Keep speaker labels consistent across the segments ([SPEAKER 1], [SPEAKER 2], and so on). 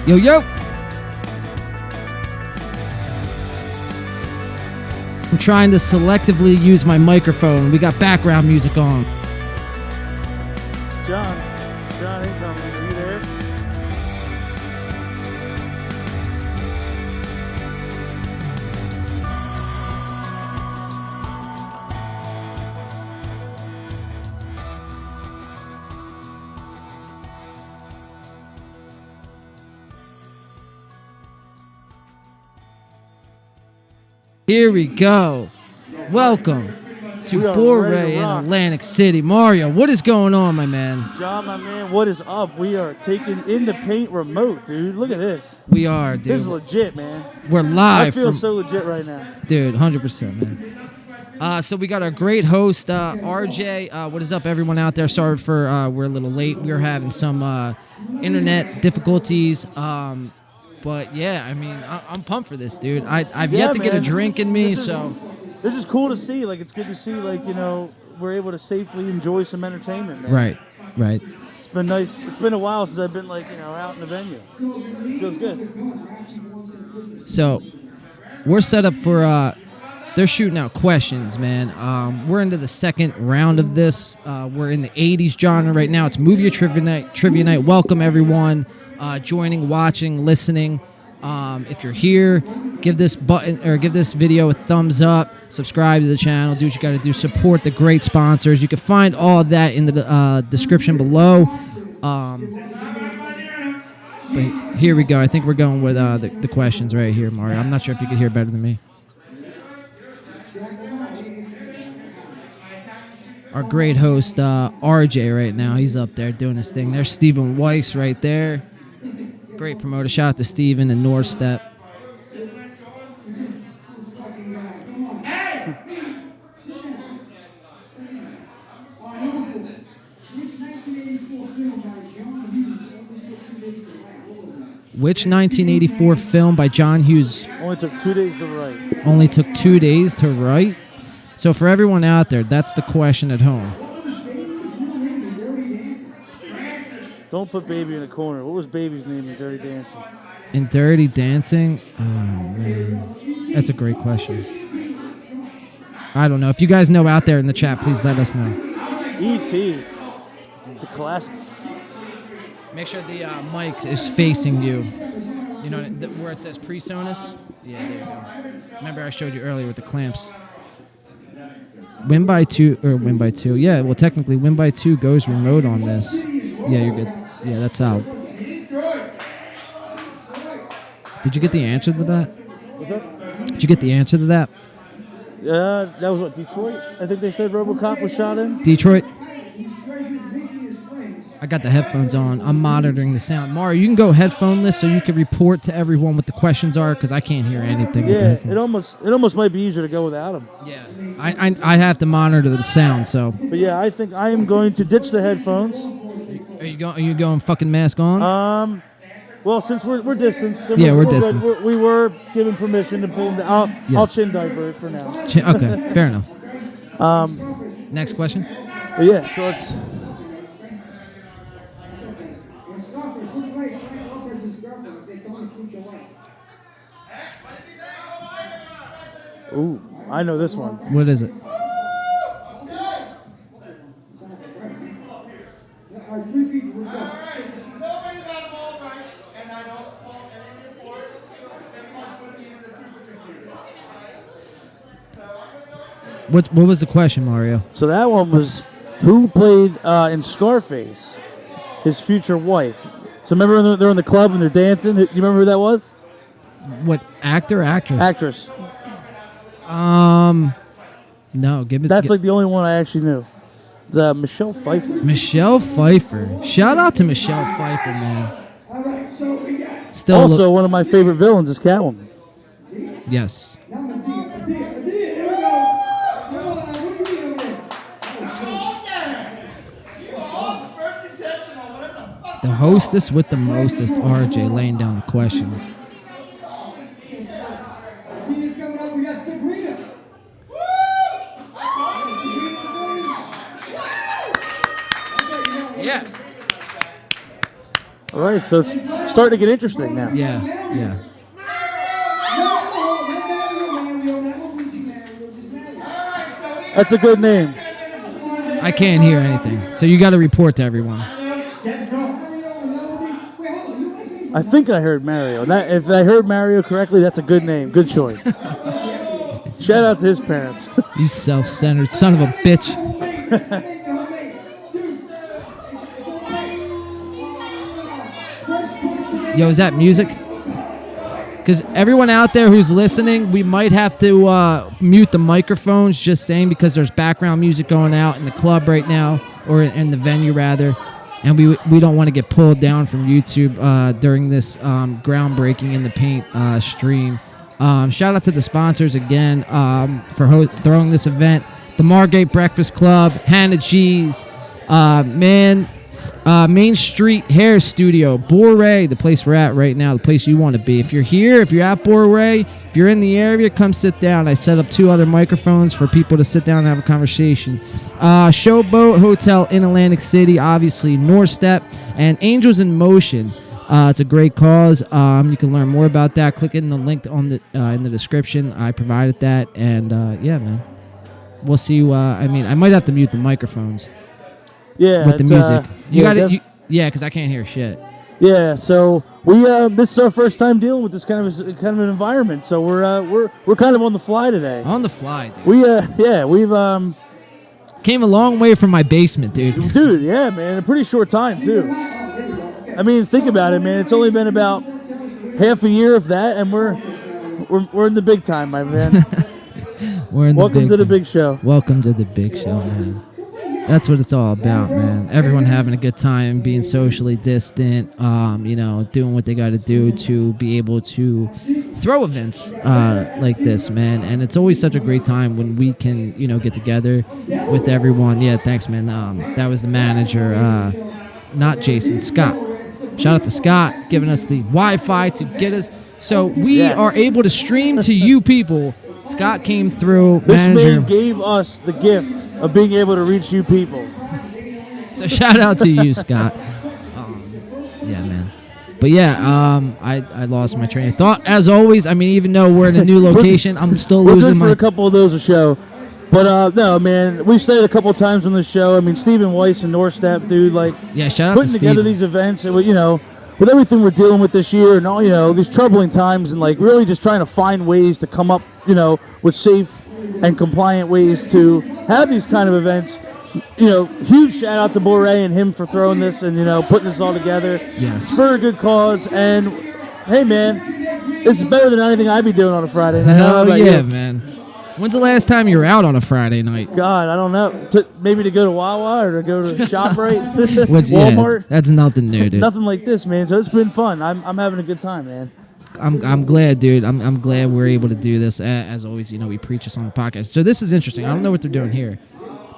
[SPEAKER 1] Yo, yo. I'm trying to selectively use my microphone. We got background music on.
[SPEAKER 2] John incoming. Are you there?
[SPEAKER 1] Here we go. Welcome to Bourre in Atlantic City. Mario, what is going on, my man?
[SPEAKER 2] John, my man, what is up? We are taking in the paint remote, dude. Look at this.
[SPEAKER 1] We are, dude.
[SPEAKER 2] This is legit, man.
[SPEAKER 1] We're live.
[SPEAKER 2] I feel so legit right now.
[SPEAKER 1] Dude, 100%, man. So we got our great host, RJ. What is up, everyone out there? Sorry for we're a little late. We're having some internet difficulties. But yeah, I mean, I'm pumped for this, dude. I've yet to get a drink in me,
[SPEAKER 2] This is cool to see. Like, it's good to see, like, you know, we're able to safely enjoy some entertainment, man.
[SPEAKER 1] Right.
[SPEAKER 2] It's been nice. It's been a while since I've been, like, you know, out in the venue. Feels good.
[SPEAKER 1] So we're set up for, they're shooting out questions, man. We're into the second round of this. We're in the 80s genre right now. It's movie trivia night. Welcome, everyone. Joining, watching, listening. If you're here, give this video a thumbs up, subscribe to the channel, do what you got to do, support the great sponsors. You can find all of that in the description below. But here we go. I think we're going with the questions right here, Mario. I'm not sure if you could hear better than me. Our great host, RJ, right now, he's up there doing his thing. There's Stephen Weiss right there. Great promoter. Shout out to Steven and NorStep. Which 1984 film by John Hughes
[SPEAKER 2] Only took 2 days to write.
[SPEAKER 1] Only took 2 days to write? So for everyone out there, that's the question at home.
[SPEAKER 2] Don't put Baby in the corner. What was Baby's name in Dirty Dancing?
[SPEAKER 1] In Dirty Dancing? Oh, man. That's a great question. I don't know. If you guys know out there in the chat, please let us know.
[SPEAKER 2] E.T. The classic.
[SPEAKER 1] Make sure the mic is facing you. You know where it says PreSonus? Yeah, there you go. Remember I showed you earlier with the clamps. Win by two. Yeah, well, technically, win by 2 goes remote on this. Yeah, you're good. Yeah, that's out. Did you get the answer to that?
[SPEAKER 2] What's up?
[SPEAKER 1] Did you get the answer to that?
[SPEAKER 2] That was what, Detroit? I think they said RoboCop was shot in.
[SPEAKER 1] Detroit. I got the headphones on. I'm monitoring the sound. Mario, you can go headphoneless so you can report to everyone what the questions are, because I can't hear anything.
[SPEAKER 2] Yeah, it almost might be easier to go without them.
[SPEAKER 1] Yeah, I have to monitor the sound. So.
[SPEAKER 2] But yeah, I think I am going to ditch the headphones.
[SPEAKER 1] Are you going fucking mask on?
[SPEAKER 2] Well, since we're distanced.
[SPEAKER 1] Yeah, we're distanced.
[SPEAKER 2] We were given permission to pull them. I'll chin diaper it for now.
[SPEAKER 1] Okay, fair enough. Next question.
[SPEAKER 2] But yeah, so let's. Ooh, I know this one.
[SPEAKER 1] What is it? What was the question, Mario?
[SPEAKER 2] So that one was, who played in Scarface his future wife? So remember when they're in the club and they're dancing? Do you remember who that was?
[SPEAKER 1] What, actor or actress?
[SPEAKER 2] Actress.
[SPEAKER 1] No, give me.
[SPEAKER 2] That's like the only one I actually knew. It's Michelle Pfeiffer.
[SPEAKER 1] Michelle Pfeiffer. Shout out to Michelle Pfeiffer, man.
[SPEAKER 3] All right, so we got.
[SPEAKER 1] Still
[SPEAKER 2] also, one of my favorite villains is Catwoman.
[SPEAKER 1] Yes.
[SPEAKER 3] Now Medea, here we go. What do you mean over there?
[SPEAKER 1] The hostess with the mostest, RJ, laying down the questions.
[SPEAKER 3] Medea's coming up. We got Sabrina.
[SPEAKER 1] Yeah.
[SPEAKER 2] All right, so it's starting to get interesting now.
[SPEAKER 1] Yeah.
[SPEAKER 2] That's a good name.
[SPEAKER 1] I can't hear anything, so you got to report to everyone.
[SPEAKER 2] I think I heard Mario. If I heard Mario correctly, that's a good name. Good choice. Shout out to his parents.
[SPEAKER 1] You self-centered son of a bitch. Yo, is that music? Because everyone out there who's listening, we might have to mute the microphones, just saying, because there's background music going out in the club right now, or in the venue rather, and we don't want to get pulled down from YouTube during this groundbreaking in the paint stream. Shout out to the sponsors again for throwing this event: the Margate Breakfast Club, Hannah G's, Main Street Hair Studio, Bourre, the place we're at right now, the place you want to be. If you're here, if you're at Bourre, if you're in the area, come sit down. I set up 2 other microphones for people to sit down and have a conversation. Showboat Hotel in Atlantic City, obviously, NorStep, and Angels in Motion. It's a great cause. You can learn more about that. Click in the link on the in the description. I provided that, and yeah, man, we'll see you. I might have to mute the microphones.
[SPEAKER 2] Yeah,
[SPEAKER 1] with the music. You got
[SPEAKER 2] def-
[SPEAKER 1] it. Yeah, because I can't hear shit.
[SPEAKER 2] Yeah, so we this is our first time dealing with this kind of an environment. So we're kind of on the fly today.
[SPEAKER 1] On the fly, dude.
[SPEAKER 2] We've
[SPEAKER 1] came a long way from my basement, dude.
[SPEAKER 2] Dude, yeah, man, a pretty short time too. I mean, think about it, man. It's only been about half a year, if that, and we're in the big time, my man. Welcome to the big show.
[SPEAKER 1] Welcome to the big show, man. That's what it's all about, man. Everyone having a good time, being socially distant, doing what they got to do to be able to throw events like this, man. And it's always such a great time when we can, get together with everyone. Yeah, thanks, man. That was the manager, not Jason, Scott. Shout out to Scott, giving us the Wi-Fi to get us. So we are able to stream to you people. Scott came through.
[SPEAKER 2] This man gave us the gift of being able to reach you people.
[SPEAKER 1] So shout out to you, Scott. Yeah, man. But yeah, I lost my train of thought. As always, even though we're in a new location, I'm still losing
[SPEAKER 2] my... We're good for a couple of those a show. But no, man, we've said it a couple of times on the show. Stephen Weiss and NorStep, dude,
[SPEAKER 1] shout out
[SPEAKER 2] putting together these events, and with everything we're dealing with this year and all, these troubling times, and really just trying to find ways to come up, with safe and compliant ways to have these kind of events. Huge shout out to Bourre and him for throwing this and putting this all together.
[SPEAKER 1] Yes.
[SPEAKER 2] It's for a good cause, and hey, man, this is better than anything I'd be doing on a Friday night.
[SPEAKER 1] Hell yeah, man. When's the last time you were out on a Friday night?
[SPEAKER 2] God, I don't know. Maybe to go to Wawa or to go to ShopRite, Walmart.
[SPEAKER 1] Yeah, that's nothing new, dude.
[SPEAKER 2] Nothing like this, man. So it's been fun. I'm having a good time, man.
[SPEAKER 1] I'm glad, dude. I'm glad we're able to do this. As always, we preach this on the podcast. So this is interesting. I don't know what they're doing here,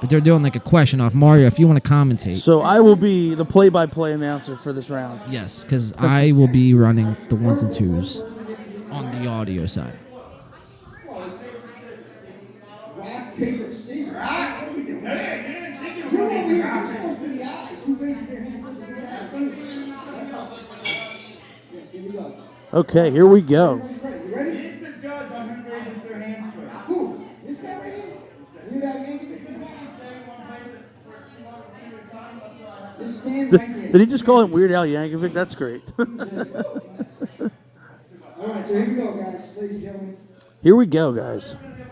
[SPEAKER 1] but they're doing a question off Mario. If you want to commentate.
[SPEAKER 2] So I will be the play-by-play announcer for this round.
[SPEAKER 1] Yes, because I will be running the 1s and 2s on the audio side.
[SPEAKER 3] Rock, paper, scissors. What are we doing? You're over here. You're supposed to be the eyes. Who raises their hand first against eyes? That's all. Yes, here we go.
[SPEAKER 2] Okay, here we go.
[SPEAKER 3] You ready?
[SPEAKER 4] He's the judge on who raises their hands first.
[SPEAKER 3] Who? This guy right here? You got Yankee? Just stand right there.
[SPEAKER 2] Did he just call him Weird Al Yankovic? That's great.
[SPEAKER 3] All right, so here we go, guys. Ladies and gentlemen.
[SPEAKER 2] Here we go, guys.
[SPEAKER 3] Okay.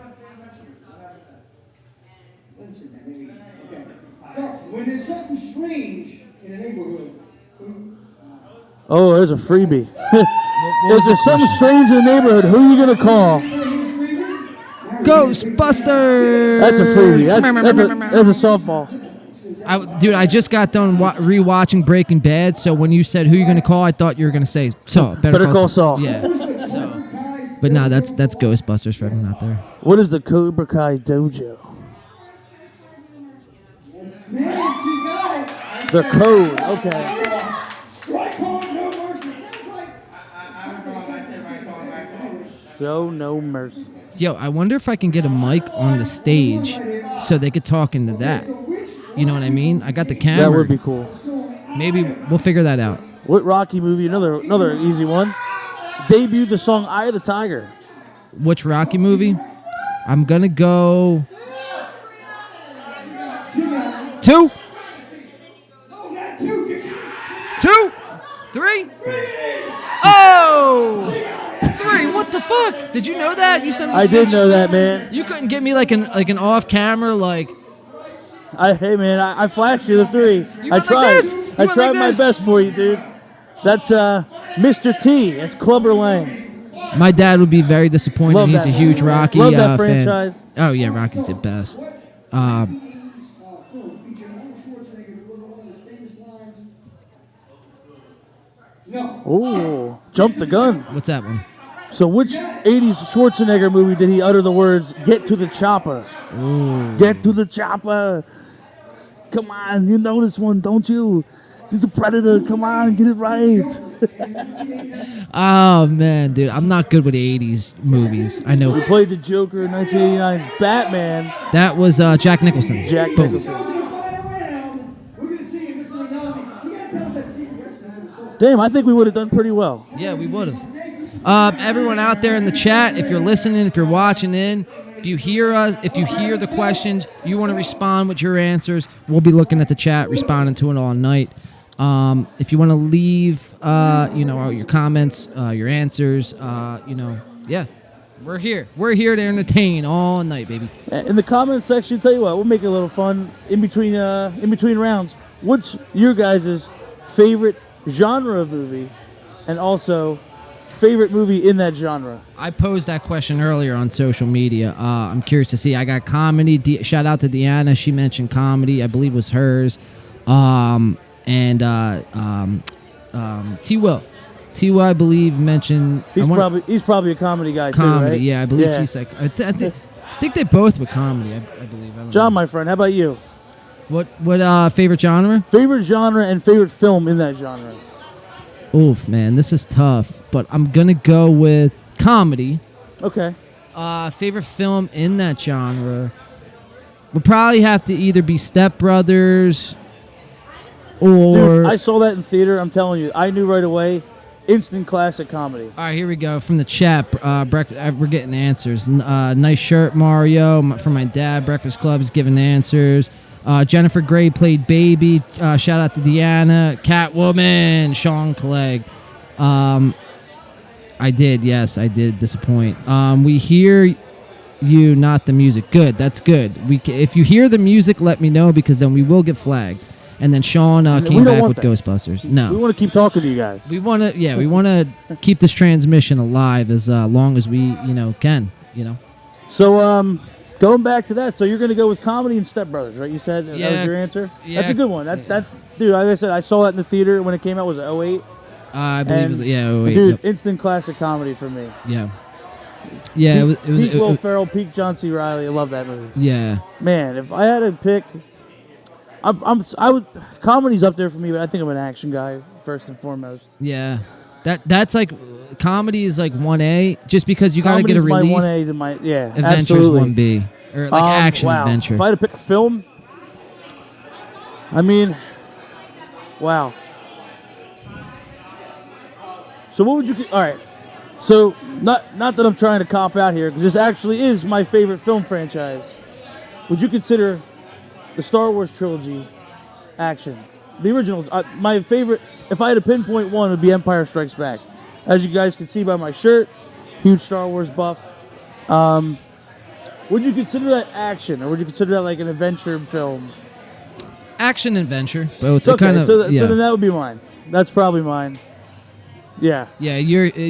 [SPEAKER 3] So, when there's something strange in a neighborhood,
[SPEAKER 2] Oh, there's a freebie. If there's something strange in the neighborhood, who are you going to call?
[SPEAKER 1] Ghostbusters!
[SPEAKER 2] That's a freebie. That's a softball.
[SPEAKER 1] Dude, I just got done rewatching Breaking Bad, so when you said who you're going to call, I thought you were going to say Saul. Better call Saul. Yeah. But no, that's Ghostbusters for everyone out there.
[SPEAKER 2] What is the Cobra Kai Dojo?
[SPEAKER 3] Yes, man, you got it.
[SPEAKER 2] The code. Okay.
[SPEAKER 3] Strike hard, no mercy.
[SPEAKER 2] Show no mercy.
[SPEAKER 1] Yo, I wonder if I can get a mic on the stage so they could talk into that. You know what I mean? I got the camera.
[SPEAKER 2] That would be cool.
[SPEAKER 1] Maybe we'll figure that out.
[SPEAKER 2] What Rocky movie? Another easy one. Debuted the song "Eye of the Tiger"?
[SPEAKER 1] Which Rocky movie? I'm gonna go 2.
[SPEAKER 3] No, not 2.
[SPEAKER 1] 2, 3. Oh, 3. What the fuck? Did you know that? You said
[SPEAKER 2] I did know that, man.
[SPEAKER 1] you couldn't get me like an off camera like.
[SPEAKER 2] Hey, man, I flashed you the 3.
[SPEAKER 1] You
[SPEAKER 2] I
[SPEAKER 1] went
[SPEAKER 2] tried.
[SPEAKER 1] like this? You
[SPEAKER 2] I
[SPEAKER 1] went
[SPEAKER 2] tried
[SPEAKER 1] like
[SPEAKER 2] my
[SPEAKER 1] this?
[SPEAKER 2] best for you, dude. That's Mr. T. That's Clubber Lang.
[SPEAKER 1] My dad would be very disappointed.
[SPEAKER 2] Love
[SPEAKER 1] He's
[SPEAKER 2] that
[SPEAKER 1] a huge Rocky
[SPEAKER 2] Love that
[SPEAKER 1] fan.
[SPEAKER 2] franchise.
[SPEAKER 1] Oh yeah, Rocky's the best.
[SPEAKER 3] Film featuring Arnold Schwarzenegger delivering one of his famous lines. No.
[SPEAKER 2] Oh, jump the gun.
[SPEAKER 1] What's that one?
[SPEAKER 2] So which 80s Schwarzenegger movie did he utter the words, "Get to the chopper"?
[SPEAKER 1] Ooh.
[SPEAKER 2] Get to the chopper. Come on, you know this one, don't you? This is a Predator. Come on, get it right.
[SPEAKER 1] Oh man, dude, I'm not good with 80s movies. I
[SPEAKER 2] We
[SPEAKER 1] know
[SPEAKER 2] played the Joker in 1989's Batman.
[SPEAKER 1] that was Jack Nicholson.
[SPEAKER 2] Jack
[SPEAKER 1] Boom.
[SPEAKER 2] Nicholson.
[SPEAKER 3] So in the final round, we're going to see if Mr. McNally, you got to tell us that secret recipe for the sauce.
[SPEAKER 2] Damn, I think we would have done pretty well.
[SPEAKER 1] Yeah, we would have. Everyone out there in the chat, if you're listening, if you're watching in, if you hear us, if you hear the questions, you want to respond with your answers, we'll be looking at the chat, responding to it all night. If you want to leave, your comments, your answers, yeah, we're here. We're here to entertain all night, baby.
[SPEAKER 2] In the comment section, tell you what, we'll make it a little fun in between rounds. What's your guys' favorite genre of movie, and also favorite movie in that genre?
[SPEAKER 1] I posed that question earlier on social media. I'm curious to see. I got comedy. Shout out to Deanna. She mentioned comedy. I believe was hers. T-Will. T-Will, I believe, mentioned...
[SPEAKER 2] He's probably a comedy guy
[SPEAKER 1] comedy,
[SPEAKER 2] too, right?
[SPEAKER 1] yeah. I believe he's like... I think they both were comedy, I believe. I don't
[SPEAKER 2] John,
[SPEAKER 1] know.
[SPEAKER 2] my friend, how about you?
[SPEAKER 1] What favorite genre?
[SPEAKER 2] Favorite genre and favorite film in that genre?
[SPEAKER 1] Oof, man, this is tough. But I'm going to go with comedy.
[SPEAKER 2] Okay.
[SPEAKER 1] Favorite film in that genre would probably have to either be Step Brothers... Or
[SPEAKER 2] Dude, I saw that in theater. I'm telling you, I knew right away. Instant classic comedy.
[SPEAKER 1] all right, here we go from the chat. We're getting answers. Nice shirt, Mario, from my dad. Breakfast Club is giving answers. Jennifer Gray played Baby. Shout out to Deanna. Catwoman. Sean Clegg. I did. Yes, I did disappoint. We hear you, not the music. Good. That's good. If you hear the music, let me know because then we will get flagged. And then Sean came back with Ghostbusters. No.
[SPEAKER 2] We want to keep talking to you guys.
[SPEAKER 1] We want to keep this transmission alive as long as we, can,
[SPEAKER 2] So, going back to that, so you're going to go with comedy and Step Brothers, right? You said that
[SPEAKER 1] Yeah.
[SPEAKER 2] was your answer?
[SPEAKER 1] Yeah.
[SPEAKER 2] That's a good one. That's dude, like I said, I saw that in the theater when it came out. Was it 08?
[SPEAKER 1] I believe it was, wait,
[SPEAKER 2] Dude,
[SPEAKER 1] yep,
[SPEAKER 2] instant classic comedy for me.
[SPEAKER 1] yeah. Yeah,
[SPEAKER 2] Peak Will Ferrell, peak John C. Reilly. I love that movie.
[SPEAKER 1] yeah.
[SPEAKER 2] Man, if I had to pick, I would. Comedy's up there for me, but I think I'm an action guy first and foremost.
[SPEAKER 1] Yeah. That's like, comedy is like 1A, just because you got to get a
[SPEAKER 2] Comedy's
[SPEAKER 1] release.
[SPEAKER 2] my 1A to my
[SPEAKER 1] Adventure's
[SPEAKER 2] absolutely.
[SPEAKER 1] 1B. Or like action
[SPEAKER 2] wow.
[SPEAKER 1] adventure.
[SPEAKER 2] If I had to pick a film, I mean, wow. So what would you? All right. So not that I'm trying to cop out here, because this actually is my favorite film franchise. Would you consider the Star Wars trilogy action? The original, my favorite, if I had to pinpoint one, would be Empire Strikes Back. As you guys can see by my shirt, huge Star Wars buff. Would you consider that action, or would you consider that like an adventure film?
[SPEAKER 1] Action adventure, both.
[SPEAKER 2] Okay,
[SPEAKER 1] Kind of,
[SPEAKER 2] so then that would be mine. That's probably mine. Yeah.
[SPEAKER 1] Yeah,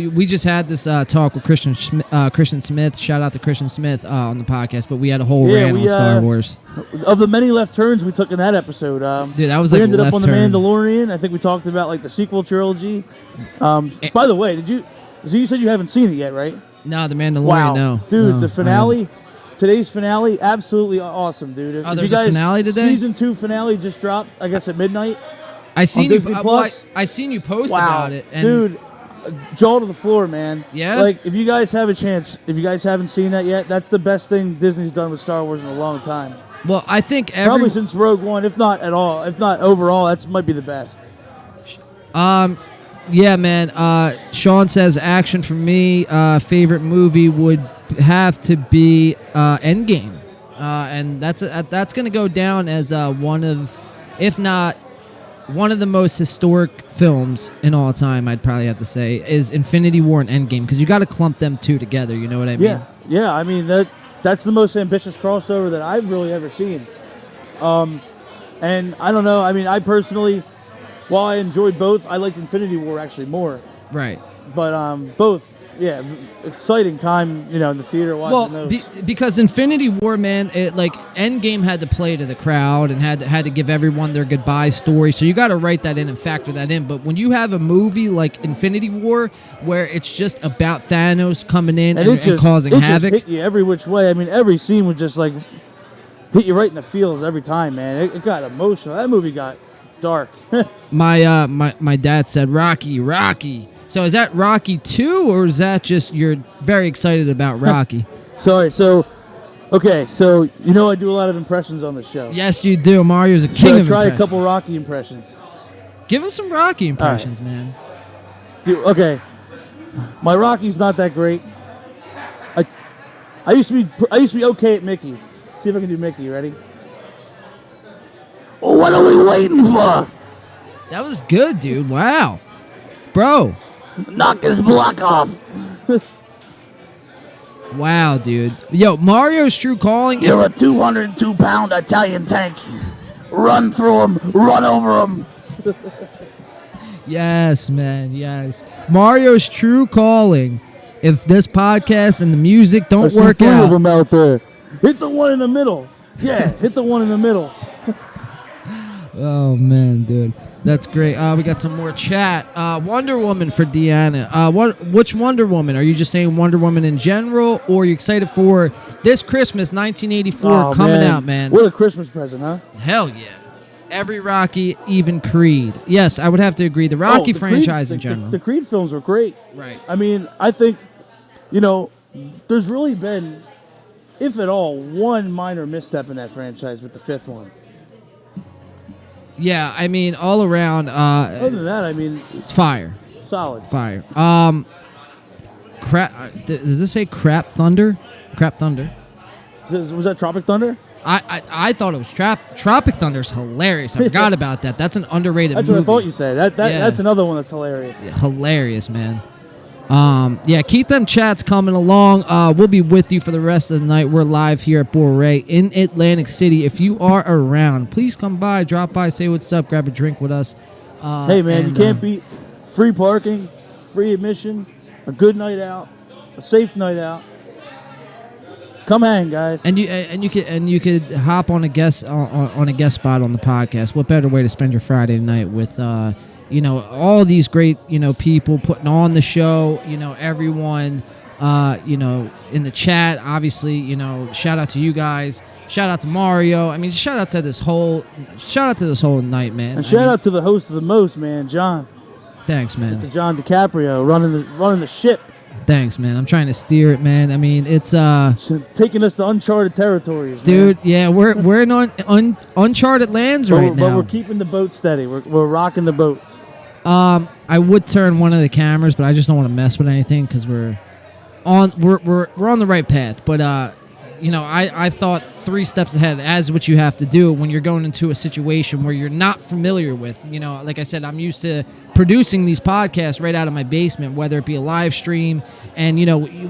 [SPEAKER 1] we just had this talk with Christian Smith. Shout out to Christian Smith on the podcast, but we had a whole rant on Star Wars.
[SPEAKER 2] Of the many left turns we took in that episode,
[SPEAKER 1] Dude, that was
[SPEAKER 2] we
[SPEAKER 1] like
[SPEAKER 2] ended up on
[SPEAKER 1] left
[SPEAKER 2] the
[SPEAKER 1] turn.
[SPEAKER 2] Mandalorian. I think we talked about like the sequel trilogy. By the way, so you said you haven't seen it yet, right?
[SPEAKER 1] No, the Mandalorian.
[SPEAKER 2] Wow,
[SPEAKER 1] No,
[SPEAKER 2] dude,
[SPEAKER 1] no,
[SPEAKER 2] the finale, today's finale, absolutely awesome, dude.
[SPEAKER 1] Oh,
[SPEAKER 2] If
[SPEAKER 1] there's
[SPEAKER 2] you guys,
[SPEAKER 1] a finale today?
[SPEAKER 2] Season 2 finale just dropped, I guess at midnight.
[SPEAKER 1] I seen
[SPEAKER 2] on
[SPEAKER 1] you.
[SPEAKER 2] Disney Plus?
[SPEAKER 1] I seen you post
[SPEAKER 2] Wow,
[SPEAKER 1] about it, and
[SPEAKER 2] dude, jaw to the floor, man.
[SPEAKER 1] Yeah?
[SPEAKER 2] Like, if you guys have a chance, if you guys haven't seen that yet, that's the best thing Disney's done with Star Wars in a long time.
[SPEAKER 1] well, I think
[SPEAKER 2] Probably since Rogue One, if not at all, if not overall, that might be the best.
[SPEAKER 1] Yeah, man. Sean says action for me. Favorite movie would have to be Endgame, and that's going to go down as one of, if not one of the most historic films in all time. I'd probably have to say is Infinity War and Endgame, because you got to clump them two together. You know what I mean?
[SPEAKER 2] Yeah. I mean that's the most ambitious crossover that I've really ever seen. And I don't know. I mean, I personally, while I enjoyed both, I liked Infinity War actually more.
[SPEAKER 1] Right.
[SPEAKER 2] But both, yeah, exciting time, in the theater watching those.
[SPEAKER 1] Because Infinity War, man, Endgame had to play to the crowd and had to give everyone their goodbye story. So you got to write that in and factor that in. But when you have a movie like Infinity War, where it's just about Thanos coming in and causing havoc,
[SPEAKER 2] just hit you every which way. I mean, every scene was just like hit you right in the feels every time, man. It got emotional. That movie got dark.
[SPEAKER 1] My dad said Rocky. So is that Rocky 2, or is that just you're very excited about Rocky?
[SPEAKER 2] Sorry. So I do a lot of impressions on the show.
[SPEAKER 1] Yes, you do. Mario's a king of impressions.
[SPEAKER 2] Try a couple Rocky impressions.
[SPEAKER 1] Give us some Rocky impressions, man.
[SPEAKER 2] Dude, okay. My Rocky's not that great. I used to be okay at Mickey. See if I can do Mickey. Ready? Oh, what are we waiting for?
[SPEAKER 1] That was good, dude. Wow. Bro.
[SPEAKER 2] Knock his block off.
[SPEAKER 1] Wow, dude. Yo, Mario's True Calling.
[SPEAKER 2] You're a 202-pound Italian tank. Run through him. Run over him.
[SPEAKER 1] Yes, man. Yes. Mario's True Calling. If this podcast and the music don't work
[SPEAKER 2] three
[SPEAKER 1] out.
[SPEAKER 2] of them out there. Hit the one in the middle. Yeah, hit the one in the middle.
[SPEAKER 1] Oh, man, dude. That's great. We got some more chat. Wonder Woman for Deanna. Which Wonder Woman? Are you just saying Wonder Woman in general, or are you excited for this Christmas, 1984, coming out, man?
[SPEAKER 2] What a Christmas present, huh?
[SPEAKER 1] Hell yeah. Every Rocky, even Creed. Yes, I would have to agree. The Rocky franchise in general.
[SPEAKER 2] The Creed films were great.
[SPEAKER 1] Right.
[SPEAKER 2] I mean, I think, there's really been, if at all, one minor misstep in that franchise with the fifth one.
[SPEAKER 1] Yeah, I mean, all around.
[SPEAKER 2] Other than that, I mean,
[SPEAKER 1] it's fire.
[SPEAKER 2] Solid.
[SPEAKER 1] Fire. Crap. Does this say Crap Thunder? Crap Thunder.
[SPEAKER 2] Was that Tropic Thunder?
[SPEAKER 1] I thought it was Tropic Thunder's hilarious. I forgot about that. That's an underrated movie.
[SPEAKER 2] That's what I thought you said. That's another one that's hilarious.
[SPEAKER 1] Yeah, hilarious, man. Yeah, keep them chats coming along. We'll be with you for the rest of the night. We're live here at Bourre in Atlantic City. If you are around, please come by, drop by, say what's up, grab a drink with us.
[SPEAKER 2] Hey, man, you can't beat free parking, free admission, a good night out, a safe night out. Come hang, guys.
[SPEAKER 1] And you could hop on a guest on a guest spot on the podcast. What better way to spend your Friday night with all these great, people putting on the show, everyone, in the chat, obviously, shout out to you guys, shout out to Mario. I mean, shout out to this whole night, man.
[SPEAKER 2] And shout out to the host of the most, man, John.
[SPEAKER 1] Thanks, man.
[SPEAKER 2] Mr. John DiCaprio running the ship.
[SPEAKER 1] Thanks, man. I'm trying to steer it, man. I mean, it's
[SPEAKER 2] taking us to uncharted territories,
[SPEAKER 1] dude.
[SPEAKER 2] Man.
[SPEAKER 1] Yeah, we're in uncharted lands right now.
[SPEAKER 2] But we're keeping the boat steady. We're rocking the boat.
[SPEAKER 1] I would turn one of the cameras, but I just don't want to mess with anything because we're on the right path. But I thought 3 steps ahead, as what you have to do when you're going into a situation where you're not familiar with. Like I said, I'm used to producing these podcasts right out of my basement, whether it be a live stream, and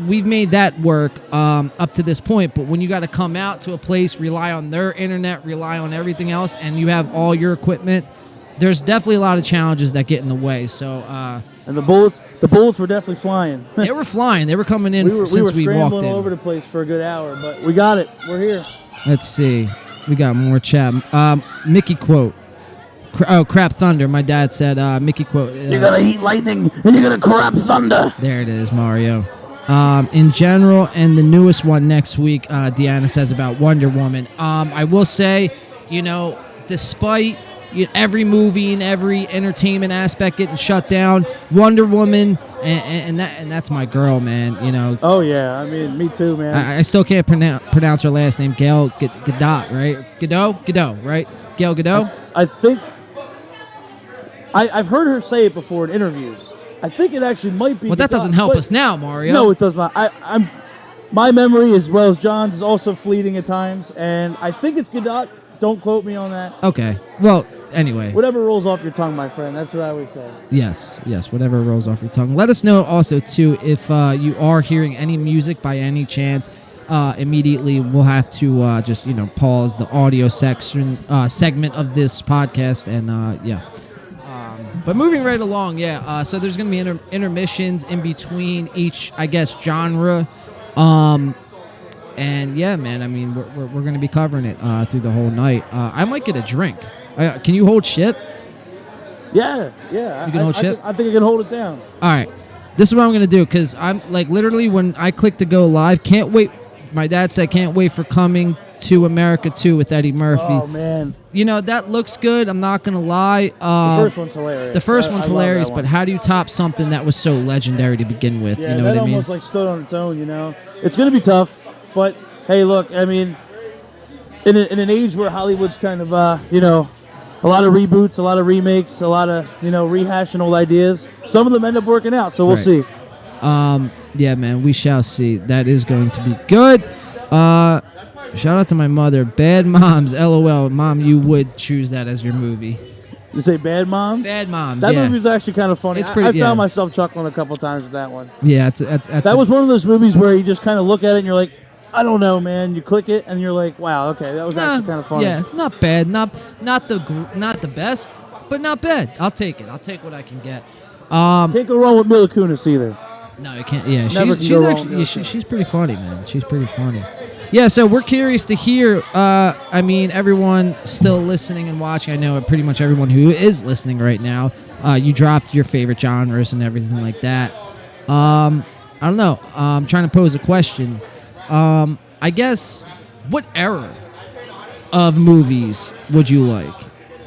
[SPEAKER 1] we've made that work up to this point. But when you got to come out to a place, rely on their internet, rely on everything else, and you have all your equipment, there's definitely a lot of challenges that get in the way. So
[SPEAKER 2] and the bullets were definitely flying.
[SPEAKER 1] They were flying. They were coming in
[SPEAKER 2] we were
[SPEAKER 1] since we walked
[SPEAKER 2] scrambling
[SPEAKER 1] in.
[SPEAKER 2] all over the place for a good hour, but we got it. We're here.
[SPEAKER 1] Let's see. We got more chat. Mickey quote. Crap thunder. My dad said Mickey quote.
[SPEAKER 2] You're going to eat lightning and you're going to crap thunder.
[SPEAKER 1] There it is, Mario. In general, and the newest one next week, Deanna says about Wonder Woman. I will say, despite every movie and every entertainment aspect getting shut down, Wonder Woman, and that's my girl, man.
[SPEAKER 2] Oh yeah, I mean, me too, man.
[SPEAKER 1] I still can't pronounce her last name. Gal Gadot, right? Gadot, right? Gal Gadot.
[SPEAKER 2] I think I've heard her say it before in interviews. I think it actually might be.
[SPEAKER 1] Well, that doesn't help us now, Mario.
[SPEAKER 2] No, it does not. My memory, as well as John's, is also fleeting at times, and I think it's Godot. Don't quote me on that.
[SPEAKER 1] Okay. Well, anyway.
[SPEAKER 2] Whatever rolls off your tongue, my friend. That's what I always say.
[SPEAKER 1] Yes, whatever rolls off your tongue. Let us know also, too, if you are hearing any music by any chance. Immediately, we'll have to just, pause the audio segment of this podcast, and, yeah. But moving right along, so there's going to be intermissions in between each, I guess, genre. And yeah, man, I mean, we're going to be covering it through the whole night. I might get a drink. Can you hold shit?
[SPEAKER 2] Yeah.
[SPEAKER 1] You can hold shit?
[SPEAKER 2] I think I can hold it down.
[SPEAKER 1] All right. This is what I'm going to do, because I'm, like, literally, when I click to go live, can't wait. My dad said, can't wait for Coming to America 2 with Eddie Murphy.
[SPEAKER 2] Oh, man.
[SPEAKER 1] That looks good. I'm not going to lie.
[SPEAKER 2] The first one's hilarious.
[SPEAKER 1] The first one's
[SPEAKER 2] I love
[SPEAKER 1] hilarious,
[SPEAKER 2] that
[SPEAKER 1] but
[SPEAKER 2] one.
[SPEAKER 1] how do you top something that was so legendary to begin with?
[SPEAKER 2] Yeah,
[SPEAKER 1] you know
[SPEAKER 2] that
[SPEAKER 1] what I mean?
[SPEAKER 2] almost like stood on its own, It's going to be tough, but hey, look, I mean, in an age where Hollywood's kind of, a lot of reboots, a lot of remakes, a lot of, rehashing old ideas, some of them end up working out, so we'll see.
[SPEAKER 1] Yeah, man, we shall see. That is going to be good. Shout out to my mother. Bad Moms, LOL. Mom, you would choose that as your movie.
[SPEAKER 2] You say Bad Moms?
[SPEAKER 1] Bad Moms,
[SPEAKER 2] That
[SPEAKER 1] yeah.
[SPEAKER 2] movie was actually kind of funny.
[SPEAKER 1] It's pretty-
[SPEAKER 2] I
[SPEAKER 1] yeah.
[SPEAKER 2] found myself chuckling a couple times with that one.
[SPEAKER 1] Yeah,
[SPEAKER 2] That was one of those movies where you just kind of look at it and you're like, I don't know, man. You click it and you're like, wow, okay, that was actually kind of funny.
[SPEAKER 1] Yeah, not bad. Not the best, but not bad. I'll take it. I'll take what I can get.
[SPEAKER 2] Can't go wrong with Mila Kunis either.
[SPEAKER 1] No, you can't. Yeah,
[SPEAKER 2] Never can
[SPEAKER 1] she's
[SPEAKER 2] go wrong
[SPEAKER 1] actually
[SPEAKER 2] with
[SPEAKER 1] she's pretty funny, man. She's pretty funny. Yeah, so we're curious to hear. I mean, everyone still listening and watching. I know pretty much everyone who is listening right now. You dropped your favorite genres and everything like that. I don't know. I'm trying to pose a question. I guess, what era of movies would you like?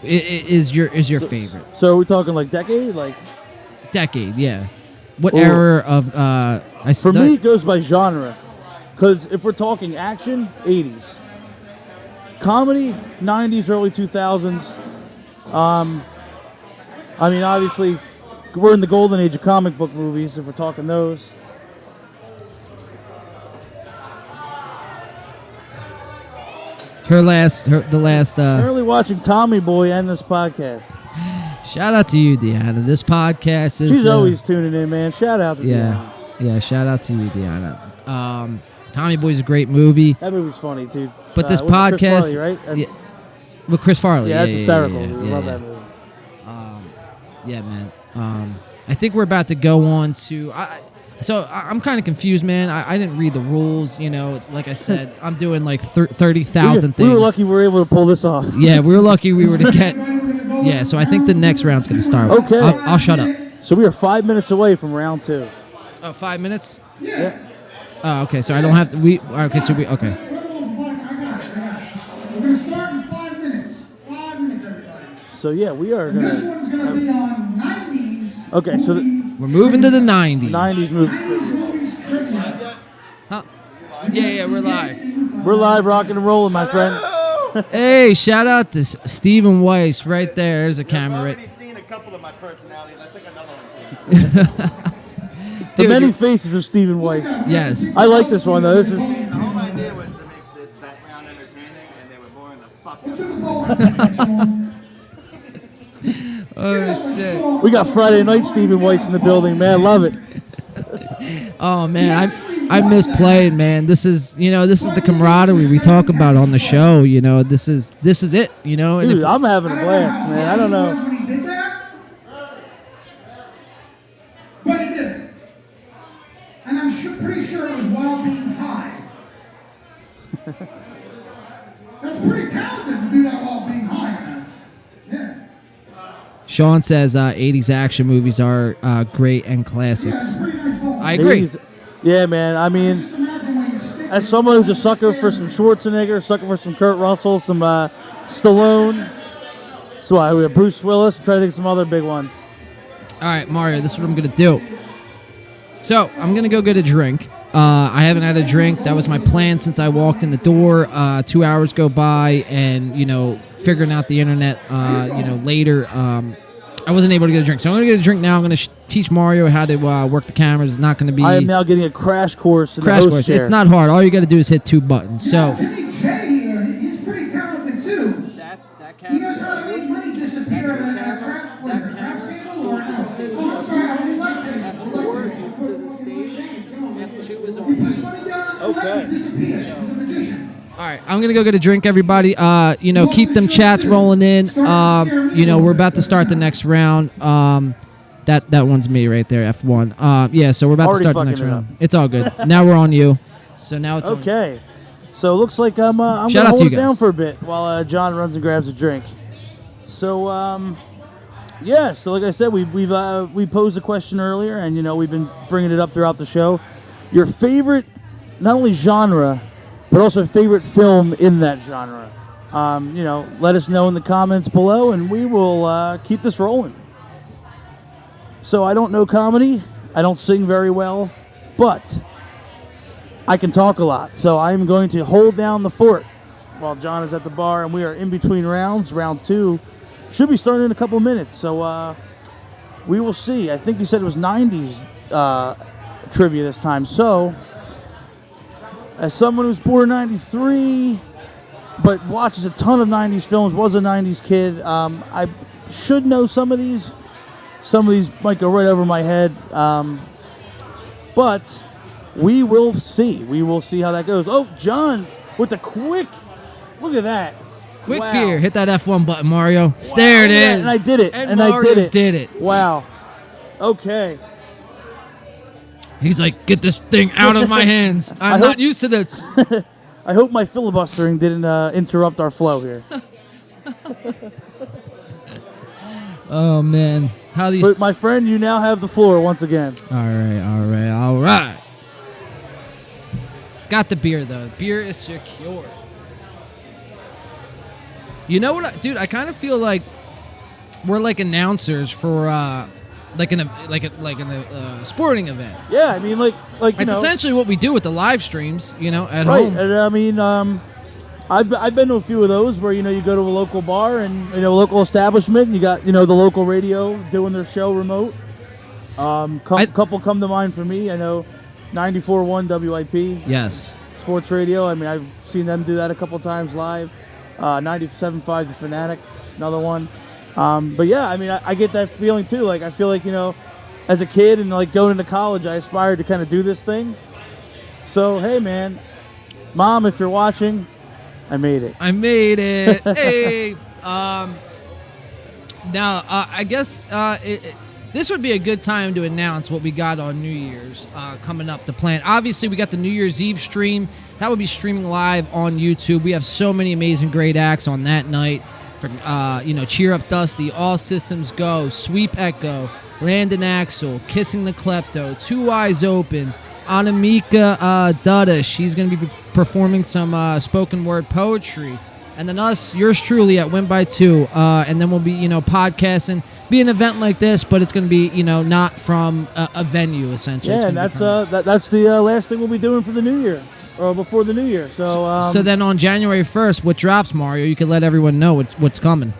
[SPEAKER 1] Is your favorite
[SPEAKER 2] So we're talking like decade, like
[SPEAKER 1] decade? Yeah. What era of
[SPEAKER 2] for me it goes by genre. Because if we're talking action, 80s. Comedy, 90s, early 2000s. I mean, obviously, we're in the golden age of comic book movies, if we're talking those.
[SPEAKER 1] the last.
[SPEAKER 2] Currently watching Tommy Boy and this podcast.
[SPEAKER 1] Shout out to you, Deanna. This podcast is.
[SPEAKER 2] She's always tuning in, man. Shout out to
[SPEAKER 1] yeah, yeah. Shout out to you, Deanna. Tommy Boy's a great movie.
[SPEAKER 2] That movie's funny too.
[SPEAKER 1] But this
[SPEAKER 2] was it
[SPEAKER 1] podcast,
[SPEAKER 2] Chris Farley, right?
[SPEAKER 1] Yeah, with Chris Farley.
[SPEAKER 2] Yeah, that's hysterical.
[SPEAKER 1] Yeah,
[SPEAKER 2] We love that movie.
[SPEAKER 1] Yeah, man. I think we're about to go on to. I'm kind of confused, man. I didn't read the rules. Like I said, I'm doing like 30,000 things.
[SPEAKER 2] We were lucky we were able to pull this off.
[SPEAKER 1] Yeah, we were lucky we were to get. Yeah, so I think the next round's going to start.
[SPEAKER 2] Okay.
[SPEAKER 1] I'll shut up.
[SPEAKER 2] So we are 5 minutes away from round 2.
[SPEAKER 1] Oh, 5 minutes?
[SPEAKER 2] Yeah.
[SPEAKER 1] Oh, okay. So I don't have to. Okay. So we. Okay.
[SPEAKER 3] I got it. We're going to start in 5 minutes. 5 minutes, everybody.
[SPEAKER 2] So yeah, we are
[SPEAKER 3] And
[SPEAKER 2] gonna.
[SPEAKER 3] this one's going to be on 90s.
[SPEAKER 2] Okay, so
[SPEAKER 1] We're moving to the 90s.
[SPEAKER 2] 90s movie.
[SPEAKER 3] 90s movies trivia.
[SPEAKER 1] Huh? Yeah, we're live.
[SPEAKER 2] We're live, rocking and rolling, my friend.
[SPEAKER 1] Hey, shout out to Stephen Weiss right there. There's a camera.
[SPEAKER 4] I've
[SPEAKER 1] Right.
[SPEAKER 4] already seen a couple of my personalities. I think another one.
[SPEAKER 2] The
[SPEAKER 1] Dude,
[SPEAKER 2] many
[SPEAKER 1] you're-
[SPEAKER 2] faces of Stephen Weiss.
[SPEAKER 1] Yes.
[SPEAKER 2] I like this one though. This is.
[SPEAKER 4] The whole idea was to make the background entertaining, and they were boring the fuck
[SPEAKER 3] What's
[SPEAKER 4] out
[SPEAKER 3] in
[SPEAKER 4] of
[SPEAKER 3] the
[SPEAKER 4] me.
[SPEAKER 3] bowl right next one?
[SPEAKER 1] Oh shit.
[SPEAKER 2] We got Friday Night Stephen Weiss in the building, man. Love it.
[SPEAKER 1] Oh man, I miss playing, man. This is the camaraderie we talk about on the show. This is it. And
[SPEAKER 2] Dude,
[SPEAKER 1] if-
[SPEAKER 2] I'm having a blast, man. I don't know.
[SPEAKER 3] When he did that, but he did it. And I'm pretty sure it was while being high. That's pretty talented to do that while being high. Man. Yeah.
[SPEAKER 1] Sean says 80s action movies are great and classics.
[SPEAKER 3] Yeah, it's a pretty nice bowl.
[SPEAKER 1] I agree.
[SPEAKER 2] Yeah, man. I mean,
[SPEAKER 3] Just imagine when you stick
[SPEAKER 2] as someone who's a sucker for some Schwarzenegger, sucker for some Kurt Russell, some Stallone. So we have Bruce Willis. I'm trying to think of some other big ones.
[SPEAKER 1] All right, Mario, this is what I'm going to do. So, I'm going to go get a drink. I haven't had a drink. That was my plan since I walked in the door. 2 hours go by, and, figuring out the internet, later. I wasn't able to get a drink. So I'm going to get a drink now. I'm going to teach Mario how to work the cameras. It's not going to be...
[SPEAKER 2] I am now getting a crash course in the
[SPEAKER 1] crash
[SPEAKER 2] host
[SPEAKER 1] course.
[SPEAKER 2] chair.
[SPEAKER 1] It's not hard. All you got to do is hit 2 buttons. So
[SPEAKER 3] Jimmy J here, he's pretty talented too. He knows how to make money disappear at a crap, what is it, craps table? Or no? Oh, sorry, I would like to.
[SPEAKER 1] F4 is to the stage. F2 is
[SPEAKER 3] He puts money down on the left and disappears. He's a magician.
[SPEAKER 1] All right, I'm gonna go get a drink, everybody. Keep them chats rolling in. We're about to start the next round. That one's me right there, F1. So we're about
[SPEAKER 2] Already
[SPEAKER 1] to start the next
[SPEAKER 2] fucking it
[SPEAKER 1] round.
[SPEAKER 2] up.
[SPEAKER 1] It's all good. Now we're on you. So now it's on you.
[SPEAKER 2] Okay. So it looks like I'm
[SPEAKER 1] Shout
[SPEAKER 2] gonna
[SPEAKER 1] out to
[SPEAKER 2] hold
[SPEAKER 1] you
[SPEAKER 2] it
[SPEAKER 1] guys.
[SPEAKER 2] down for a bit while John runs and grabs a drink. So so like I said, we posed a question earlier, and we've been bringing it up throughout the show. Your favorite, not only genre, but also favorite film in that genre. Let us know in the comments below, and we will keep this rolling. So I don't know comedy, I don't sing very well, but I can talk a lot. So I'm going to hold down the fort while John is at the bar, and we are in between rounds. Round 2 should be starting in a couple minutes. So we will see. I think he said it was 90s trivia this time. So as someone who's born in 93, but watches a ton of 90s films, was a 90s kid, I should know some of these. Some of these might go right over my head. But we will see. We will see how that goes. Oh, John with the quick. Look at that.
[SPEAKER 1] Quick
[SPEAKER 2] Wow.
[SPEAKER 1] beer. Hit that F1 button, Mario. There it
[SPEAKER 2] Look at that.
[SPEAKER 1] is.
[SPEAKER 2] And I did it.
[SPEAKER 1] And
[SPEAKER 2] I
[SPEAKER 1] Mario
[SPEAKER 2] did it. Wow. Okay.
[SPEAKER 1] He's like, get this thing out of my hands. I'm
[SPEAKER 2] hope-
[SPEAKER 1] not used to this.
[SPEAKER 2] I hope my filibustering didn't interrupt our flow here.
[SPEAKER 1] Oh, man. How these...
[SPEAKER 2] But my friend, you now have the floor once again.
[SPEAKER 1] All right. Got the beer, though. Beer is secure. You know what, dude? I kind of feel like we're like announcers for like a sporting event.
[SPEAKER 2] Yeah, I mean, like you
[SPEAKER 1] It's
[SPEAKER 2] know,
[SPEAKER 1] essentially what we do with the live streams, at
[SPEAKER 2] right?
[SPEAKER 1] home.
[SPEAKER 2] And I mean, I've been to a few of those where you go to a local bar and a local establishment, and you got the local radio doing their show remote. Couple come to mind for me. I know 94.1 WIP
[SPEAKER 1] Yes.
[SPEAKER 2] sports radio. I mean, I've seen them do that a couple times live. 97.5 The Fanatic, another one. But yeah, I mean, I get that feeling too. Like, I feel like, as a kid and like going into college, I aspired to kind of do this thing. So, hey man, Mom, if you're watching, I made it.
[SPEAKER 1] Hey. Now, I guess this would be a good time to announce what we got on New Year's coming up the plan. Obviously, we got the New Year's Eve stream. That would be streaming live on YouTube. We have so many amazing, great acts on that night. From Cheer Up Dusty, All Systems Go, Sweep Echo, Landon Axel, Kissing the Klepto, Two Eyes Open, Anamika Dutta. She's going to be performing some spoken word poetry. And then us, yours truly, at Win by 2. And then we'll be, podcasting. Be an event like this, but it's going to be, not from a venue, essentially.
[SPEAKER 2] Yeah, and that's the last thing we'll be doing for the New Year. Or before the New Year. So
[SPEAKER 1] then on January 1st, what drops, Mario? You can let everyone know what's coming.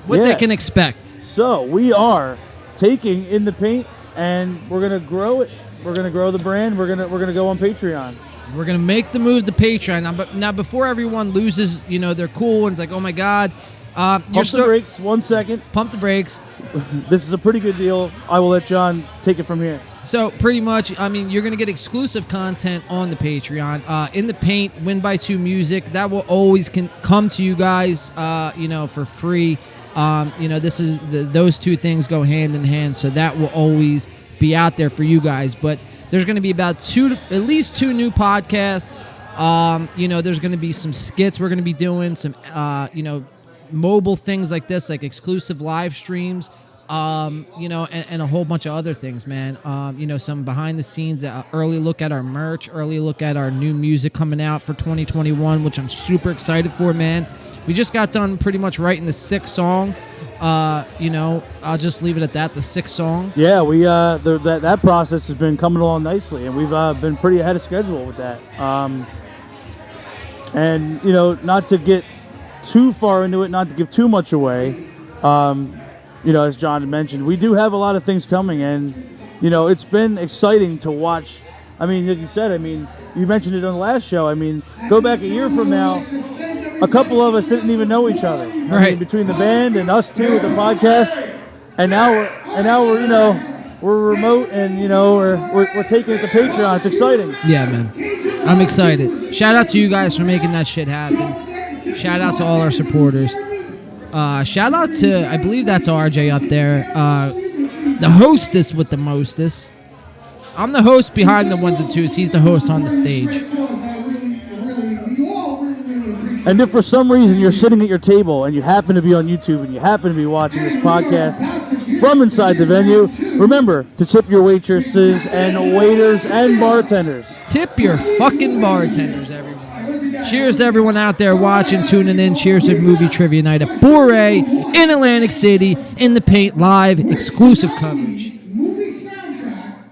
[SPEAKER 1] What they
[SPEAKER 2] Yes.
[SPEAKER 1] can expect.
[SPEAKER 2] So we are taking In the Paint, and we're gonna grow it. We're gonna grow the brand. We're gonna go on Patreon.
[SPEAKER 1] We're going to make the move to Patreon. Now, before everyone loses, their cool and it's like, oh my God.
[SPEAKER 2] Pump the brakes. 1 second.
[SPEAKER 1] Pump the brakes.
[SPEAKER 2] This is a pretty good deal. I will let John take it from here.
[SPEAKER 1] So pretty much, you're going to get exclusive content on the Patreon. In the Paint, Win by 2 music, that will always come to you guys, for free. Those two things go hand in hand, so that will always be out there for you guys. But there's going to be at least 2 new podcasts. There's going to be some skits we're going to be doing, some, mobile things like this, like exclusive live streams. And a whole bunch of other things, man. Some behind the scenes, early look at our merch, early look at our new music coming out for 2021, which I'm super excited for, man. We just got done pretty much writing the 6th song. I'll just leave it at that, the 6th song.
[SPEAKER 2] Yeah, we that process has been coming along nicely, and we've been pretty ahead of schedule with that. And not to get too far into it, not to give too much away. as John had mentioned, we do have a lot of things coming, and it's been exciting to watch. I mean, like you said, you mentioned it on the last show. I mean, go back a year from now, a couple of us didn't even know each other.
[SPEAKER 1] Right.
[SPEAKER 2] Between the band and us two, the podcast, and now we're we're remote, and we're taking it to Patreon. It's exciting.
[SPEAKER 1] Yeah, man. I'm excited. Shout out to you guys for making that shit happen. Shout out to all our supporters. Shout out to, I believe that's RJ up there, the hostess with the mostest. I'm the host behind the ones and twos. He's the host on the stage.
[SPEAKER 2] And if for some reason you're sitting at your table and you happen to be on YouTube and you happen to be watching this podcast from inside the venue, remember to tip your waitresses and waiters and bartenders.
[SPEAKER 1] Tip your fucking bartenders, everyone. Cheers to everyone out there watching, tuning in. Cheers to Movie Trivia Night at Bourre in Atlantic City, in the Paint Live, exclusive coverage.
[SPEAKER 3] Movie soundtrack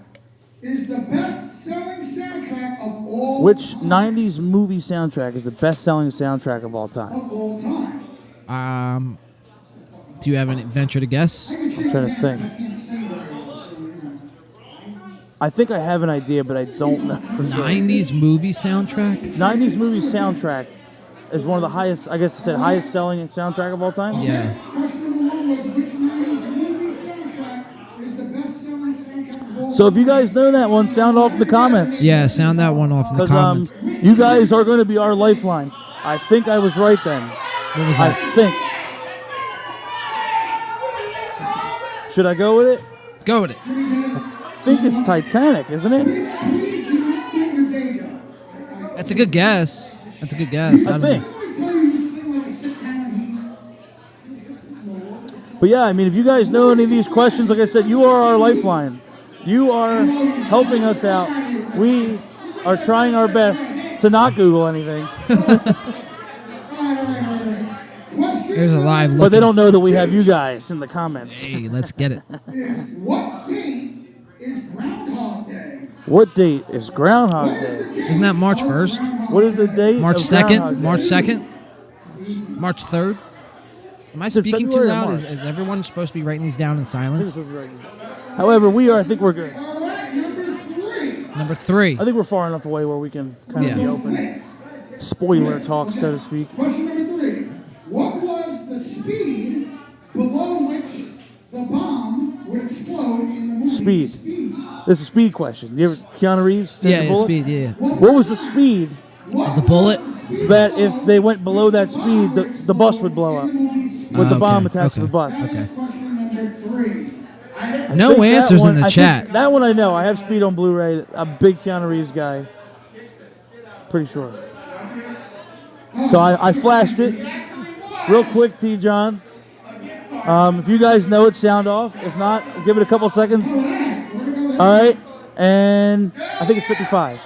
[SPEAKER 3] is the best-selling soundtrack of all
[SPEAKER 2] Which 90s movie soundtrack is the best-selling soundtrack of all time?
[SPEAKER 3] of all time.
[SPEAKER 1] Do you have any venture to guess?
[SPEAKER 3] I'm
[SPEAKER 2] trying to think.
[SPEAKER 3] I can't sing very well, so
[SPEAKER 2] I think I have an idea, but I don't know for sure.
[SPEAKER 1] 90s movie soundtrack?
[SPEAKER 2] 90s movie soundtrack is one of the highest, I guess I said highest selling soundtrack of all time?
[SPEAKER 1] Yeah.
[SPEAKER 3] Question number one was which 90s movie soundtrack is the best-selling soundtrack of all
[SPEAKER 2] So if you guys know that one, sound off in the comments.
[SPEAKER 1] Yeah, sound that one off in the
[SPEAKER 2] Because
[SPEAKER 1] comments.
[SPEAKER 2] you guys are going to be our lifeline. I think I was right then.
[SPEAKER 1] What was
[SPEAKER 2] I
[SPEAKER 1] that?
[SPEAKER 2] think. Should I go with it?
[SPEAKER 1] Go with it.
[SPEAKER 2] I think it's Titanic, isn't it?
[SPEAKER 3] Please do not quit your day job.
[SPEAKER 1] That's a good guess. That's a good guess.
[SPEAKER 2] I
[SPEAKER 1] don't
[SPEAKER 2] think.
[SPEAKER 1] know.
[SPEAKER 3] Let me tell you, you sing like a sitcom.
[SPEAKER 2] But yeah, if you guys know any of these questions, like I said, you are our lifeline. You are helping us out. We are trying our best to not Google anything.
[SPEAKER 1] Here's a live look.
[SPEAKER 2] But they don't know that we have you guys in the comments.
[SPEAKER 1] Hey, let's get it.
[SPEAKER 3] Is what date is Groundhog Day?
[SPEAKER 2] What date is Groundhog Day?
[SPEAKER 1] Isn't that March 1st?
[SPEAKER 2] What is the date?
[SPEAKER 1] March
[SPEAKER 2] of Groundhog
[SPEAKER 1] 2nd?
[SPEAKER 2] Day?
[SPEAKER 1] March 2nd? March 3rd? Am I
[SPEAKER 2] Is it
[SPEAKER 1] speaking too
[SPEAKER 2] February or
[SPEAKER 1] loud?
[SPEAKER 2] March?
[SPEAKER 1] Is everyone supposed to be writing these down in silence?
[SPEAKER 2] However, we are. I think we're good.
[SPEAKER 3] All right, number three.
[SPEAKER 1] Number 3.
[SPEAKER 2] I think we're far enough away where we can kind of be
[SPEAKER 1] Yeah.
[SPEAKER 2] open. Spoiler talk, so to speak.
[SPEAKER 3] Question number three. What was the speed below which the bomb would explode in the movie
[SPEAKER 2] Speed.
[SPEAKER 3] Speed?
[SPEAKER 2] This is a speed question. You ever Keanu Reeves? sent
[SPEAKER 1] Yeah,
[SPEAKER 2] the
[SPEAKER 1] yeah,
[SPEAKER 2] bullet?
[SPEAKER 1] speed, yeah.
[SPEAKER 2] What was the speed
[SPEAKER 1] Of the bullet?
[SPEAKER 2] that if they went below that speed, the bus would blow up with the bomb attached to the bus?
[SPEAKER 1] Okay.
[SPEAKER 3] Question number three.
[SPEAKER 1] No
[SPEAKER 2] think that
[SPEAKER 1] answers
[SPEAKER 2] one-
[SPEAKER 1] in the
[SPEAKER 2] I think
[SPEAKER 1] chat.
[SPEAKER 2] that one I know. I have Speed on Blu-ray. I'm a big Keanu Reeves guy. Pretty sure. So I flashed it real quick, T. John. If you guys know it, sound off. If not, give it a couple seconds. All right. And I think it's 55.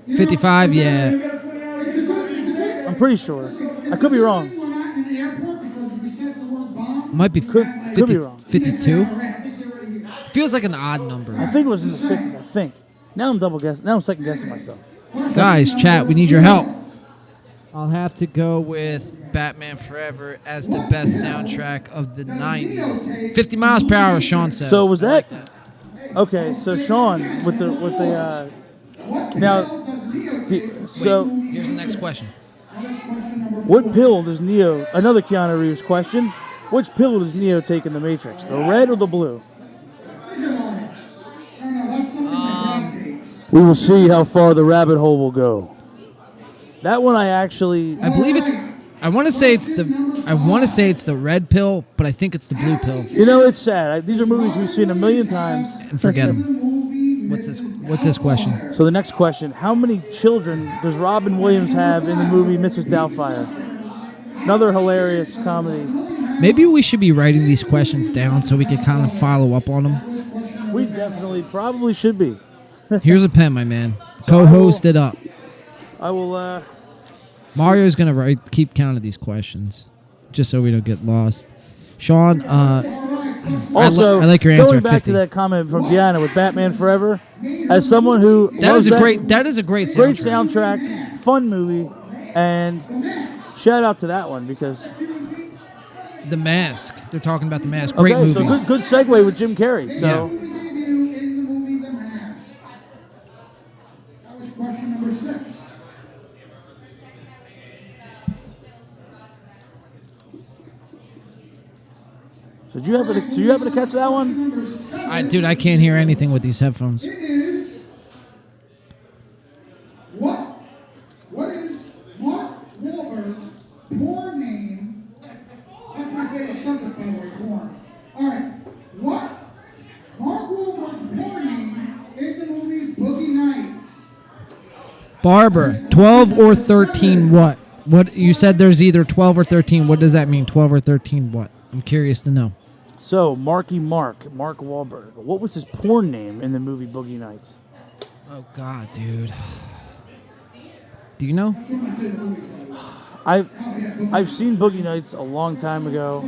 [SPEAKER 1] 55, yeah.
[SPEAKER 3] It's a good.
[SPEAKER 2] I'm pretty sure. I could be wrong.
[SPEAKER 3] We're not in the airport because if we said the word bomb,
[SPEAKER 1] Might be
[SPEAKER 2] Could
[SPEAKER 1] 50,
[SPEAKER 2] be wrong.
[SPEAKER 1] 52. Feels like an odd
[SPEAKER 2] I
[SPEAKER 1] number.
[SPEAKER 2] think it was in the 50s. I think. Now I'm double guessing. Now I'm second guessing myself.
[SPEAKER 1] Guys, chat, we need your help. I'll have to go with Batman Forever as the best soundtrack of the 90s. 50 miles per hour, Sean says.
[SPEAKER 2] So was
[SPEAKER 1] I like
[SPEAKER 2] that? Okay, so Sean with the now. So
[SPEAKER 1] Here's the next question.
[SPEAKER 2] what pill does Neo? Another Keanu Reeves question. Which pill does Neo take in the Matrix? The red or the blue?
[SPEAKER 3] that's something that Dad takes.
[SPEAKER 2] We will see how far the rabbit hole will go. That one I actually.
[SPEAKER 1] I believe it's. I want to say it's the red pill, but I think it's the blue pill.
[SPEAKER 2] You know, it's sad. These are movies we've seen a million times.
[SPEAKER 1] And forget them. What's this question?
[SPEAKER 2] So the next question: how many children does Robin Williams have in the movie Mrs. Doubtfire? Another hilarious comedy.
[SPEAKER 1] Maybe we should be writing these questions down so we can kind of follow up on them.
[SPEAKER 2] We definitely probably should be.
[SPEAKER 1] Here's a pen, my man. Co-host it up.
[SPEAKER 2] I will.
[SPEAKER 1] Mario's gonna keep count of these questions, just so we don't get lost. Sean,
[SPEAKER 2] Also,
[SPEAKER 1] I like your answer.
[SPEAKER 2] going
[SPEAKER 1] at
[SPEAKER 2] back
[SPEAKER 1] 50.
[SPEAKER 2] to that comment from Deanna with Batman Forever, as someone who
[SPEAKER 1] That
[SPEAKER 2] loves
[SPEAKER 1] is a great soundtrack.
[SPEAKER 2] great soundtrack, fun movie, and shout out to that one because
[SPEAKER 1] The Mask. They're talking about The Mask. Great
[SPEAKER 2] Okay,
[SPEAKER 1] movie.
[SPEAKER 2] so good segue with Jim Carrey. So.
[SPEAKER 3] Movie debut in the movie The Mask. That was question number 6.
[SPEAKER 2] So did you happen to catch that one?
[SPEAKER 3] Number 7.
[SPEAKER 1] Dude, I can't hear anything with these headphones.
[SPEAKER 3] It is what is Mark Wahlberg's porn name? That's my favorite subject, by the way, porn. All right, what Mark Wahlberg's porn name in the movie Boogie Nights?
[SPEAKER 1] Barber, 12 or 13 what? What you said there's either 12 or 13. What does that mean? 12 or 13 what? I'm curious to know.
[SPEAKER 2] So Mark Wahlberg. What was his porn name in the movie Boogie Nights?
[SPEAKER 1] Oh God, dude. Do you know?
[SPEAKER 3] That's one of my favorite movies, by the way.
[SPEAKER 2] I've seen Boogie Nights a long time ago.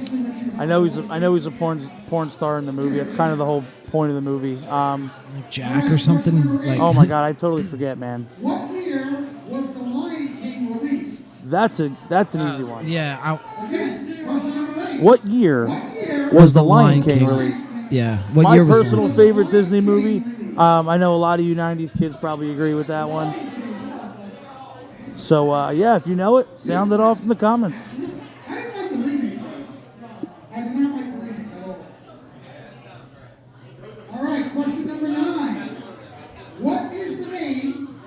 [SPEAKER 2] I know he's a porn star in the movie. That's kind of the whole point of the movie.
[SPEAKER 1] Like Jack or something? Like,
[SPEAKER 2] Oh my God, I totally forget, man.
[SPEAKER 3] What year was The Lion King released?
[SPEAKER 2] That's an easy one.
[SPEAKER 1] Yeah.
[SPEAKER 3] Okay, question number 8.
[SPEAKER 2] What year
[SPEAKER 3] What year
[SPEAKER 2] was The Lion King released?
[SPEAKER 1] Yeah. What
[SPEAKER 2] My
[SPEAKER 1] year was
[SPEAKER 2] personal favorite Disney movie. I know a lot of you '90s kids probably agree with that one. So yeah, if you know it, sound it off in the comments.
[SPEAKER 3] I didn't like the remake, though. I did not like the remake at all. All right, question number 9. What is the name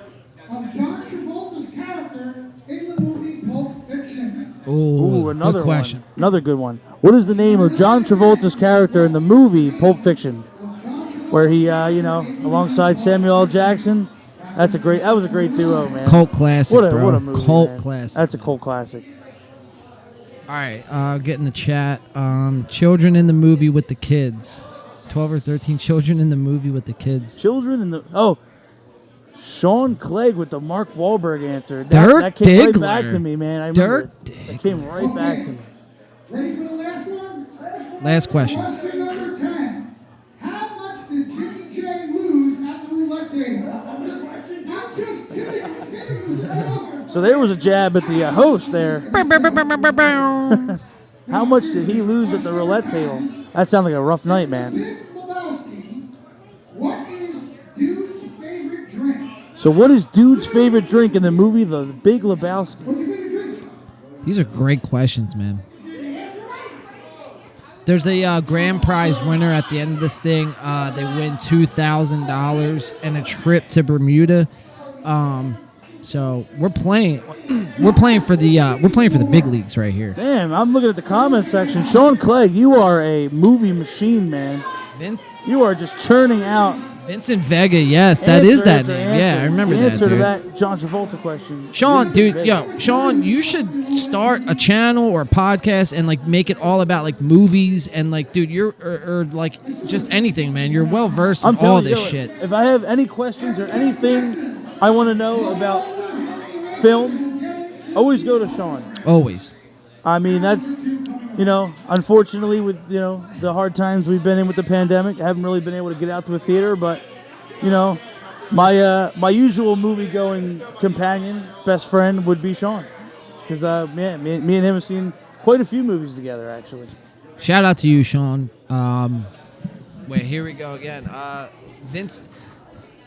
[SPEAKER 3] of John Travolta's character in the movie Pulp Fiction?
[SPEAKER 2] Ooh, another
[SPEAKER 1] good question.
[SPEAKER 2] one. Another good one. What is the name of John Travolta's character in the movie Pulp Fiction, where he, alongside Samuel L. Jackson? That was a great duo, man.
[SPEAKER 1] Cult classic,
[SPEAKER 2] What a
[SPEAKER 1] bro.
[SPEAKER 2] movie,
[SPEAKER 1] Cult
[SPEAKER 2] man.
[SPEAKER 1] classic.
[SPEAKER 2] That's a cult classic.
[SPEAKER 1] All right, get in the chat. Children in the movie with the kids. 12 or 13 children in the movie with the kids.
[SPEAKER 2] Children in the Sean Clegg with the Mark Wahlberg answer.
[SPEAKER 1] Dirt
[SPEAKER 2] That came right
[SPEAKER 1] Diggler.
[SPEAKER 2] back to me, man. I remember
[SPEAKER 1] Dirt
[SPEAKER 2] it. It came right back to me.
[SPEAKER 3] Ready for the last one?
[SPEAKER 1] Last question.
[SPEAKER 3] Question number 10. How much did Jimmy J lose at the roulette table? I'm just kidding. I'm kidding. It was over.
[SPEAKER 2] So there was a jab at the host there. How much did he lose at the roulette table? That sounded like a rough night, man.
[SPEAKER 3] Big Lebowski, what is Dude's favorite drink?
[SPEAKER 2] So what is Dude's favorite drink in the movie The Big Lebowski?
[SPEAKER 3] What's your favorite drink?
[SPEAKER 1] These are great questions, man. There's a grand prize winner at the end of this thing. They win $2,000 and a trip to Bermuda. So we're playing for the big leagues right here.
[SPEAKER 2] Damn, I'm looking at the comment section. Sean Clegg, you are a movie machine, man.
[SPEAKER 1] Vince,
[SPEAKER 2] You are just churning out.
[SPEAKER 1] Vincent Vega, yes, that is
[SPEAKER 2] answer
[SPEAKER 1] that
[SPEAKER 2] after
[SPEAKER 1] name.
[SPEAKER 2] answer.
[SPEAKER 1] Yeah, I remember
[SPEAKER 2] the
[SPEAKER 1] that,
[SPEAKER 2] answer to
[SPEAKER 1] dude.
[SPEAKER 2] that John Travolta question.
[SPEAKER 1] Sean,
[SPEAKER 2] Vincent
[SPEAKER 1] dude,
[SPEAKER 2] Vega.
[SPEAKER 1] Sean, you should start a channel or a podcast and like make it all about like movies and like, dude, you're or like just anything, man. You're well versed in
[SPEAKER 2] I'm
[SPEAKER 1] all
[SPEAKER 2] telling
[SPEAKER 1] this
[SPEAKER 2] you,
[SPEAKER 1] shit.
[SPEAKER 2] if I have any questions or anything I want to know about film, always go to Sean.
[SPEAKER 1] Always.
[SPEAKER 2] I mean, that's, unfortunately with, the hard times we've been in with the pandemic, I haven't really been able to get out to a theater, but, my usual movie-going companion, best friend would be Sean. Because, me and him have seen quite a few movies together, actually.
[SPEAKER 1] Shout out to you, Sean. Wait, here we go again. Vince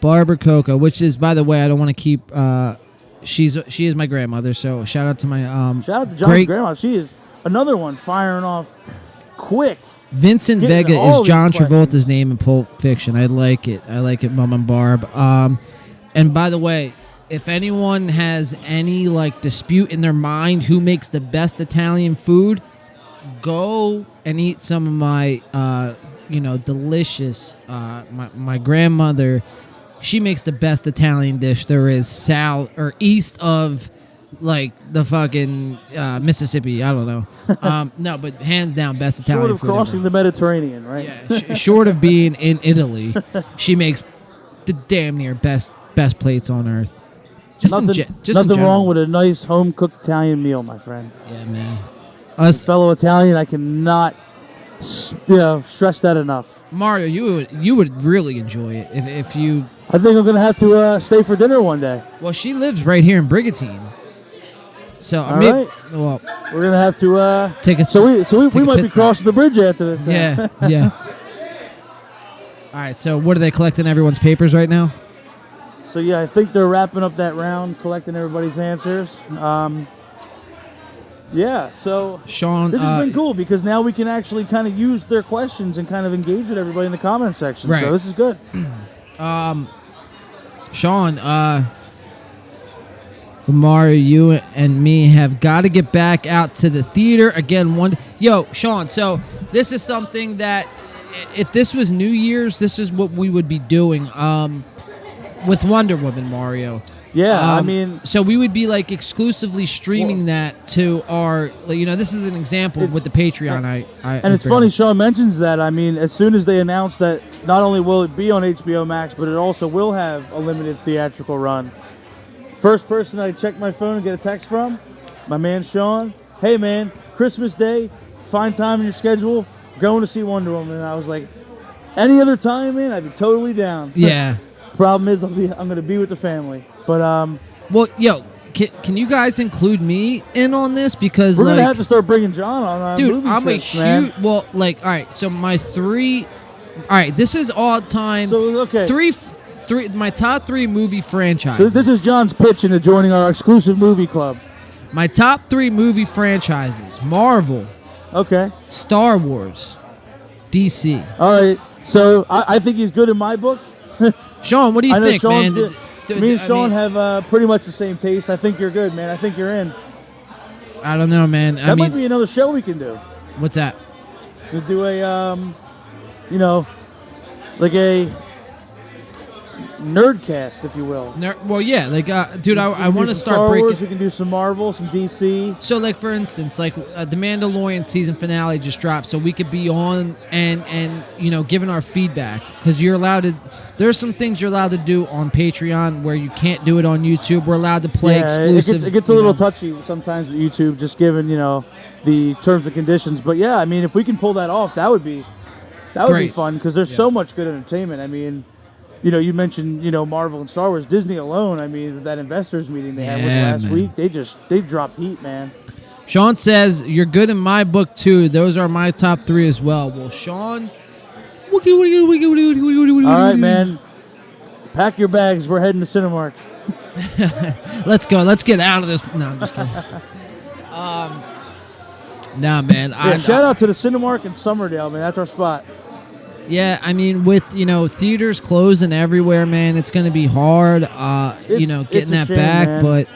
[SPEAKER 1] Barber Coco, which is, by the way, I don't want to keep. She is my grandmother, so shout out to my
[SPEAKER 2] Shout out to John's grandma. She is another one firing off quick.
[SPEAKER 1] Vincent
[SPEAKER 2] Getting
[SPEAKER 1] Vega
[SPEAKER 2] all
[SPEAKER 1] is John
[SPEAKER 2] these questions.
[SPEAKER 1] Travolta's name in Pulp Fiction. I like it, Mom and Barb. And by the way, if anyone has any like dispute in their mind who makes the best Italian food, go and eat some of my delicious. My grandmother, she makes the best Italian dish there is east of like the fucking Mississippi. I don't know. No, but hands down, best Italian
[SPEAKER 2] Short of
[SPEAKER 1] food
[SPEAKER 2] crossing
[SPEAKER 1] ever.
[SPEAKER 2] the Mediterranean, right?
[SPEAKER 1] Yeah, short of being in Italy, she makes the damn near best plates on earth.
[SPEAKER 2] Nothing wrong with a nice home-cooked Italian meal, my friend.
[SPEAKER 1] Yeah, man.
[SPEAKER 2] As a fellow Italian, I cannot stress that enough.
[SPEAKER 1] Mario, you would really enjoy it if you.
[SPEAKER 2] I think I'm going to have to stay for dinner one day.
[SPEAKER 1] Well, she lives right here in Brigantine. So
[SPEAKER 2] All
[SPEAKER 1] maybe,
[SPEAKER 2] right.
[SPEAKER 1] well,
[SPEAKER 2] We're gonna have to
[SPEAKER 1] Take a
[SPEAKER 2] So we
[SPEAKER 1] take a
[SPEAKER 2] might
[SPEAKER 1] pit
[SPEAKER 2] be
[SPEAKER 1] stop.
[SPEAKER 2] crossing the bridge after this. then.
[SPEAKER 1] Yeah, yeah. All right, so what are they collecting everyone's papers right now?
[SPEAKER 2] So yeah, I think they're wrapping up that round, collecting everybody's answers. Yeah, so
[SPEAKER 1] Sean,
[SPEAKER 2] this has been cool because now we can actually kind of use their questions and kind of engage with everybody in the comment section.
[SPEAKER 1] Right.
[SPEAKER 2] So this is good.
[SPEAKER 1] Sean, Mario, you and me have got to get back out to the theater again. Yo, Sean, so this is something that if this was New Year's, this is what we would be doing with Wonder Woman, Mario.
[SPEAKER 2] Yeah, I mean,
[SPEAKER 1] so we would be like exclusively streaming that to our, this is an example with the Patreon.
[SPEAKER 2] and it's funny Sean mentions that. I mean, as soon as they announced that not only will it be on HBO Max, but it also will have a limited theatrical run. First person I check my phone and get a text from, my man Sean. Hey man, Christmas Day, find time in your schedule, going to see Wonder Woman. And I was like, any other time, man, I'd be totally down.
[SPEAKER 1] Yeah.
[SPEAKER 2] Problem is, I'm going to be with the family. But
[SPEAKER 1] well, yo, can you guys include me in on this? Because
[SPEAKER 2] we're gonna have to start bringing John on.
[SPEAKER 1] Dude,
[SPEAKER 2] movie
[SPEAKER 1] I'm
[SPEAKER 2] trips,
[SPEAKER 1] a
[SPEAKER 2] man.
[SPEAKER 1] huge. Well, all right. So my three. All right, this is all time.
[SPEAKER 2] So okay,
[SPEAKER 1] three. My top 3 movie franchises.
[SPEAKER 2] So this is John's pitch into joining our exclusive movie club.
[SPEAKER 1] My top 3 movie franchises: Marvel,
[SPEAKER 2] Okay.
[SPEAKER 1] Star Wars, DC.
[SPEAKER 2] All right. So I think he's good in my book.
[SPEAKER 1] Sean, what do you think, man?
[SPEAKER 2] Me and Sean have pretty much the same taste. I think you're good, man. I think you're in.
[SPEAKER 1] I don't know, man.
[SPEAKER 2] That might be another show we can do.
[SPEAKER 1] What's that?
[SPEAKER 2] We'll do a, like a nerdcast, if you will.
[SPEAKER 1] Well, yeah, dude, I want to start
[SPEAKER 2] Star
[SPEAKER 1] breaking.
[SPEAKER 2] Wars, we can do some Marvel, some DC.
[SPEAKER 1] So, like, for instance, the Mandalorian season finale just dropped, so we could be on and giving our feedback, because you're allowed to. There's some things you're allowed to do on Patreon where you can't do it on YouTube. We're allowed to play exclusive.
[SPEAKER 2] It gets a little touchy sometimes with YouTube, just given the terms and conditions. But yeah, I mean, if we can pull that off, that would be fun, because there's so much good entertainment. I mean, you mentioned Marvel and Star Wars, Disney alone. I mean, that investors meeting they had last week, they dropped heat, man.
[SPEAKER 1] Sean says you're good in my book too. Those are my top 3 as well. Well, Sean.
[SPEAKER 2] All right, man. Pack your bags. We're heading to Cinemark.
[SPEAKER 1] Let's go. Let's get out of this. No, I'm just kidding. Nah, man.
[SPEAKER 2] Yeah, shout out to the Cinemark in Summerdale, man. That's our spot.
[SPEAKER 1] Yeah, I mean, with theaters closing everywhere, man, it's going to be hard. Getting that
[SPEAKER 2] shame,
[SPEAKER 1] back,
[SPEAKER 2] man.
[SPEAKER 1] but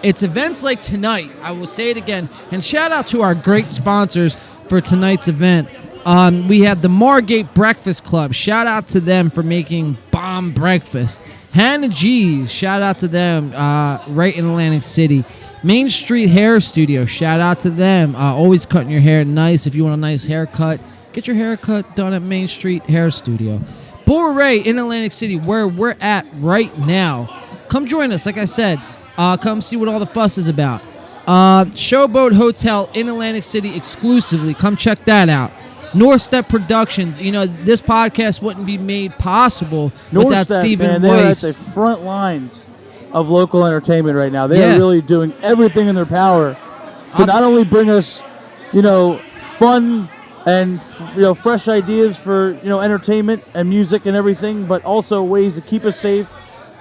[SPEAKER 1] it's events like tonight. I will say it again, and shout out to our great sponsors for tonight's event. We have the Margate Breakfast Club. Shout out to them for making bomb breakfast. Hannah G's. Shout out to them. Right in Atlantic City. Main Street Hair Studio. Shout out to them. Always cutting your hair nice. If you want a nice haircut, get your haircut done at Main Street Hair Studio. Bourre in Atlantic City, where we're at right now. Come join us. Like I said, come see what all the fuss is about. Showboat Hotel in Atlantic City exclusively. Come check that out. NorStep Productions. This podcast wouldn't be made possible without Stephen Weiss.
[SPEAKER 2] They're at the front lines of local entertainment right now. They are really doing everything in their power to not only bring us, fun and fresh ideas for entertainment and music and everything, but also ways to keep us safe,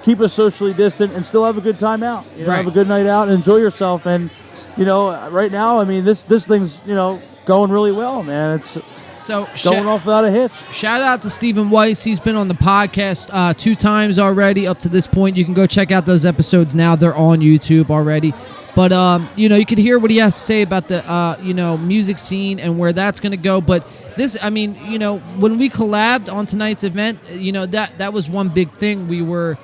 [SPEAKER 2] keep us socially distant, and still have a good time out. Have a good night out and enjoy yourself. And right now, I mean, this thing's going really well, man. It's going off without a hitch. Shout
[SPEAKER 1] out to Stephen Weiss. He's been on the podcast 2 times already up to this point. You can go check out those episodes now. They're on YouTube already. But, you can hear what he has to say about the, music scene and where that's going to go. But this, I mean, when we collabed on tonight's event, that was one big thing we were,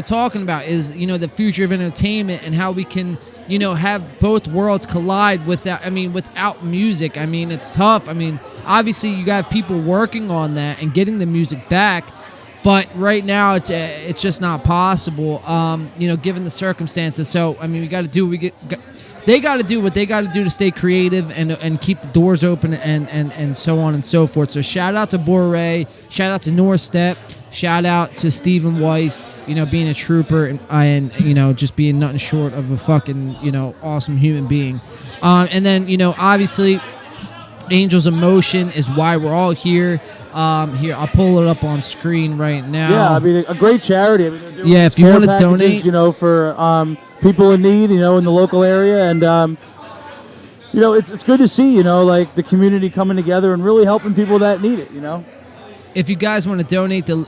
[SPEAKER 1] talking about is, the future of entertainment and how we can, have both worlds collide without music. I mean, it's tough. I mean, obviously you got people working on that and getting the music back. But right now, it's just not possible, given the circumstances. So, I mean, we got to do they got to do what they got to do to stay creative and keep the doors open and so on and so forth. So, shout out to Bourre, shout out to NorStep. shout out to Stephen Weiss, being a trooper and just being nothing short of a fucking, awesome human being. And then, obviously, Angels in Motion is why we're all here. Here, I'll pull it up on screen right now.
[SPEAKER 2] Yeah, I mean, a great charity. I mean, they're doing
[SPEAKER 1] Yeah,
[SPEAKER 2] these
[SPEAKER 1] if you
[SPEAKER 2] care
[SPEAKER 1] wanna
[SPEAKER 2] packages,
[SPEAKER 1] donate-
[SPEAKER 2] for people in need, in the local area, and it's good to see, like the community coming together and really helping people that need it.
[SPEAKER 1] If you guys want to donate, the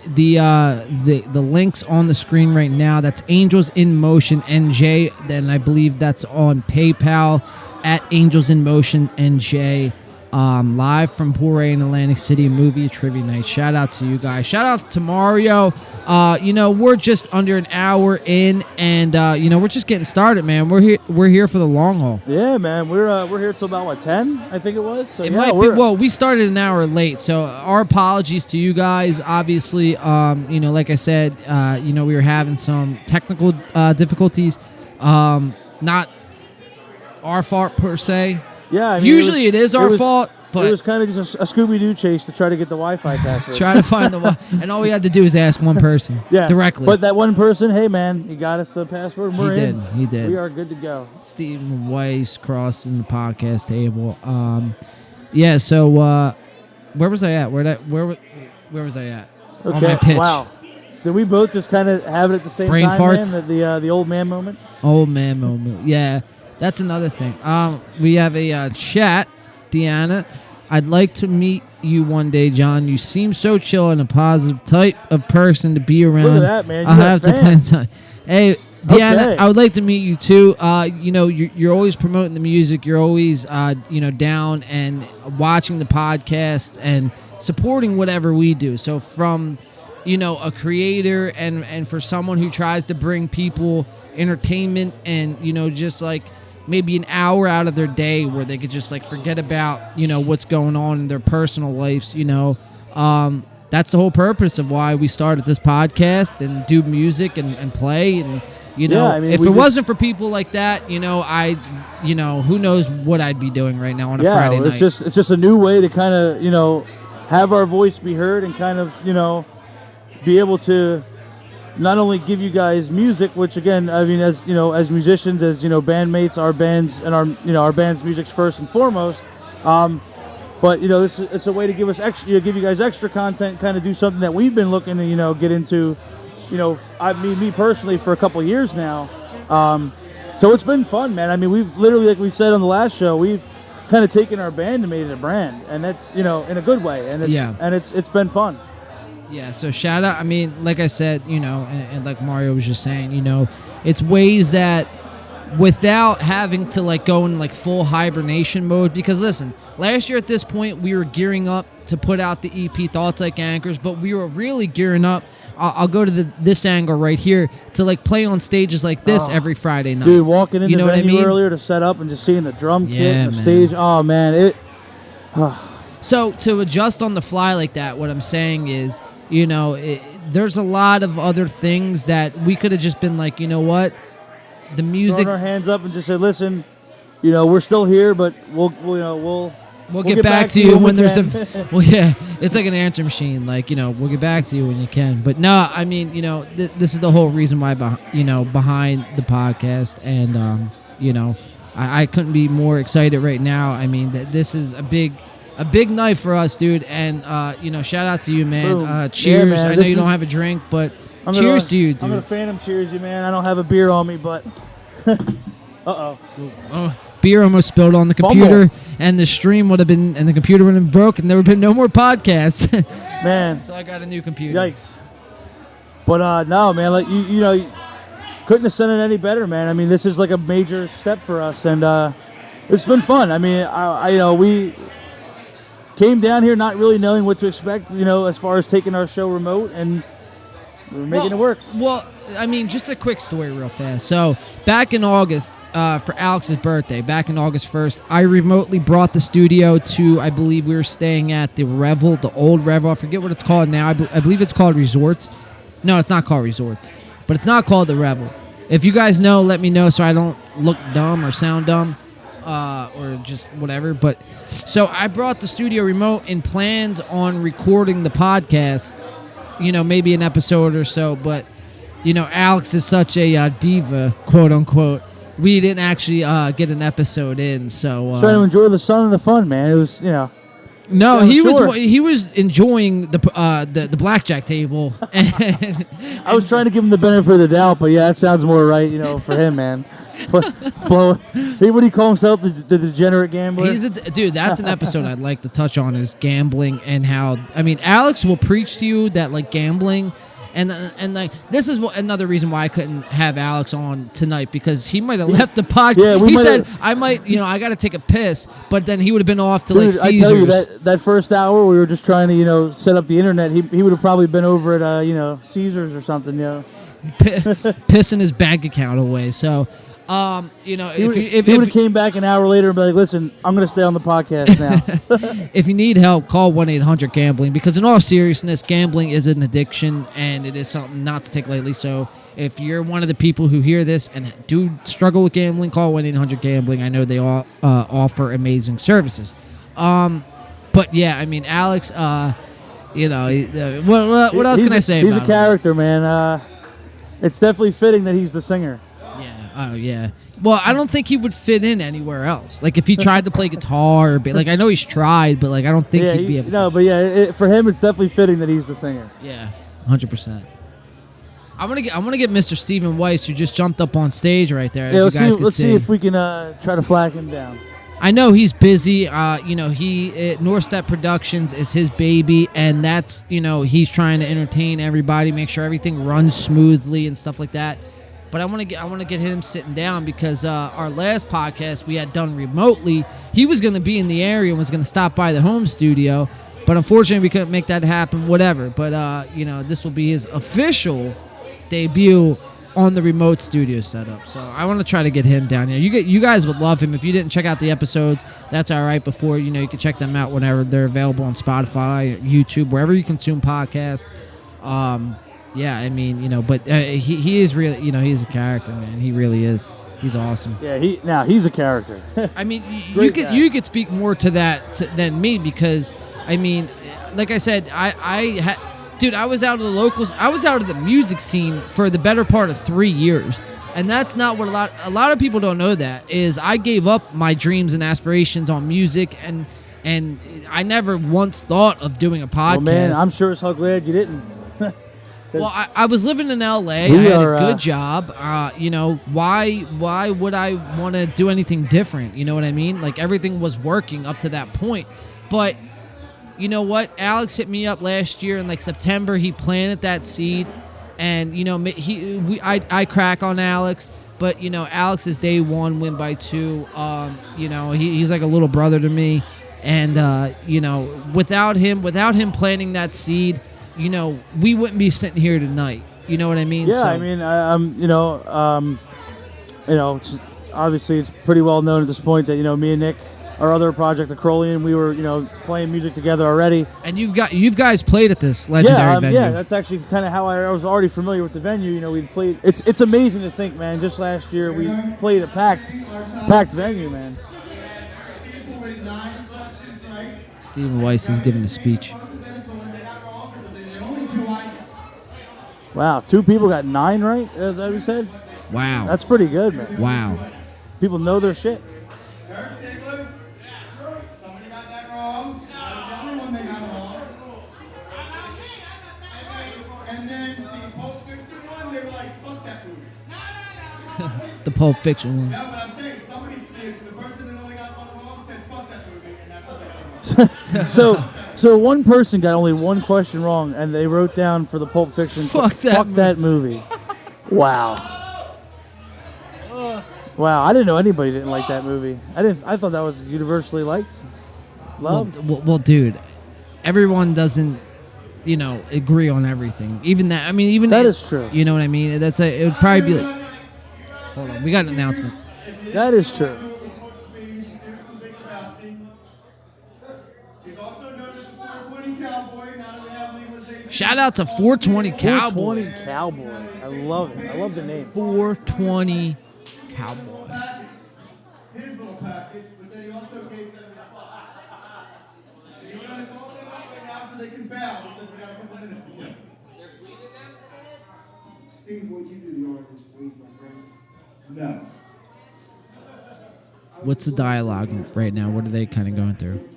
[SPEAKER 1] links on the screen right now. That's Angels in Motion NJ. Then I believe that's on PayPal at Angels in Motion NJ. Live from Bourre in Atlantic City Movie Trivia Night. Shout out to you guys. Shout out to Mario. We're just under an hour in, and we're just getting started, man. We're here for the long haul.
[SPEAKER 2] Yeah, man. We're here till about 10, I think it was. So
[SPEAKER 1] It might be. Well, we started an hour late, so our apologies to you guys. Obviously, like I said, we were having some technical difficulties. Not our fault per se.
[SPEAKER 2] Yeah, I mean,
[SPEAKER 1] Usually it is our fault, but
[SPEAKER 2] it was kind of just a Scooby-Doo chase to try to get the Wi-Fi password.
[SPEAKER 1] try to find the and all we had to do is ask one person directly.
[SPEAKER 2] But that one person, hey man, he got us the password. And we're in.
[SPEAKER 1] He did.
[SPEAKER 2] We are good to go.
[SPEAKER 1] Stephen Weiss crossing the podcast table. Yeah. So where was I at? Where was I at?
[SPEAKER 2] Okay.
[SPEAKER 1] On my pitch.
[SPEAKER 2] Wow. Did we both just kind of have it at the same
[SPEAKER 1] Brain
[SPEAKER 2] time,
[SPEAKER 1] farts?
[SPEAKER 2] man? The old man moment.
[SPEAKER 1] Old man moment. Yeah. That's another thing. We have a chat, Deanna. I'd like to meet you one day, John. You seem so chill and a positive type of person to be around.
[SPEAKER 2] Look at that, man.
[SPEAKER 1] I'll
[SPEAKER 2] You're
[SPEAKER 1] have
[SPEAKER 2] a
[SPEAKER 1] to
[SPEAKER 2] fan.
[SPEAKER 1] plan time. Hey, Deanna,
[SPEAKER 2] Okay.
[SPEAKER 1] I would like to meet you too. You're always promoting the music. You're always, down and watching the podcast and supporting whatever we do. So from, a creator and for someone who tries to bring people entertainment and, just like maybe an hour out of their day where they could just like forget about, what's going on in their personal lives, that's the whole purpose of why we started this podcast and do music and play. And,
[SPEAKER 2] Yeah, I mean,
[SPEAKER 1] if
[SPEAKER 2] we
[SPEAKER 1] it
[SPEAKER 2] just-
[SPEAKER 1] wasn't for people like that, who knows what I'd be doing right now on a Friday night.
[SPEAKER 2] it's just a new way to kind of, have our voice be heard and kind of, be able to not only give you guys music, which again, I mean, as as musicians, as bandmates, our bands and our band's music's first and foremost. But it's a way to give us extra, give you guys extra content, kind of do something that we've been looking to get into. Me personally for a couple of years now. So it's been fun, man. I mean, we've literally, like we said on the last show, we've kind of taken our band and made it a brand, and that's in a good way, and it's been fun.
[SPEAKER 1] Yeah, so shout out. I mean, like I said, and like Mario was just saying, it's ways that without having to like go in like full hibernation mode. Because listen, last year at this point, we were gearing up to put out the EP Thoughts Like Anchors, but we were really gearing up. I'll go to this angle right here to like play on stages like this every Friday night.
[SPEAKER 2] Dude, walking in the
[SPEAKER 1] what I
[SPEAKER 2] venue
[SPEAKER 1] mean?
[SPEAKER 2] earlier to set up and just seeing the drum kit and the
[SPEAKER 1] man.
[SPEAKER 2] stage. Oh man,
[SPEAKER 1] So to adjust on the fly like that, what I'm saying is, there's a lot of other things that we could have just been like, what, the music.
[SPEAKER 2] throwing our hands up and just said, listen, we're still here, but we'll
[SPEAKER 1] get back to you when there's a. Well, yeah, it's like an answer machine. Like we'll get back to you when you can. But no, I mean, this is the whole reason why, behind the podcast, and I couldn't be more excited right now. I mean, that this is a big night for us, dude. And shout out to you, man.
[SPEAKER 2] Boom.
[SPEAKER 1] Cheers.
[SPEAKER 2] Yeah, man,
[SPEAKER 1] I know you don't have a drink, but cheers to you, dude.
[SPEAKER 2] I'm gonna phantom cheers you, man. I don't have a beer on me, but
[SPEAKER 1] Oh, beer almost spilled on the computer, and the stream would have been, and the computer would have been broken. There would have been no more podcasts.
[SPEAKER 2] man,
[SPEAKER 1] So I got a new computer.
[SPEAKER 2] yikes. But no, man, like you couldn't have said it any better, man. I mean, this is like a major step for us, and it's been fun. I mean, we came down here not really knowing what to expect, as far as taking our show remote, and we're making it work.
[SPEAKER 1] Well, I mean, just a quick story real fast. So back in August, for Alex's birthday, back in August 1st, I remotely brought the studio to, I believe we were staying at the Revel, the old Revel. I forget what it's called now. I believe it's called Resorts. No, it's not called Resorts, but it's not called the Revel. If you guys know, let me know so I don't look dumb or sound dumb. Or just whatever. But so I brought the studio remote and plans on recording the podcast, maybe an episode or so, but Alex is such a diva, quote unquote. We didn't actually get an episode in, so
[SPEAKER 2] trying to enjoy the sun and the fun, man. It was,
[SPEAKER 1] no,
[SPEAKER 2] yeah,
[SPEAKER 1] he was enjoying the blackjack table. And
[SPEAKER 2] I was trying to give him the benefit of the doubt, but yeah, that sounds more right, for him, man. Blow. Hey, what do you call himself? The degenerate gambler?
[SPEAKER 1] Dude, that's an episode I'd like to touch on, is gambling and how, Alex will preach to you that, like, gambling, and like, this is another reason why I couldn't have Alex on tonight, because he might have left the podcast.
[SPEAKER 2] Yeah,
[SPEAKER 1] he said, I might, I got to take a piss, but then he would have been off to, like, Caesars.
[SPEAKER 2] I tell you, that first hour we were just trying to, set up the internet, he would have probably been over at, Caesars or something,
[SPEAKER 1] pissing his bank account away, so...
[SPEAKER 2] he would have came back an hour later and be like, listen, I'm going to stay on the podcast now.
[SPEAKER 1] If you need help, call 1-800-GAMBLING, because in all seriousness, gambling is an addiction, and it is something not to take lightly. So if you're one of the people who hear this and do struggle with gambling, call 1-800-GAMBLING. I know they all offer amazing services. But yeah, Alex, what else can I say about him?
[SPEAKER 2] He's a character, man. It's definitely fitting that he's the singer.
[SPEAKER 1] Oh, yeah. Well, I don't think he would fit in anywhere else. Like, if he tried to play guitar, I know he's tried, but, I don't think he'd be able to.
[SPEAKER 2] No, but yeah, for him, it's definitely fitting that he's the singer.
[SPEAKER 1] Yeah, 100%. I'm gonna get Mr. Stephen Weiss, who just jumped up on stage right there.
[SPEAKER 2] Yeah, let's see if we can try to flag him down.
[SPEAKER 1] I know he's busy. NorStep Productions is his baby, and that's, he's trying to entertain everybody, make sure everything runs smoothly and stuff like that. But I want to get him sitting down, because our last podcast we had done remotely, he was going to be in the area and was going to stop by the home studio, but unfortunately we couldn't make that happen. Whatever. But this will be his official debut on the remote studio setup. So I want to try to get him down here. You guys would love him. If you didn't check out the episodes, that's all right. Before you can check them out whenever they're available on Spotify, YouTube, wherever you consume podcasts. Yeah, but he is really, he's a character, man. He really is. He's awesome.
[SPEAKER 2] Yeah, he's a character.
[SPEAKER 1] You could speak more to that than me, because, like I said, dude, I was out of the locals. I was out of the music scene for the better part of 3 years, and that's not what a lot of people don't know. That is, I gave up my dreams and aspirations on music, and I never once thought of doing a podcast.
[SPEAKER 2] Well, man, I'm sure as hell glad you didn't.
[SPEAKER 1] Well, I was living in L.A. I had a good job. Why would I want to do anything different? You know what I mean? Like, everything was working up to that point. But you know what? Alex hit me up last year in, like, September. He planted that seed. And, I crack on Alex. But, Alex is day one, win by two. He's like a little brother to me. And, without him planting that seed, we wouldn't be sitting here tonight. You know what I mean?
[SPEAKER 2] Yeah, obviously it's pretty well known at this point that, me and Nick, our other project, Acroleon, we were, playing music together already.
[SPEAKER 1] And you guys played at this legendary venue.
[SPEAKER 2] Yeah, that's actually kind of how I was already familiar with the venue. We played. It's amazing to think, man. Just last year we played a packed venue, man.
[SPEAKER 1] Stephen Weiss is giving a speech.
[SPEAKER 2] Wow, 2 people got 9 right, as we said?
[SPEAKER 1] Wow.
[SPEAKER 2] That's pretty good, man.
[SPEAKER 1] Wow.
[SPEAKER 2] People know their shit.
[SPEAKER 3] Somebody got that wrong. That was the only one they got wrong. And then the Pulp Fiction one, they were like, fuck that movie.
[SPEAKER 1] The Pulp Fiction one.
[SPEAKER 3] No, but I'm saying, the person that only got one wrong said fuck that movie, and that's how they got it wrong.
[SPEAKER 2] So one person got only one question wrong, and they wrote down for the Pulp Fiction, fuck that movie. Wow. Wow, I didn't know anybody didn't like that movie. I thought that was universally liked. Loved.
[SPEAKER 1] Well, dude, everyone doesn't, agree on everything. Even that. That
[SPEAKER 2] is true.
[SPEAKER 1] You know what I mean? It would probably be like. Hold on, we got an announcement.
[SPEAKER 2] That is true.
[SPEAKER 1] Shout out to 420 Cowboy.
[SPEAKER 2] 420 Cowboy. I love it. I love the name.
[SPEAKER 1] 420 Cowboy.
[SPEAKER 3] His little package, but then he also gave them he's going to call them up right now so they can bow, because we got a couple minutes to get.
[SPEAKER 5] Steve, would you do the honors, please, my friend? No.
[SPEAKER 1] What's the dialogue right now? What are they kind of going through?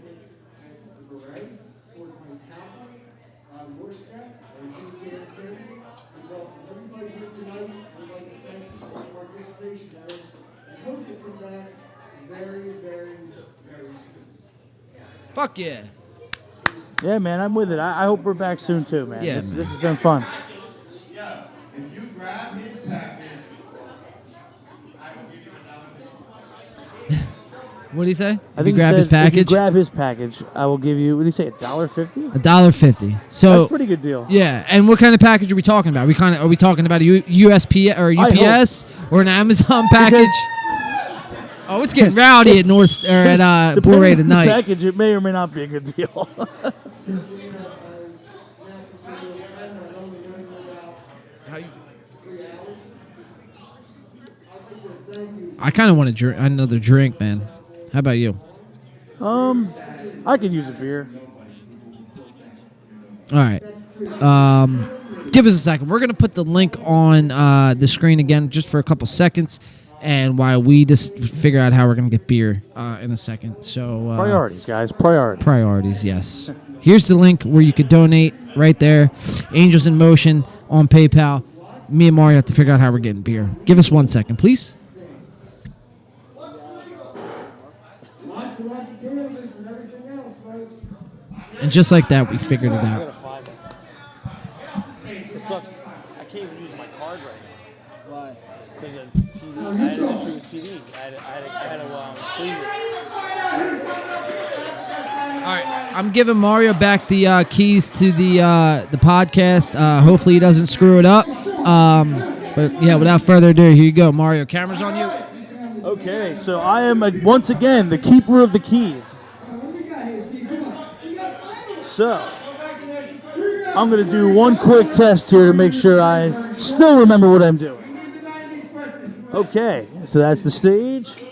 [SPEAKER 5] NorStep, and GJ Entertainment. We welcome everybody here tonight. We'd like to thank you for your participation in this and hope you come back very, very, very soon.
[SPEAKER 1] Fuck yeah.
[SPEAKER 2] Yeah, man, I'm with it. I hope we're back soon too, man.
[SPEAKER 1] Yeah,
[SPEAKER 2] this,
[SPEAKER 1] man.
[SPEAKER 2] this has been fun.
[SPEAKER 4] Yeah, if you grab his package, I will give you $1.50.
[SPEAKER 1] What did he say?
[SPEAKER 2] I
[SPEAKER 1] If
[SPEAKER 2] think
[SPEAKER 1] you
[SPEAKER 2] he
[SPEAKER 1] grab
[SPEAKER 2] said,
[SPEAKER 1] his
[SPEAKER 2] if you
[SPEAKER 1] package,
[SPEAKER 2] grab his package, I will give you. What did he say? $1.50?
[SPEAKER 1] $1.50. So
[SPEAKER 2] That's a pretty good deal.
[SPEAKER 1] yeah, and what kind of package are we talking about? Are we talking about a USP or UPS or an Amazon package? Oh, it's getting rowdy at North or at
[SPEAKER 2] Depending
[SPEAKER 1] Bourre
[SPEAKER 2] on the
[SPEAKER 1] tonight.
[SPEAKER 2] package, it may or may not be a good deal.
[SPEAKER 1] I kind of want another drink, man. How about you?
[SPEAKER 2] I could use a beer.
[SPEAKER 1] All right. Give us a second. We're going to put the link on the screen again just for a couple seconds, and while we just figure out how we're going to get beer in a second. So
[SPEAKER 2] Priorities, guys. Priorities.
[SPEAKER 1] Priorities, yes. Here's the link where you could donate right there. Angels in Motion on PayPal. Me and Mario have to figure out how we're getting beer. Give us 1 second, please.
[SPEAKER 5] Lots of cannabis and everything else, folks.
[SPEAKER 1] And just like that, we figured it out.
[SPEAKER 2] It sucks. I can't even use my card right now. Why? Because of TV. I had an issue with TV. I had to freeze it.
[SPEAKER 1] All right, I'm giving Mario back the keys to the podcast. Hopefully he doesn't screw it up. But yeah, without further ado, here you go, Mario. Camera's on you.
[SPEAKER 2] Okay, so I am once again the keeper of the keys. So I'm going to do one quick test here to make sure I still remember what I'm doing. Okay, so that's the stage.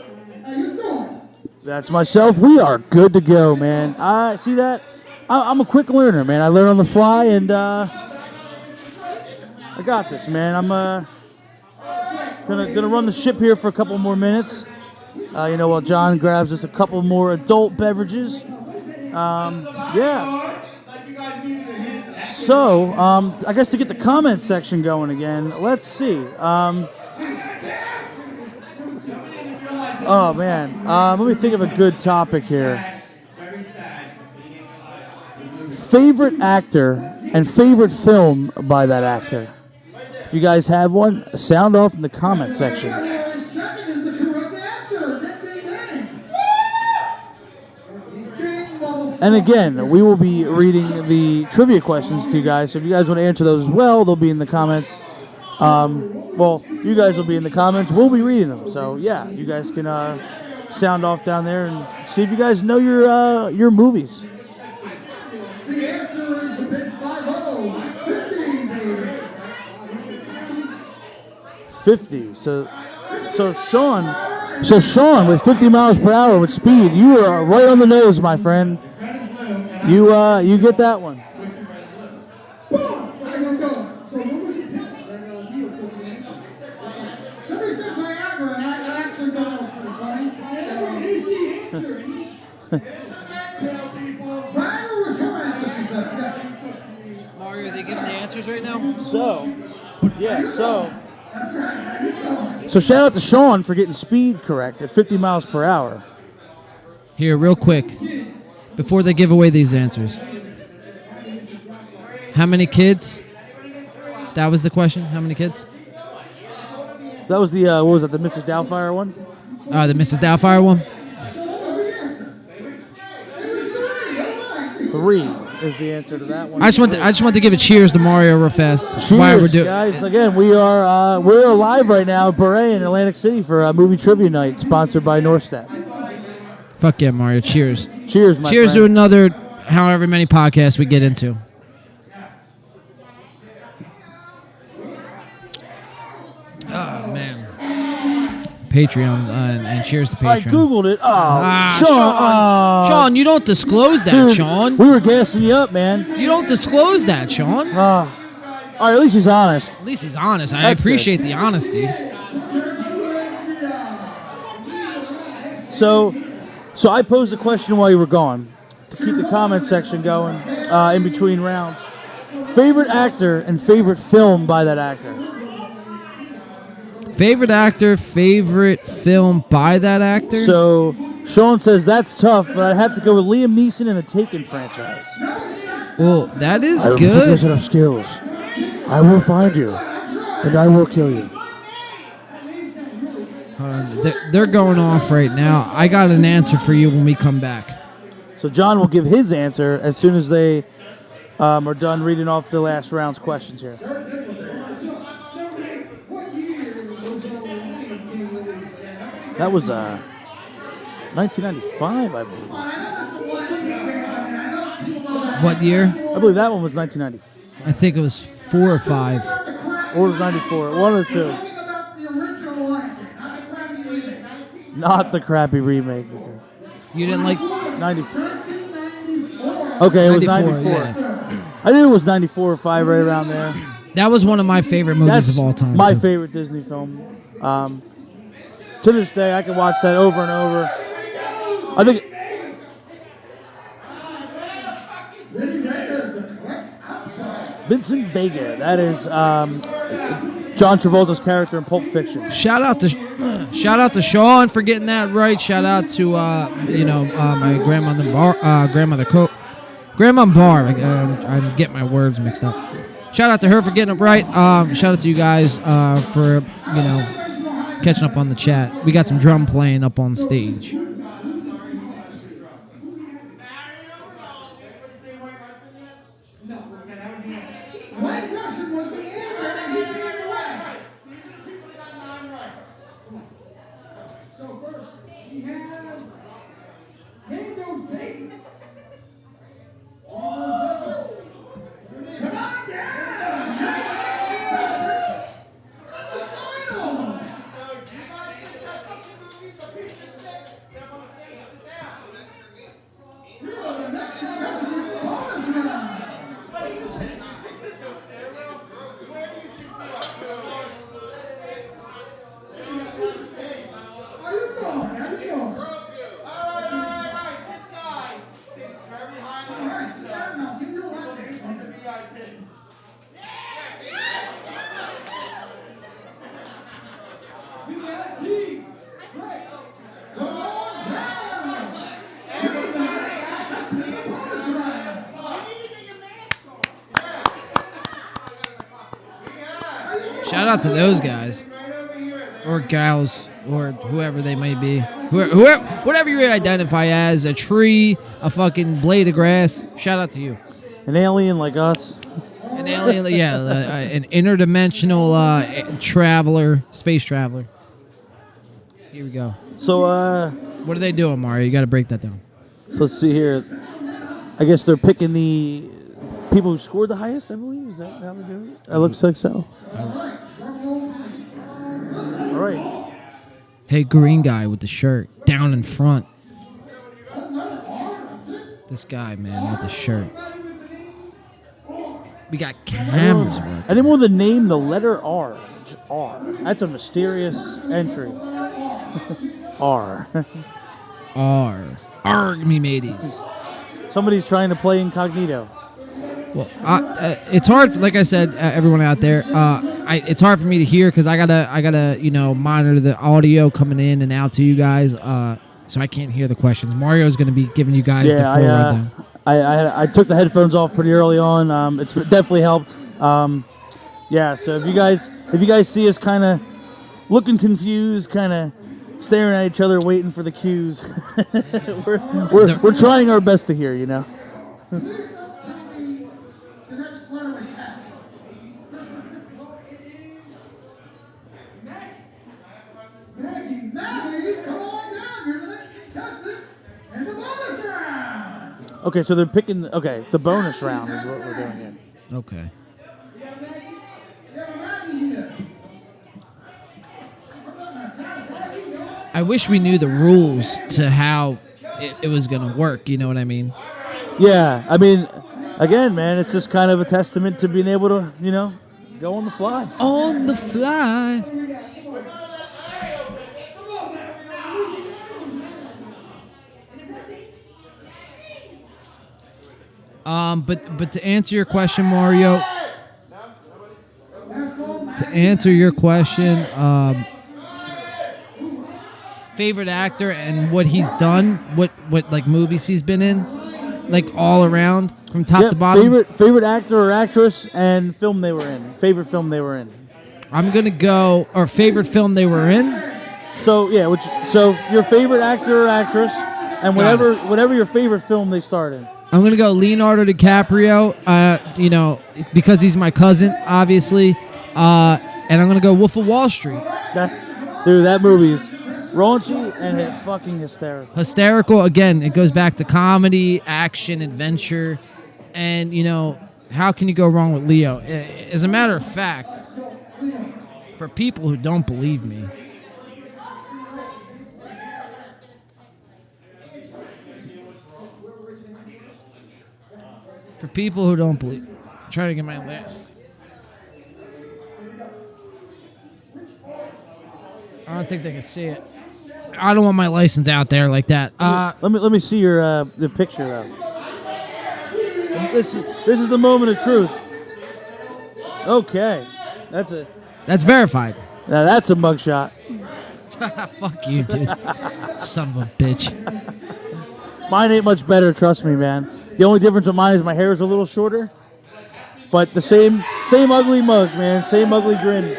[SPEAKER 2] That's myself. We are good to go, man. See that? I'm a quick learner, man. I learn on the fly, and I got this, man. I'm gonna run the ship here for a couple more minutes. While John grabs us a couple more adult beverages. Yeah. So, I guess to get the comment section going again, let's see. Oh, man. Let me think of a good topic here. Favorite actor and favorite film by that actor. If you guys have one, sound off in the comment section.
[SPEAKER 3] Second is the correct answer. Ding, ding, ding.
[SPEAKER 2] And again, we will be reading the trivia questions to you guys. So if you guys want to answer those as well, they'll be in the comments. You guys will be in the comments. We'll be reading them. So yeah, you guys can sound off down there and see if you guys know your movies.
[SPEAKER 3] The answer is the big 5-0. 50, baby.
[SPEAKER 2] 50. So Sean with 50 miles per hour with speed, you are right on the nose, my friend. You get that one.
[SPEAKER 3] So what was the pick? Somebody said Viagra, and I actually thought that was pretty funny. Viagra is the answer. Viagra was her answer, she said. Yeah.
[SPEAKER 1] Mario, are they giving the answers right now?
[SPEAKER 2] So shout out to Sean for getting speed correct at 50 miles per hour.
[SPEAKER 1] Here, real quick, before they give away these answers. How many kids? That was the question. How many kids?
[SPEAKER 2] That was the what was that? The Mrs. Doubtfire one?
[SPEAKER 1] The Mrs. Doubtfire one.
[SPEAKER 3] So what was the answer? It was 3.
[SPEAKER 2] 3 is the answer to that one.
[SPEAKER 1] I just want to give a cheers to Mario real fast.
[SPEAKER 2] Cheers,
[SPEAKER 1] While we're doing
[SPEAKER 2] guys. Again, we're live right now at Bourre in Atlantic City for a movie trivia night sponsored by NorStep.
[SPEAKER 1] Fuck yeah, Mario. Cheers.
[SPEAKER 2] Cheers, my
[SPEAKER 1] Cheers to
[SPEAKER 2] friend.
[SPEAKER 1] another however many podcasts we get into. Oh, man. Patreon, and cheers to Patreon.
[SPEAKER 2] I Googled it. Oh, Sean.
[SPEAKER 1] Sean. Sean, you don't disclose that,
[SPEAKER 2] Dude,
[SPEAKER 1] Sean.
[SPEAKER 2] we were gassing you up, man.
[SPEAKER 1] You don't disclose that, Sean.
[SPEAKER 2] All right, at least he's honest.
[SPEAKER 1] At least he's honest. I
[SPEAKER 2] That's
[SPEAKER 1] appreciate the honesty.
[SPEAKER 2] So I posed a question while you were gone to keep the comment section going in between rounds. Favorite actor and favorite film by that actor.
[SPEAKER 1] Favorite actor, favorite film by that actor?
[SPEAKER 2] So Sean says that's tough, but I'd have to go with Liam Neeson in the Taken franchise.
[SPEAKER 1] Well, that is
[SPEAKER 2] I have a
[SPEAKER 1] good.
[SPEAKER 2] particular set of skills. I will find you, and I will kill you.
[SPEAKER 1] They're going off right now. I got an answer for you when we come back.
[SPEAKER 2] So John will give his answer as soon as they are done reading off the last round's questions here. That was 1995, I believe.
[SPEAKER 1] What year?
[SPEAKER 2] I believe that one was 1995.
[SPEAKER 1] I think it was 4 or 5.
[SPEAKER 2] Or 94. One or two. Not the crappy remake.
[SPEAKER 1] You didn't like
[SPEAKER 2] 90. Okay, it was 94.
[SPEAKER 1] Yeah.
[SPEAKER 2] I knew it was 94 or 5, right around there.
[SPEAKER 1] That was one of my favorite movies
[SPEAKER 2] That's
[SPEAKER 1] of all time.
[SPEAKER 2] my
[SPEAKER 1] too.
[SPEAKER 2] favorite Disney film. To this day, I can watch that over and over. I think Vincent Vega. That is John Travolta's character in Pulp Fiction.
[SPEAKER 1] Shout out to Sean for getting that right. Shout out to my grandmother Grandma Barr. I'm getting my words mixed up. Shout out to her for getting it right. Shout out to you guys for catching up on the chat. We got some drum playing up on stage.
[SPEAKER 3] White Russian was the answer, and he gave it away. So first, we have Name Those Baby. Come on down! The finals! Here are the next contestants in the bonus round. How you doing? All right, sit down now. Give your lap dance. VIP. Great. Come on down. Here are the next contestants in the bonus round.
[SPEAKER 1] Shout out to those guys or gals or whoever they may be. Whoever, whatever you identify as, a tree, a fucking blade of grass. Shout out to you.
[SPEAKER 2] An alien like us.
[SPEAKER 1] An alien, yeah, an interdimensional traveler, space traveler. Here we go.
[SPEAKER 2] So
[SPEAKER 1] What are they doing, Mario? You got to break that down.
[SPEAKER 2] so let's see here. I guess they're picking the people who scored the highest, I believe. Is that how they're doing it? It looks like so. All right.
[SPEAKER 1] Hey, green guy with the shirt down in front. This guy, man, with the shirt. We got cameras working.
[SPEAKER 2] Anyone with a name the letter R. R. That's a mysterious entry. R.
[SPEAKER 1] Arg me mateys.
[SPEAKER 2] Somebody's trying to play incognito.
[SPEAKER 1] Well, it's hard. Like I said, everyone out there, it's hard for me to hear because I gotta, monitor the audio coming in and out to you guys. So I can't hear the questions. Mario's gonna be giving you guys the full rundown.
[SPEAKER 2] I took the headphones off pretty early on. It's definitely helped. So if you guys see us kind of looking confused, kind of staring at each other, waiting for the cues, we're trying our best to hear.
[SPEAKER 3] Please don't tell me the next letter is S. Maggie, come on down. You're the next contestant in the bonus round.
[SPEAKER 2] Okay, so they're picking. The bonus round is what we're doing here.
[SPEAKER 1] Okay.
[SPEAKER 3] You have a Maggie here.
[SPEAKER 1] I wish we knew the rules to how it was gonna work. You know what I mean?
[SPEAKER 2] Yeah, I mean, again, man, it's just kind of a testament to being able to, Go on the fly.
[SPEAKER 1] On the fly. But to answer your question, Mario. To answer your question, favorite actor and what he's done, what like movies he's been in, like all around from top to bottom.
[SPEAKER 2] Favorite actor or actress and film they were in. Favorite film they were in.
[SPEAKER 1] I'm gonna go or favorite film they were in.
[SPEAKER 2] So yeah, so your favorite actor or actress and whatever your favorite film they starred in.
[SPEAKER 1] I'm gonna go Leonardo DiCaprio. Because he's my cousin, obviously. And I'm gonna go Wolf of Wall Street.
[SPEAKER 2] That movie's raunchy and fucking hysterical.
[SPEAKER 1] Hysterical. Again, it goes back to comedy, action, adventure, and how can you go wrong with Leo? As a matter of fact, for people who don't believe me, try to get my list. I don't think they can see it. I don't want my license out there like that.
[SPEAKER 2] Let me see your the picture though. This is the moment of truth. Okay,
[SPEAKER 1] that's verified.
[SPEAKER 2] Now that's a mugshot.
[SPEAKER 1] Fuck you, dude. Son of a bitch.
[SPEAKER 2] Mine ain't much better, trust me, man. The only difference with mine is my hair is a little shorter, but the same ugly mug, man. Same ugly grin.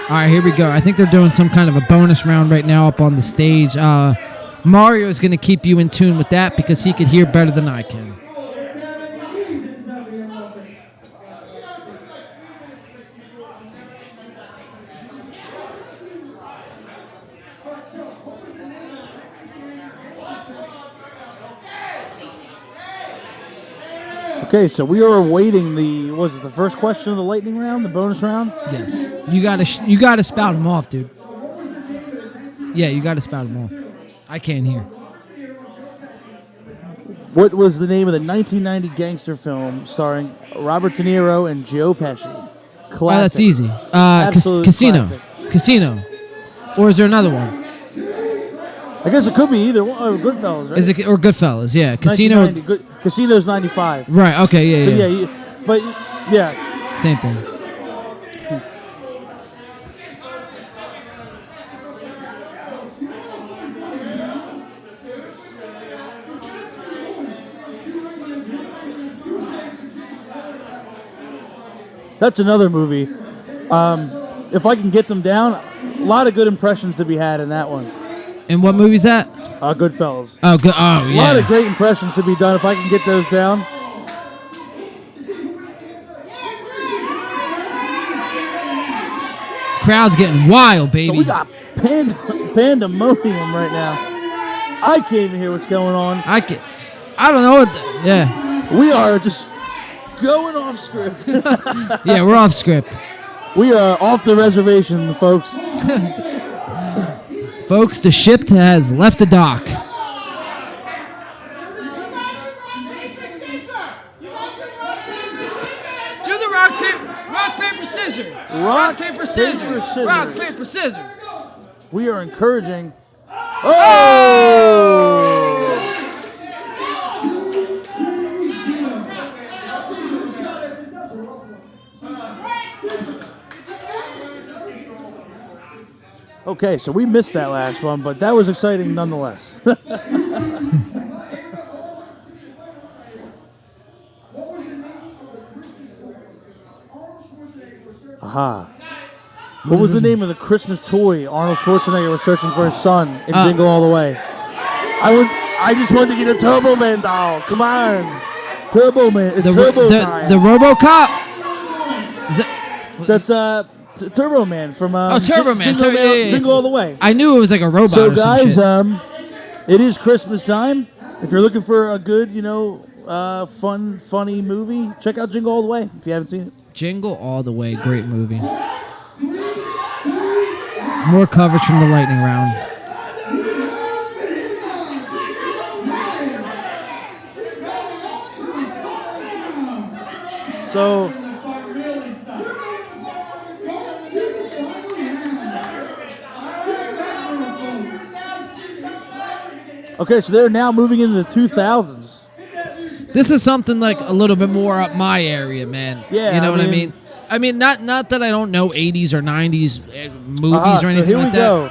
[SPEAKER 1] All right, here we go. I think they're doing some kind of a bonus round right now up on the stage. Mario is going to keep you in tune with that because he could hear better than I can.
[SPEAKER 2] Okay, so we are awaiting the first question of the lightning round, the bonus round?
[SPEAKER 1] Yes. You gotta spout them off, dude. Yeah, you gotta spout them off. I can't hear.
[SPEAKER 2] What was the name of the 1990 gangster film starring Robert De Niro and Joe Pesci? Classic.
[SPEAKER 1] Oh, that's easy. Casino.
[SPEAKER 2] Classic.
[SPEAKER 1] Casino. Or is there another one?
[SPEAKER 2] I guess it could be either one. Or Goodfellas, right?
[SPEAKER 1] Is it or Goodfellas? Yeah, Casino.
[SPEAKER 2] Casino's 95.
[SPEAKER 1] Right. Okay. Yeah.
[SPEAKER 2] So
[SPEAKER 1] yeah.
[SPEAKER 2] but yeah.
[SPEAKER 1] Same thing.
[SPEAKER 2] That's another movie. If I can get them down, a lot of good impressions to be had in that one.
[SPEAKER 1] And what movie's that?
[SPEAKER 2] Goodfellas.
[SPEAKER 1] Oh, good. Oh, yeah.
[SPEAKER 2] A lot of great impressions to be done if I can get those down.
[SPEAKER 1] Crowd's getting wild, baby.
[SPEAKER 2] So we got pandemonium right now. I can't even hear what's going on.
[SPEAKER 1] I don't know what. Yeah.
[SPEAKER 2] We are just going off script.
[SPEAKER 1] Yeah, we're off script.
[SPEAKER 2] We are off the reservation, folks.
[SPEAKER 1] Folks, the ship has left the dock.
[SPEAKER 3] Do
[SPEAKER 1] the rock, paper, scissors.
[SPEAKER 2] Rock, paper, scissors.
[SPEAKER 1] Rock, paper, scissors.
[SPEAKER 2] We are encouraging. Oh! Okay, so we missed that last one, but that was exciting nonetheless. Aha. What was the name of the Christmas toy Arnold Schwarzenegger was searching for his son in Jingle All the Way? I just wanted to get a Turbo Man doll. Come on. Turbo Man. It's Turbo time.
[SPEAKER 1] The RoboCop? Is that...
[SPEAKER 2] That's Turbo Man from
[SPEAKER 1] Turbo Man.
[SPEAKER 2] Jingle All the Way.
[SPEAKER 1] I knew it was like a robot.
[SPEAKER 2] So
[SPEAKER 1] or
[SPEAKER 2] guys,
[SPEAKER 1] some shit.
[SPEAKER 2] it is Christmas time. If you're looking for a good, funny movie, check out Jingle All the Way if you haven't seen it.
[SPEAKER 1] Jingle All the Way, great movie. More coverage from the lightning round.
[SPEAKER 2] Okay, so they're now moving into the 2000s.
[SPEAKER 1] This is something like a little bit more up my area, man.
[SPEAKER 2] Yeah,
[SPEAKER 1] you know
[SPEAKER 2] I
[SPEAKER 1] what I
[SPEAKER 2] mean-
[SPEAKER 1] mean. I mean, not that I don't know 80s or 90s movies or
[SPEAKER 2] So
[SPEAKER 1] anything
[SPEAKER 2] here
[SPEAKER 1] like
[SPEAKER 2] we
[SPEAKER 1] that.
[SPEAKER 2] go.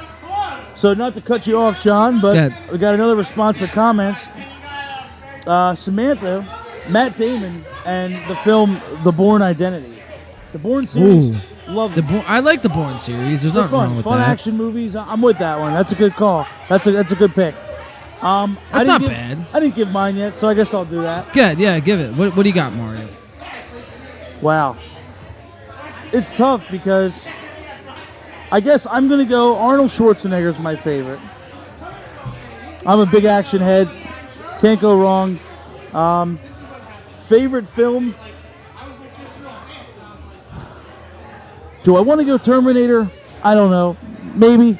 [SPEAKER 2] So not to cut you off, John, but
[SPEAKER 1] Good.
[SPEAKER 2] we got another response to the comments. Samantha, Matt Damon, and the film The Bourne Identity. The Bourne series,
[SPEAKER 1] Ooh.
[SPEAKER 2] love it.
[SPEAKER 1] I like the Bourne series. There's
[SPEAKER 2] They're
[SPEAKER 1] nothing wrong
[SPEAKER 2] fun,
[SPEAKER 1] with
[SPEAKER 2] fun
[SPEAKER 1] that.
[SPEAKER 2] action movies. I'm with that one. That's a good call. That's a good pick. I
[SPEAKER 1] That's
[SPEAKER 2] didn't
[SPEAKER 1] not
[SPEAKER 2] give-
[SPEAKER 1] bad.
[SPEAKER 2] I didn't give mine yet, so I guess I'll do that.
[SPEAKER 1] Good, yeah, give it. What do you got, Mario?
[SPEAKER 2] Wow. It's tough because I guess I'm going to go Arnold Schwarzenegger's my favorite. I'm a big action head. Can't go wrong. Favorite film? Do I want to go Terminator? I don't know. Maybe.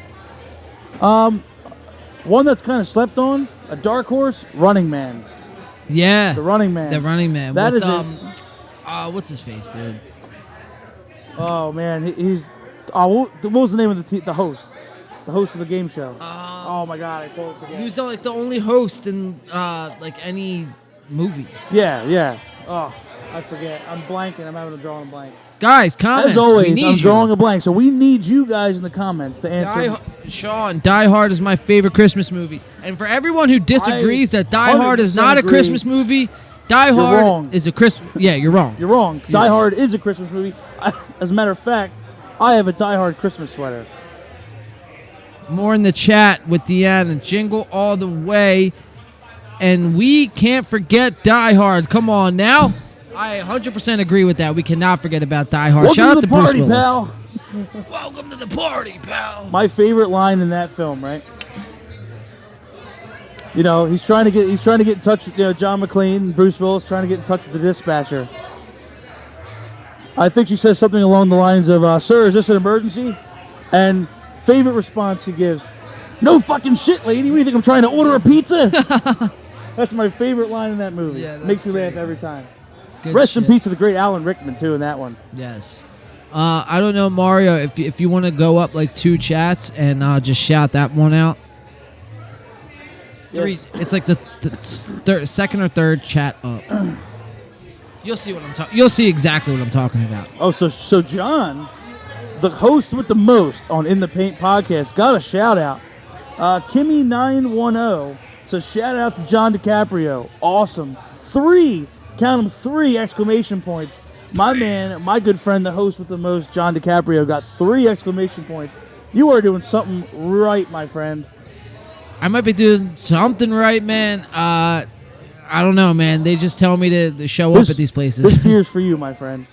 [SPEAKER 2] One that's kind of slept on, a dark horse, Running Man.
[SPEAKER 1] Yeah,
[SPEAKER 2] The Running Man.
[SPEAKER 1] The Running Man.
[SPEAKER 2] That
[SPEAKER 1] With,
[SPEAKER 2] is
[SPEAKER 1] what's his face, dude?
[SPEAKER 2] Oh man, he's. Oh, what was the name of the host? The host of the game show. Oh my God, I totally forget.
[SPEAKER 1] He was the only host in like any movie.
[SPEAKER 2] Yeah. Oh, I forget. I'm blanking. I'm having a drawing blank.
[SPEAKER 1] Guys, comment.
[SPEAKER 2] As always, I'm drawing a blank. So we need you guys in the comments to answer.
[SPEAKER 1] Sean, Die Hard is my favorite Christmas movie. And for everyone who disagrees that Die Hard is
[SPEAKER 2] 100%
[SPEAKER 1] not a
[SPEAKER 2] agree.
[SPEAKER 1] Christmas movie, Die
[SPEAKER 2] You're
[SPEAKER 1] Hard
[SPEAKER 2] wrong.
[SPEAKER 1] is a Christmas. Yeah, you're wrong.
[SPEAKER 2] You're wrong. Die Hard is a Christmas movie. As a matter of fact, I have a Die Hard Christmas sweater.
[SPEAKER 1] More in the chat with Deanna. Jingle all the way. And we can't forget Die Hard. Come on now. I 100% agree with that. We cannot forget about Die Hard.
[SPEAKER 2] Welcome
[SPEAKER 1] Shout
[SPEAKER 2] to
[SPEAKER 1] out
[SPEAKER 2] the
[SPEAKER 1] to Bruce
[SPEAKER 2] party,
[SPEAKER 1] Willis.
[SPEAKER 2] pal.
[SPEAKER 1] Welcome to the party, pal.
[SPEAKER 2] My favorite line in that film, right? You know, he's trying to get in touch with John McClane, Bruce Willis, trying to get in touch with the dispatcher. I think she says something along the lines of, "Sir, is this an emergency?" And favorite response he gives, "No fucking shit, lady. What do you think I'm trying to order a pizza?" That's my favorite line in that movie.
[SPEAKER 1] Yeah, that's
[SPEAKER 2] Makes me laugh
[SPEAKER 1] great.
[SPEAKER 2] every time.
[SPEAKER 1] Good
[SPEAKER 2] Rest in
[SPEAKER 1] shit.
[SPEAKER 2] peace to the great Alan Rickman too in that one.
[SPEAKER 1] Yes. I don't know, Mario, if you want to go up like 2 chats and just shout that one out.
[SPEAKER 2] Yes.
[SPEAKER 1] It's like the second or third chat up. You'll see what I'm talking. You'll see exactly what I'm talking about.
[SPEAKER 2] Oh, so John, the host with the most on In the Paint podcast, got a shout out. Kimmy910. So shout out to John DiCaprio. Awesome. 3, count them, 3 exclamation points. My man, my good friend, the host with the most, John DiCaprio, got 3 exclamation points. You are doing something right, my friend.
[SPEAKER 1] I might be doing something right, man. I don't know, man. They just tell me to show up at these places.
[SPEAKER 2] This beer's for you, my friend.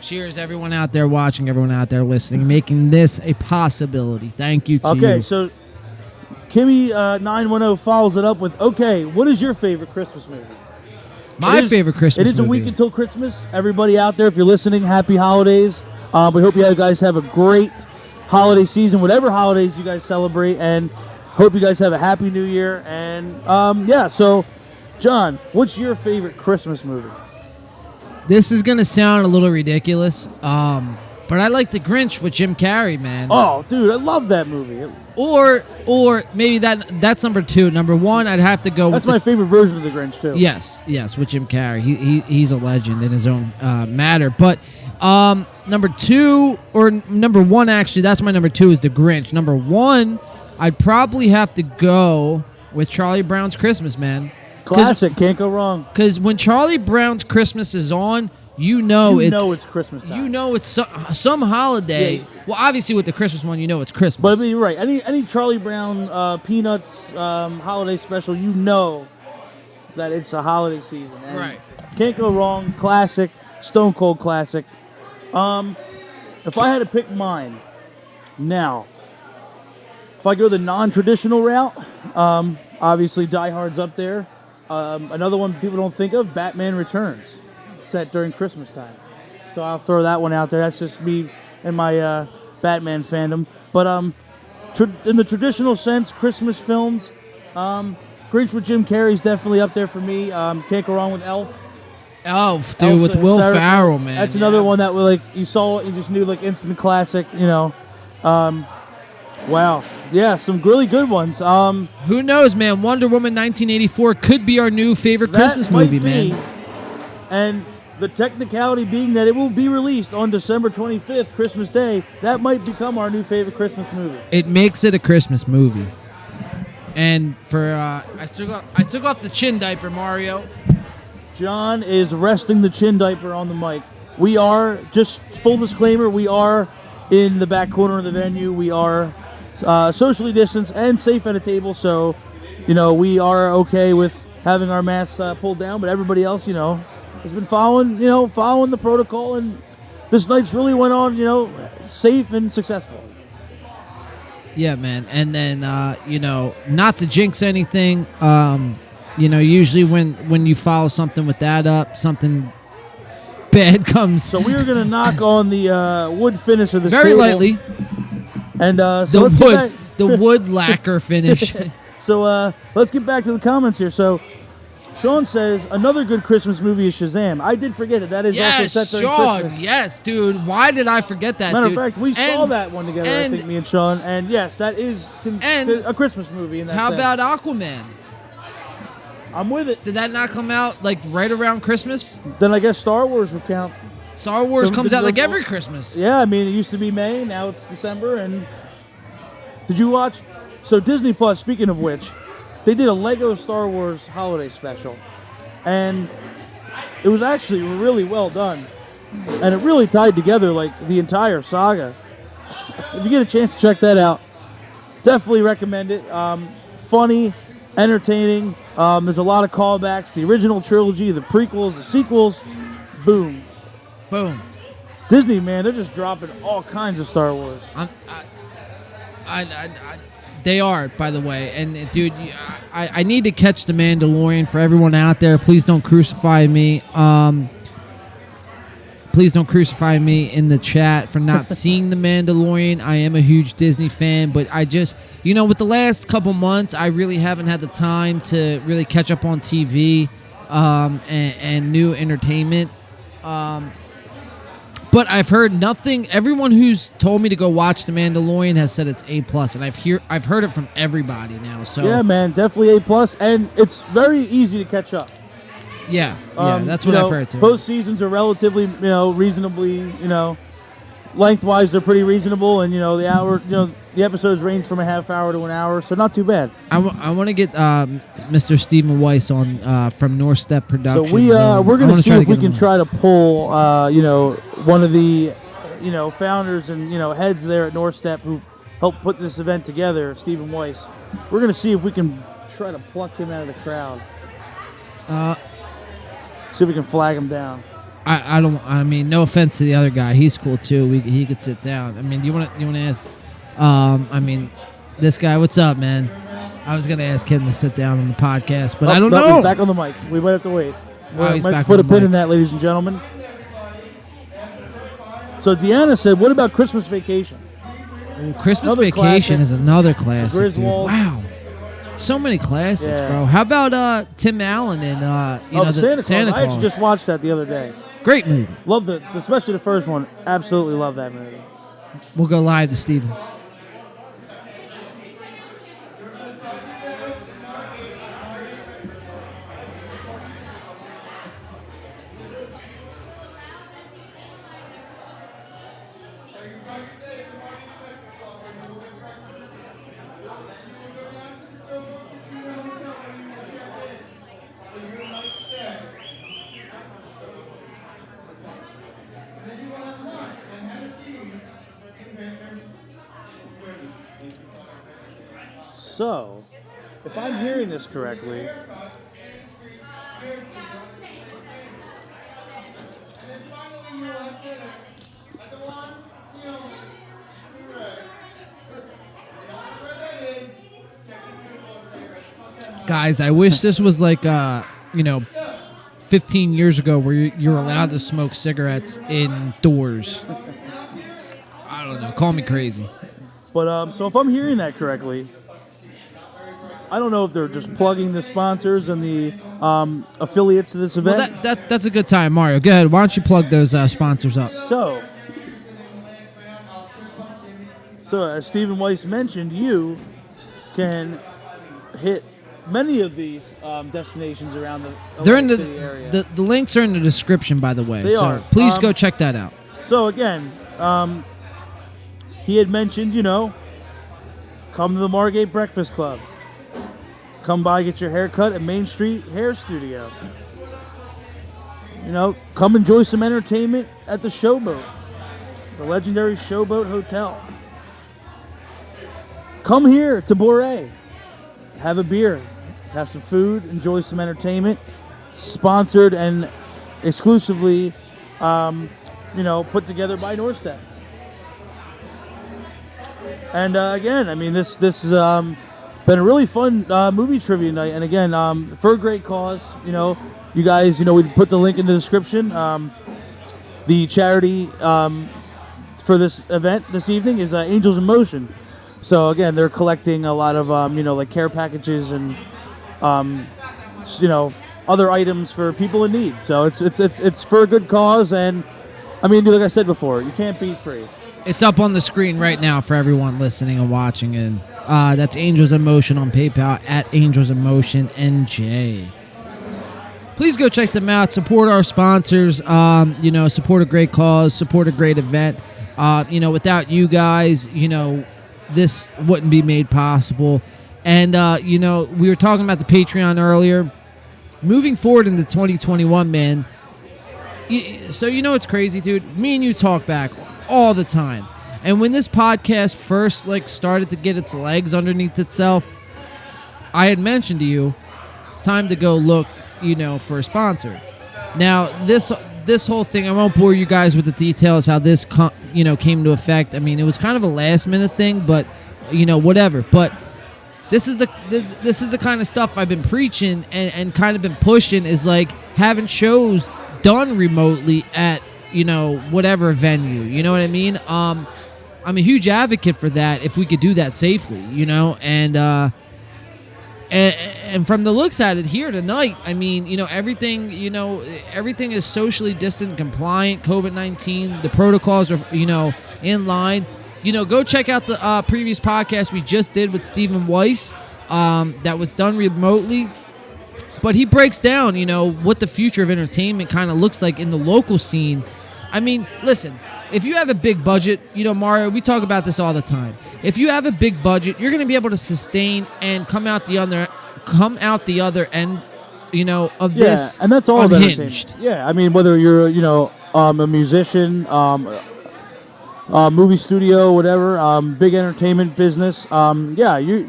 [SPEAKER 1] Cheers, everyone out there watching, everyone out there listening, making this a possibility. Thank you to
[SPEAKER 2] Okay,
[SPEAKER 1] you.
[SPEAKER 2] so Kimmy910 follows it up with, okay, what is your favorite Christmas movie?
[SPEAKER 1] My
[SPEAKER 2] It is-
[SPEAKER 1] favorite Christmas
[SPEAKER 2] It is a
[SPEAKER 1] movie.
[SPEAKER 2] week until Christmas. Everybody out there, if you're listening, happy holidays. We hope you guys have a great holiday season, whatever holidays you guys celebrate, and hope you guys have a happy new year. And so John, what's your favorite Christmas movie?
[SPEAKER 1] This is going to sound a little ridiculous, but I like The Grinch with Jim Carrey, man.
[SPEAKER 2] Oh, dude, I love that movie.
[SPEAKER 1] Or maybe that's number 2. Number 1, I'd have to go
[SPEAKER 2] That's
[SPEAKER 1] with
[SPEAKER 2] my favorite version of The Grinch, too.
[SPEAKER 1] Yes, with Jim Carrey. He's a legend in his own matter. But number 2 or number 1, actually, that's my number 2 is The Grinch. Number 1, I'd probably have to go with Charlie Brown's Christmas, man.
[SPEAKER 2] Classic, can't go wrong.
[SPEAKER 1] Because when Charlie Brown's Christmas is on, you know
[SPEAKER 2] it's Christmas time.
[SPEAKER 1] You know it's some holiday.
[SPEAKER 2] Yeah.
[SPEAKER 1] Well, obviously with the Christmas one, you know it's Christmas.
[SPEAKER 2] But I mean, you're right. Any Charlie Brown Peanuts holiday special, you know that it's a holiday season. And
[SPEAKER 1] Right.
[SPEAKER 2] Can't go wrong. Classic. Stone Cold classic. If I had to pick mine, now, if I go the non-traditional route, obviously Die Hard's up there. Another one people don't think of, Batman Returns, set during Christmas time. So I'll throw that one out there. That's just me and my Batman fandom. But in the traditional sense, Christmas films, Grinch with Jim Carrey's definitely up there for me. Can't go wrong with Elf.
[SPEAKER 1] Elf, dude,
[SPEAKER 2] Elf's
[SPEAKER 1] with Will
[SPEAKER 2] hysterical.
[SPEAKER 1] Ferrell, man.
[SPEAKER 2] That's another one that you saw it, you just knew instant classic. Wow. Yeah, some really good ones.
[SPEAKER 1] Who knows, man? Wonder Woman 1984 could be our new favorite Christmas
[SPEAKER 2] that might
[SPEAKER 1] movie,
[SPEAKER 2] be,
[SPEAKER 1] man.
[SPEAKER 2] And the technicality being that it will be released on December 25th, Christmas Day, that might become our new favorite Christmas movie.
[SPEAKER 1] It makes it a Christmas movie. And for I took off the chin diaper, Mario.
[SPEAKER 2] John is resting the chin diaper on the mic. We are, just full disclaimer, we are in the back corner of the venue. We are socially distanced and safe at a table, so, we are okay with having our masks pulled down, but everybody else, has been following the protocol, and this night's really went on, safe and successful.
[SPEAKER 1] Yeah, man. And then, not to jinx anything, usually when you follow something with that up, something bad comes.
[SPEAKER 2] So we are going to knock on the wood finish of this
[SPEAKER 1] very
[SPEAKER 2] table.
[SPEAKER 1] lightly.
[SPEAKER 2] And so let's get back.
[SPEAKER 1] The wood lacquer finish.
[SPEAKER 2] So let's get back to the comments here. So Sean says, another good Christmas movie is Shazam. I did forget it. That is also set during
[SPEAKER 1] Sean.
[SPEAKER 2] Christmas.
[SPEAKER 1] Yes, dude. Why did I forget that,
[SPEAKER 2] Matter
[SPEAKER 1] dude?
[SPEAKER 2] of fact, we saw that one together, I think, me and Sean. And yes, that is a Christmas movie in that
[SPEAKER 1] How
[SPEAKER 2] sense.
[SPEAKER 1] about Aquaman?
[SPEAKER 2] I'm with it.
[SPEAKER 1] Did that not come out right around Christmas?
[SPEAKER 2] Then I guess Star Wars would count.
[SPEAKER 1] Star Wars comes out every Christmas.
[SPEAKER 2] Yeah, I mean, it used to be May, now it's December. And did you watch? So Disney Plus, speaking of which, they did a Lego Star Wars holiday special. And it was actually really well done. And it really tied together the entire saga. If you get a chance to check that out, definitely recommend it. Funny, entertaining. There's a lot of callbacks. The original trilogy, the prequels, the sequels. Boom.
[SPEAKER 1] Boom.
[SPEAKER 2] Disney, man, they're just dropping all kinds of Star Wars.
[SPEAKER 1] They are, by the way. And, dude, I need to catch The Mandalorian for everyone out there. Please don't crucify me. Please don't crucify me in the chat for not seeing The Mandalorian. I am a huge Disney fan, but I just, with the last couple months, I really haven't had the time to really catch up on TV and new entertainment. But I've heard nothing. Everyone who's told me to go watch The Mandalorian has said it's A+, and I've heard it from everybody now. So
[SPEAKER 2] yeah, man, definitely A+, and it's very easy to catch up.
[SPEAKER 1] Yeah, that's what I've heard too.
[SPEAKER 2] Both seasons are relatively, reasonably, lengthwise they're pretty reasonable, and the hour, the episodes range from a half hour to an hour, so not too bad.
[SPEAKER 1] I want to get Mr. Stephen Weiss on from NorStep Productions.
[SPEAKER 2] So we're going to see if we can try to pull, one of the, founders and heads there at NorStep who helped put this event together, Stephen Weiss. We're going to see if we can try to pluck him out of the crowd. See if we can flag him down.
[SPEAKER 1] I mean, no offense to the other guy, he's cool too. He could sit down. I mean, do you want to ask? I mean, this guy, what's up, man? I was gonna ask him to sit down on the podcast, but I don't know.
[SPEAKER 2] He's back on the mic. We might have to wait.
[SPEAKER 1] He's
[SPEAKER 2] might
[SPEAKER 1] back
[SPEAKER 2] put
[SPEAKER 1] on
[SPEAKER 2] a
[SPEAKER 1] the
[SPEAKER 2] pin in
[SPEAKER 1] mic.
[SPEAKER 2] that, ladies and gentlemen. So Deanna said, "What about Christmas Vacation?"
[SPEAKER 1] Well, Christmas
[SPEAKER 2] Another
[SPEAKER 1] Vacation
[SPEAKER 2] classic.
[SPEAKER 1] is another classic, dude.
[SPEAKER 2] Griswold.
[SPEAKER 1] Wow, so many classics,
[SPEAKER 2] Yeah.
[SPEAKER 1] bro. How about Tim Allen and
[SPEAKER 2] The Santa Claus. I actually just watched that the other day.
[SPEAKER 1] Great movie.
[SPEAKER 2] Love especially the first one. Absolutely love that movie.
[SPEAKER 1] We'll go live to Steven.
[SPEAKER 2] So, if I'm hearing this correctly,
[SPEAKER 1] Guys, I wish this was 15 years ago where you're allowed to smoke cigarettes indoors. I don't know. Call me crazy.
[SPEAKER 2] but so if I'm hearing that correctly, I don't know if they're just plugging the sponsors and the affiliates to this event.
[SPEAKER 1] Well, that's a good time, Mario. Go ahead. Why don't you plug those sponsors up?
[SPEAKER 2] So, So as Stephen Weiss mentioned, you can hit many of these destinations around the
[SPEAKER 1] They're in
[SPEAKER 2] Atlantic City area.
[SPEAKER 1] the links are in the description, by the way.
[SPEAKER 2] They
[SPEAKER 1] so
[SPEAKER 2] are.
[SPEAKER 1] please go check that out.
[SPEAKER 2] So again, he had mentioned, come to the Margate Breakfast Club. Come by, get your hair cut at Main Street Hair Studio. Come enjoy some entertainment at the Showboat, the legendary Showboat Hotel. Come here to Bourre. Have a beer, have some food, enjoy some entertainment. Sponsored and exclusively, put together by NorStep. And again, I mean, this has been a really fun movie trivia night. And again, for a great cause, you guys, we put the link in the description. The charity for this event this evening is Angels in Motion. So again, they're collecting a lot of like care packages and other items for people in need. So it's for a good cause, and I mean, like I said before, you can't beat free.
[SPEAKER 1] It's up on the screen right now for everyone listening and watching, and that's Angels in Motion on PayPal at Angels in Motion NJ. Please go check them out. Support our sponsors. Support a great cause. Support a great event. Without you guys, this wouldn't be made possible. And we were talking about the Patreon earlier. Moving forward into 2021, man. So it's crazy, dude. Me and you talk back all the time. And when this podcast first started to get its legs underneath itself, I had mentioned to you, it's time to go look, for a sponsor. Now, this whole thing, I won't bore you guys with the details how this came to effect. I mean, it was kind of a last minute thing, but whatever. But this is the kind of stuff I've been preaching and kind of been pushing, is having shows done remotely at whatever venue. You know what I mean? I'm a huge advocate for that if we could do that safely. And from the looks at it here tonight, I mean, everything is socially distant, compliant, COVID-19. The protocols are, in line. Go check out the previous podcast we just did with Stephen Weiss that was done remotely. But he breaks down, what the future of entertainment kind of looks like in the local scene. I mean, listen, if you have a big budget, Mario, we talk about this all the time. If you have a big budget, you're going to be able to sustain and come out the other end, of this.
[SPEAKER 2] Yeah, and that's all
[SPEAKER 1] unhinged.
[SPEAKER 2] entertainment. Yeah, I mean, whether you're, a musician, movie studio, whatever, big entertainment business, you're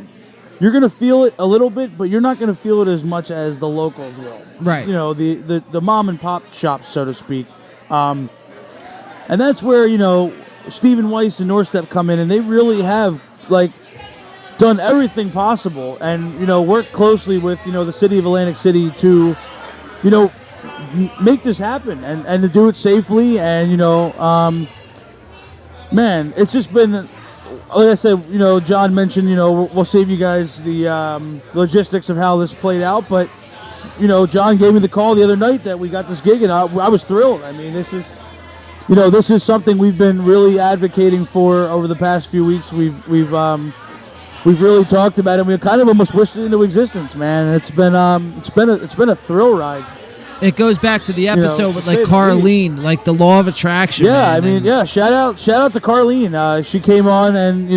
[SPEAKER 2] going to feel it a little bit, but you're not going to feel it as much as the locals will.
[SPEAKER 1] Right.
[SPEAKER 2] The mom and pop shops, so to speak. And that's where, Stephen Weiss and NorStep come in, and they really have, done everything possible and, worked closely with, the city of Atlantic City to, make this happen and to do it safely. And, man, it's just been, like I said, John mentioned, we'll save you guys the logistics of how this played out. But, John gave me the call the other night that we got this gig, and I was thrilled. I mean, this is something we've been really advocating for over the past few weeks. We've really talked about it. We kind of almost wished it into existence, man. And it's been a thrill ride.
[SPEAKER 1] It goes back to the episode with Carlene, the law of attraction.
[SPEAKER 2] Yeah,
[SPEAKER 1] man.
[SPEAKER 2] Shout out to Carlene. She came on and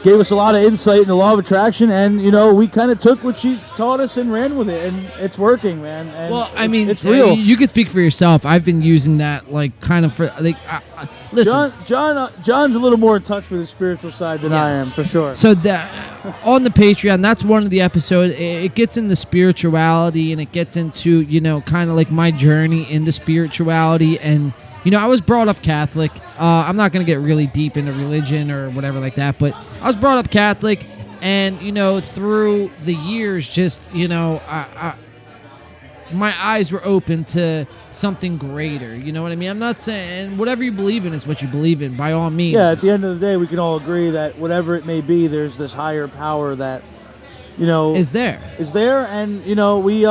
[SPEAKER 2] gave us a lot of insight in the law of attraction, and we kind of took what she taught us and ran with it, and it's working, man. And
[SPEAKER 1] well, I mean,
[SPEAKER 2] it's real.
[SPEAKER 1] You could speak for yourself. I've been using that kind of for listen.
[SPEAKER 2] John's a little more in touch with his spiritual side than I am, for sure.
[SPEAKER 1] So on the Patreon, that's one of the episodes. It gets into spirituality, and it gets into kind of my journey into spirituality. And I was brought up Catholic. I'm not going to get really deep into religion or whatever like that, but I was brought up Catholic, and through the years, just my eyes were open to something greater. You know what I mean? I'm not saying whatever you believe in is what you believe in, by all means.
[SPEAKER 2] Yeah, at the end of the day, we can all agree that whatever it may be, there's this higher power that
[SPEAKER 1] is there.
[SPEAKER 2] And we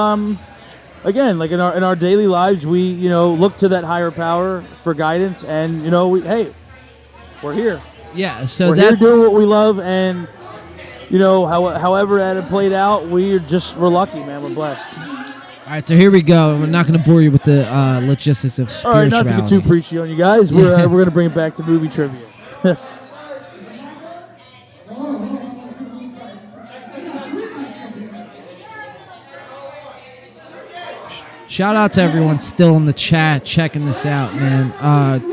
[SPEAKER 2] again, in our daily lives, we look to that higher power for guidance, and we're here.
[SPEAKER 1] Yeah, so
[SPEAKER 2] We're here
[SPEAKER 1] that's
[SPEAKER 2] doing what we love, and however that it played out, we're lucky, man. We're blessed.
[SPEAKER 1] all right. So here we go. We're not going to bore you with the logistics of
[SPEAKER 2] All right, not to get too
[SPEAKER 1] spirituality.
[SPEAKER 2] preachy on you guys. We're gonna bring it back to movie trivia.
[SPEAKER 1] Shout out to everyone still in the chat checking this out, man.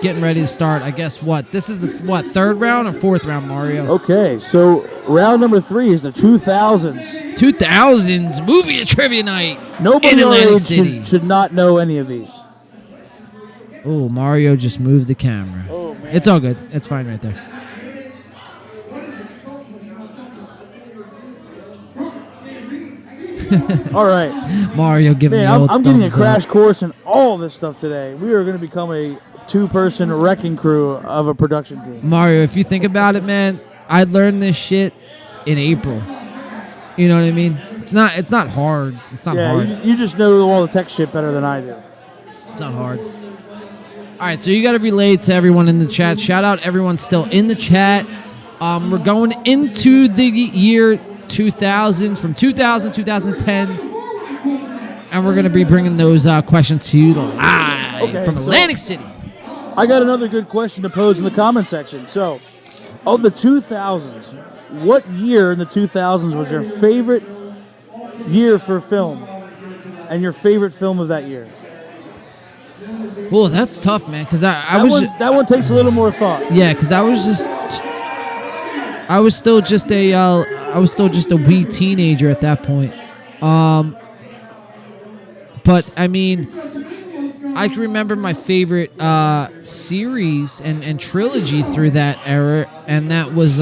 [SPEAKER 1] Getting ready to start. I guess what this is the third round or fourth round, Mario?
[SPEAKER 2] Okay, so round number 3 is the 2000s.
[SPEAKER 1] 2000s movie trivia night.
[SPEAKER 2] Nobody
[SPEAKER 1] in
[SPEAKER 2] our
[SPEAKER 1] Atlantic
[SPEAKER 2] age
[SPEAKER 1] City.
[SPEAKER 2] should not know any of these.
[SPEAKER 1] Oh, Mario just moved the camera.
[SPEAKER 2] Oh, man.
[SPEAKER 1] It's all good. It's fine right there.
[SPEAKER 2] All right.
[SPEAKER 1] Mario giving
[SPEAKER 2] Man,
[SPEAKER 1] the old
[SPEAKER 2] I'm getting a
[SPEAKER 1] thumbs
[SPEAKER 2] crash
[SPEAKER 1] up.
[SPEAKER 2] course in all this stuff today. We are going to become a 2-person wrecking crew of a production team.
[SPEAKER 1] Mario, if you think about it, man, I learned this shit in April. You know what I mean? It's not hard. It's not hard.
[SPEAKER 2] You just know all the tech shit better than I do.
[SPEAKER 1] It's not hard. All right, so you got to relay to everyone in the chat. Shout out everyone still in the chat. We're going into the year 2000s, from 2000 2010, and we're going to be bringing those questions to you live from Atlantic City.
[SPEAKER 2] I got another good question to pose in the comment section. So, of the 2000s, what year in the 2000s was your favorite year for film, and your favorite film of that year?
[SPEAKER 1] Well, that's tough, man, because
[SPEAKER 2] That one takes a little more thought.
[SPEAKER 1] yeah, because I was still just a wee teenager at that point. But I mean, I can remember my favorite series and trilogy through that era, and that was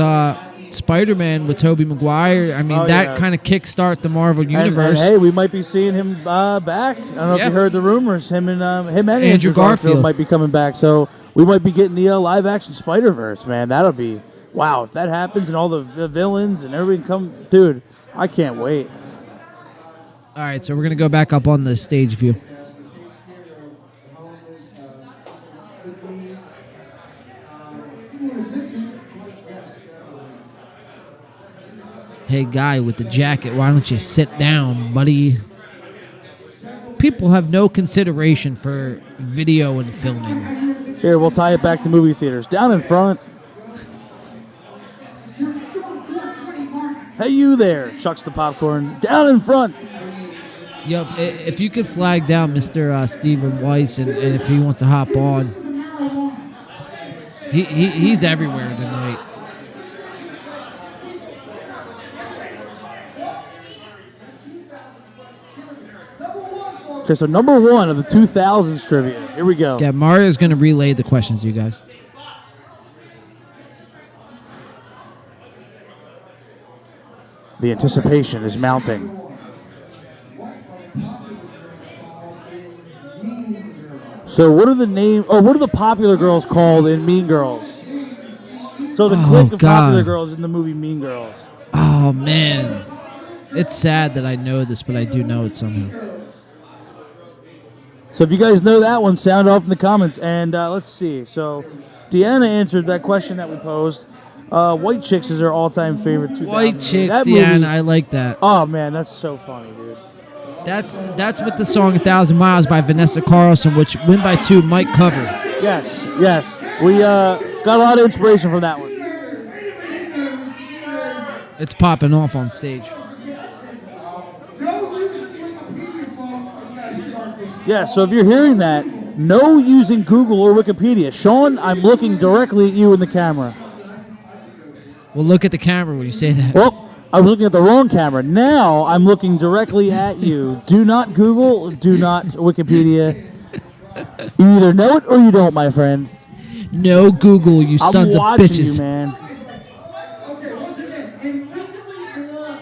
[SPEAKER 1] Spider-Man with Tobey Maguire. I mean, that kind of kickstart the Marvel universe.
[SPEAKER 2] And hey, we might be seeing him back. I don't know if you heard the rumors. Him and Andrew Garfield might be coming back. So we might be getting the live-action Spider-Verse, man. That'll be, wow, if that happens and all the villains and everything come, dude, I can't wait.
[SPEAKER 1] All right, so we're going to go back up on the stage view. Hey, guy with the jacket, why don't you sit down, buddy? People have no consideration for video and filming.
[SPEAKER 2] Here, we'll tie it back to movie theaters. Down in front. Hey, you there, chucks the popcorn. Down in front.
[SPEAKER 1] Yo, if you could flag down Mr. Stephen Weiss, and if he wants to hop on. He's everywhere tonight.
[SPEAKER 2] Okay, so number 1 of the 2000s trivia. Here we go.
[SPEAKER 1] Yeah, Mario's going to relay the questions to you guys.
[SPEAKER 2] The anticipation is mounting. So what are the popular girls called in Mean Girls? So the clique of popular girls in the movie Mean Girls.
[SPEAKER 1] Oh, man. It's sad that I know this, but I do know it somehow.
[SPEAKER 2] So if you guys know that one, sound off in the comments. And let's see. So Deanna answered that question that we posed. White Chicks is her all-time favorite 2000
[SPEAKER 1] White
[SPEAKER 2] movie.
[SPEAKER 1] Chicks,
[SPEAKER 2] That
[SPEAKER 1] Deanna,
[SPEAKER 2] movie-
[SPEAKER 1] I like that.
[SPEAKER 2] Oh, man, that's so funny, dude.
[SPEAKER 1] That's with the song 1,000 Miles by Vanessa Carlson, which Win by 2 might cover.
[SPEAKER 2] Yes. We got a lot of inspiration from that one.
[SPEAKER 1] It's popping off on stage.
[SPEAKER 2] Yeah, so if you're hearing that, no using Google or Wikipedia. Sean, I'm looking directly at you in the camera.
[SPEAKER 1] Well, look at the camera when you say that.
[SPEAKER 2] Well, I was looking at the wrong camera. Now I'm looking directly at you. Do not Google, do not Wikipedia. You either know it or you don't, my friend.
[SPEAKER 1] No Google, you
[SPEAKER 2] I'm
[SPEAKER 1] sons of
[SPEAKER 2] watching
[SPEAKER 1] bitches.
[SPEAKER 2] you, man.
[SPEAKER 3] Okay, once again, in legally blood.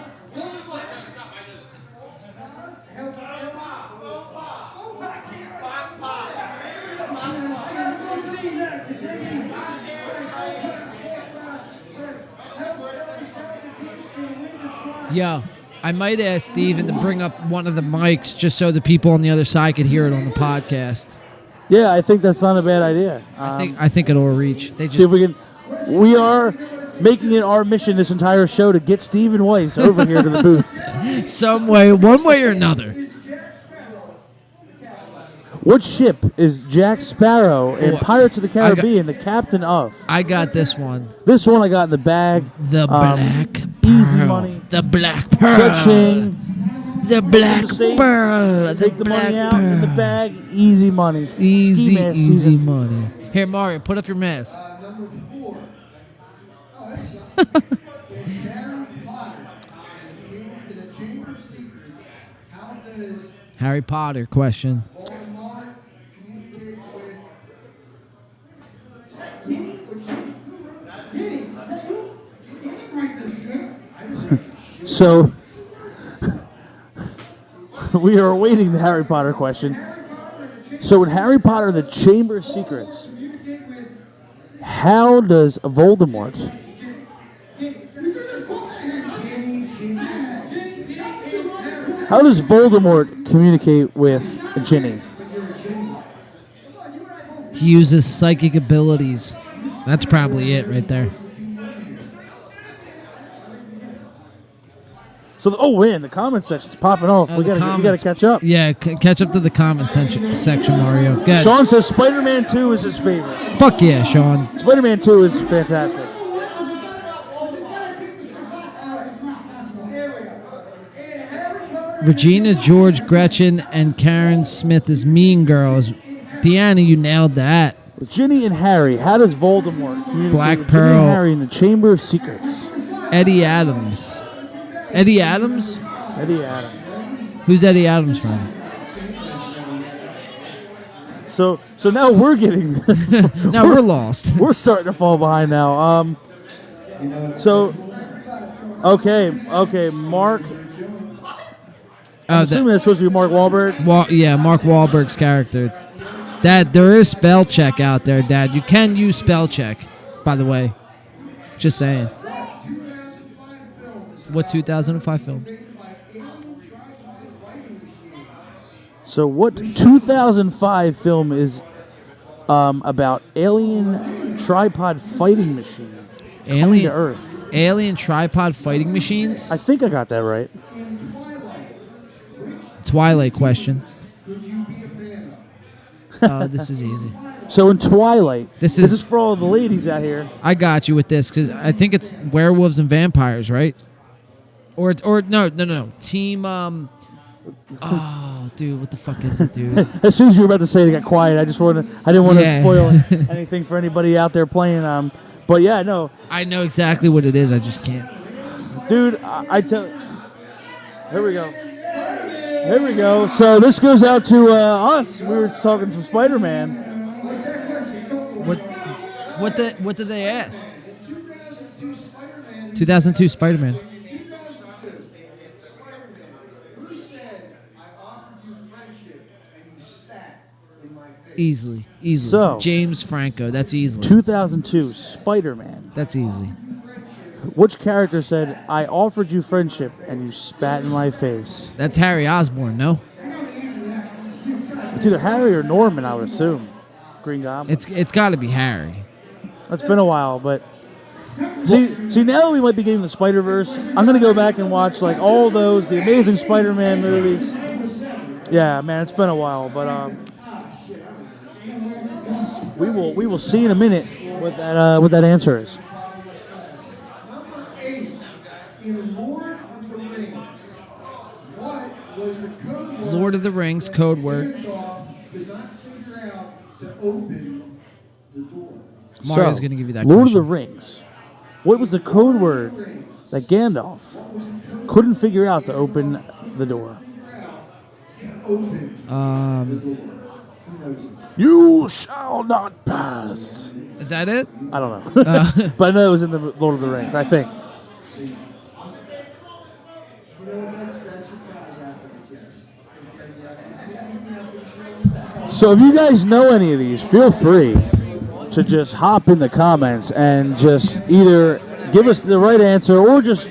[SPEAKER 1] Yo, I might ask Steven to bring up one of the mics just so the people on the other side could hear it on the podcast.
[SPEAKER 2] Yeah, I think that's not a bad idea.
[SPEAKER 1] I think it'll reach. They
[SPEAKER 2] See if
[SPEAKER 1] just
[SPEAKER 2] we can. we are making it our mission this entire show to get Stephen Weiss over here to the booth.
[SPEAKER 1] Some way, one way or another.
[SPEAKER 2] What ship is Jack Sparrow in
[SPEAKER 1] Oh,
[SPEAKER 2] Pirates of the Caribbean the captain of?
[SPEAKER 1] I got this one.
[SPEAKER 2] This one I got in the bag.
[SPEAKER 1] The Black Pearl.
[SPEAKER 2] Easy money.
[SPEAKER 1] The Black Pearl.
[SPEAKER 2] Cha-ching.
[SPEAKER 1] The Black
[SPEAKER 2] Safe.
[SPEAKER 1] Pearl.
[SPEAKER 2] Take the money
[SPEAKER 1] Black
[SPEAKER 2] out in the
[SPEAKER 1] Pearl.
[SPEAKER 2] bag. Easy money.
[SPEAKER 1] Easy,
[SPEAKER 2] Ski mask
[SPEAKER 1] easy
[SPEAKER 2] season.
[SPEAKER 1] money. Here, Mario, put up your mask.
[SPEAKER 5] Number 4. Oh, that's something. In Harry Potter, in the Chamber of Secrets, how does
[SPEAKER 1] Harry Potter question.
[SPEAKER 5] Voldemort communicate with... Is that Guinea or Ginny? Who wrote that? Guinea. Is that who?
[SPEAKER 3] You didn't write this shit.
[SPEAKER 5] I didn't write this shit.
[SPEAKER 2] So, we are awaiting the Harry Potter question. So, in Harry Potter and the Chamber of Secrets, how does Voldemort How does Voldemort communicate with Ginny?
[SPEAKER 1] He uses psychic abilities. That's probably it right there.
[SPEAKER 2] So, man, the comment section's popping off.
[SPEAKER 1] Oh,
[SPEAKER 2] we
[SPEAKER 1] the
[SPEAKER 2] gotta
[SPEAKER 1] comments.
[SPEAKER 2] catch up.
[SPEAKER 1] Yeah, catch up to the comment section, Mario. Good.
[SPEAKER 2] Sean says Spider-Man 2 is his favorite.
[SPEAKER 1] Fuck yeah, Sean.
[SPEAKER 2] Spider-Man 2 is fantastic.
[SPEAKER 1] Regina George, Gretchen, and Karen Smith is Mean Girls. Deanna, you nailed that.
[SPEAKER 2] With Ginny and Harry, how does Voldemort communicate
[SPEAKER 1] Black
[SPEAKER 2] with Ginny
[SPEAKER 1] Pearl.
[SPEAKER 2] and Harry in the Chamber of Secrets?
[SPEAKER 1] Eddie Adams. Eddie Adams?
[SPEAKER 2] Eddie Adams.
[SPEAKER 1] Who's Eddie Adams from?
[SPEAKER 2] So now we're getting...
[SPEAKER 1] Now we're lost.
[SPEAKER 2] We're starting to fall behind now. Okay, Mark... I'm assuming that's supposed to be Mark Wahlberg.
[SPEAKER 1] Yeah, Mark Wahlberg's character. Dad, there is spell check out there, Dad. You can use spell check, by the way. Just saying. What 2005 film?
[SPEAKER 2] So what 2005 film is about alien tripod fighting machines coming to Earth?
[SPEAKER 1] Alien tripod fighting machines?
[SPEAKER 2] I think I got that right.
[SPEAKER 1] Twilight question. Oh, this is easy.
[SPEAKER 2] So in Twilight,
[SPEAKER 1] This
[SPEAKER 2] this
[SPEAKER 1] is-
[SPEAKER 2] is for all the ladies out here.
[SPEAKER 1] I got you with this because I think it's werewolves and vampires, right? Or no. Team. Oh, dude, what the fuck is it, dude?
[SPEAKER 2] As soon as you were about to say it, it got quiet. I didn't want to
[SPEAKER 1] Yeah.
[SPEAKER 2] spoil anything for anybody out there playing. But yeah, no,
[SPEAKER 1] I know exactly what it is. I just can't.
[SPEAKER 2] dude, I tell. Here we go. Here we go. So this goes out to us. We were talking some Spider-Man.
[SPEAKER 1] What did they ask? 2002 Spider-Man.
[SPEAKER 5] Who said I offered you friendship and you spat in my face?
[SPEAKER 1] Easily.
[SPEAKER 2] So-
[SPEAKER 1] James Franco. That's easily.
[SPEAKER 2] 2002 Spider-Man.
[SPEAKER 1] That's easy.
[SPEAKER 2] Which character said, "I offered you friendship and you spat in my face"?
[SPEAKER 1] That's Harry Osborn. No,
[SPEAKER 2] It's either Harry or Norman, I would assume. Green Goblin.
[SPEAKER 1] it's got to be Harry.
[SPEAKER 2] It's been a while, but see now that we might be getting the Spider-Verse, I'm gonna go back and watch like all those the Amazing Spider-Man movies. Yeah, man, it's been a while, but we will see in a minute what that answer is.
[SPEAKER 5] Number 8, in Lord of the Rings, what was the code word
[SPEAKER 1] Lord of the Rings code word.
[SPEAKER 5] Gandalf could not figure out to open the door?
[SPEAKER 1] Mario's gonna give you that.
[SPEAKER 2] Lord of the
[SPEAKER 1] question.
[SPEAKER 2] Rings. What was the code word that Gandalf couldn't figure out to open the door? You shall not pass.
[SPEAKER 1] Is that it?
[SPEAKER 2] I don't know. But I know it was in the Lord of the Rings, I think.
[SPEAKER 5] You know what? That's surprise afterwards, yes.
[SPEAKER 2] So if you guys know any of these, feel free to just hop in the comments and just either give us the right answer or just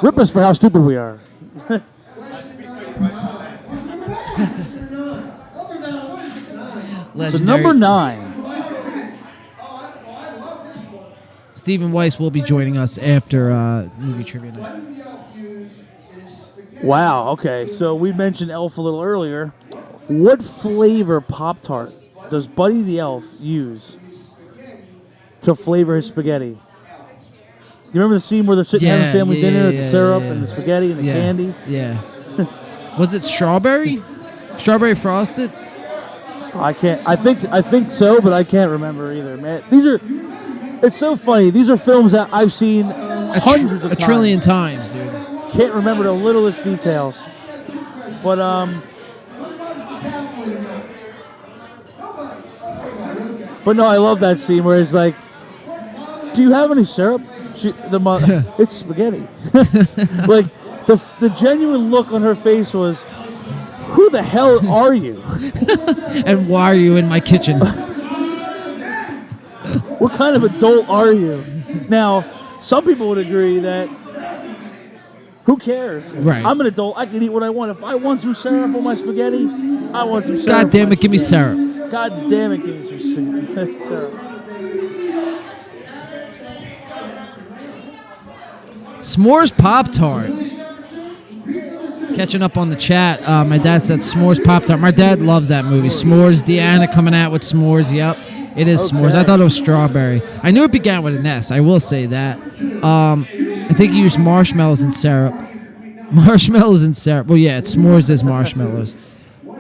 [SPEAKER 2] rip us for how stupid we are. So
[SPEAKER 1] Legendary.
[SPEAKER 2] number 9.
[SPEAKER 1] Stephen Weiss will be joining us after movie trivia night.
[SPEAKER 5] What do the elf use in his spaghetti?
[SPEAKER 2] Wow. Okay. So we mentioned Elf a little earlier. What flavor Pop-Tart does Buddy the Elf use to flavor his spaghetti? You remember the scene where they're sitting having family dinner with the syrup and the spaghetti and the candy?
[SPEAKER 1] Yeah. Was it strawberry? Strawberry frosted?
[SPEAKER 2] I can't. I think so, but I can't remember either, man. It's so funny. These are films that I've seen hundreds of times.
[SPEAKER 1] A trillion times, dude.
[SPEAKER 2] Can't remember the littlest details. But no, I love that scene where it's like, "Do you have any syrup?" It's spaghetti. Like the genuine look on her face was, "Who the hell are you?
[SPEAKER 1] And why are you in my kitchen?"
[SPEAKER 2] What kind of adult are you?" Now, some people would agree that who cares?
[SPEAKER 1] Right.
[SPEAKER 2] I'm an adult. I can eat what I want. If I want some syrup on my spaghetti, I want some syrup.
[SPEAKER 1] God damn it, give me syrup.
[SPEAKER 2] God damn it, give me some syrup.
[SPEAKER 1] S'mores Pop-Tart. Catching up on the chat, my dad said S'mores Pop-Tart. My dad loves that movie. S'mores, Deanna coming out with s'mores. Yep, it is s'mores. I thought it was strawberry. I knew it began with an S. I will say that. I think he used marshmallows and syrup. Marshmallows and syrup. Well, yeah, it's s'mores is marshmallows.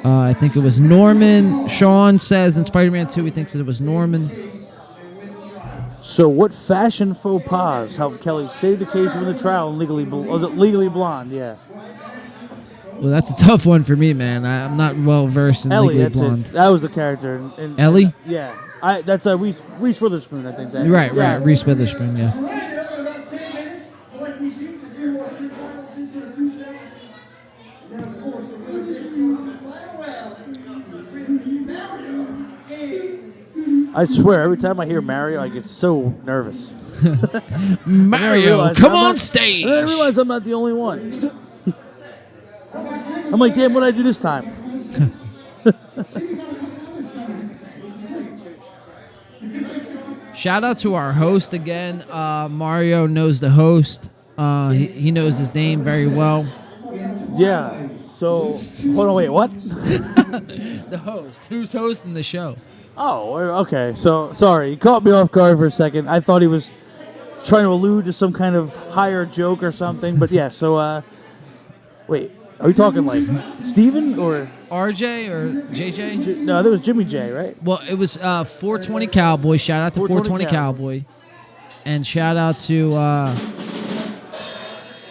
[SPEAKER 1] I think it was Norman. Sean says in Spider-Man 2 he thinks that it was Norman.
[SPEAKER 2] So, what fashion faux pas helped Kelly save the case in the trial and Legally Blonde? Yeah.
[SPEAKER 1] Well, that's a tough one for me, man. I'm not well versed in
[SPEAKER 2] Ellie,
[SPEAKER 1] Legally
[SPEAKER 2] that's
[SPEAKER 1] Blonde.
[SPEAKER 2] it. That was the character. In
[SPEAKER 1] Ellie?
[SPEAKER 2] Yeah. That's Reese Witherspoon, I think.
[SPEAKER 1] Right,
[SPEAKER 2] yeah.
[SPEAKER 1] Reese Witherspoon, yeah.
[SPEAKER 3] All right, in about 10 minutes, I'd like these sheets to see what three finals is for the 2000s. And of course, we're going to get to the final round with Mario and
[SPEAKER 2] I swear, every time I hear Mario, I get so nervous.
[SPEAKER 1] Mario, come on stage!
[SPEAKER 2] And I realize I'm not the only one. I'm like, damn, what did I do this time?
[SPEAKER 1] Shout out to our host again. Mario knows the host. He knows his name very well.
[SPEAKER 2] Yeah. So, hold on, wait, what?
[SPEAKER 1] The host. Who's hosting the show?
[SPEAKER 2] Oh, okay. So, sorry, you caught me off guard for a second. I thought he was trying to allude to some kind of higher joke or something. But yeah, so, wait, are we talking like Steven or
[SPEAKER 1] RJ or JJ?
[SPEAKER 2] No, that was Jimmy J, right?
[SPEAKER 1] Well, it was 420 Cowboy. Shout out to 420 Cowboy. And shout out to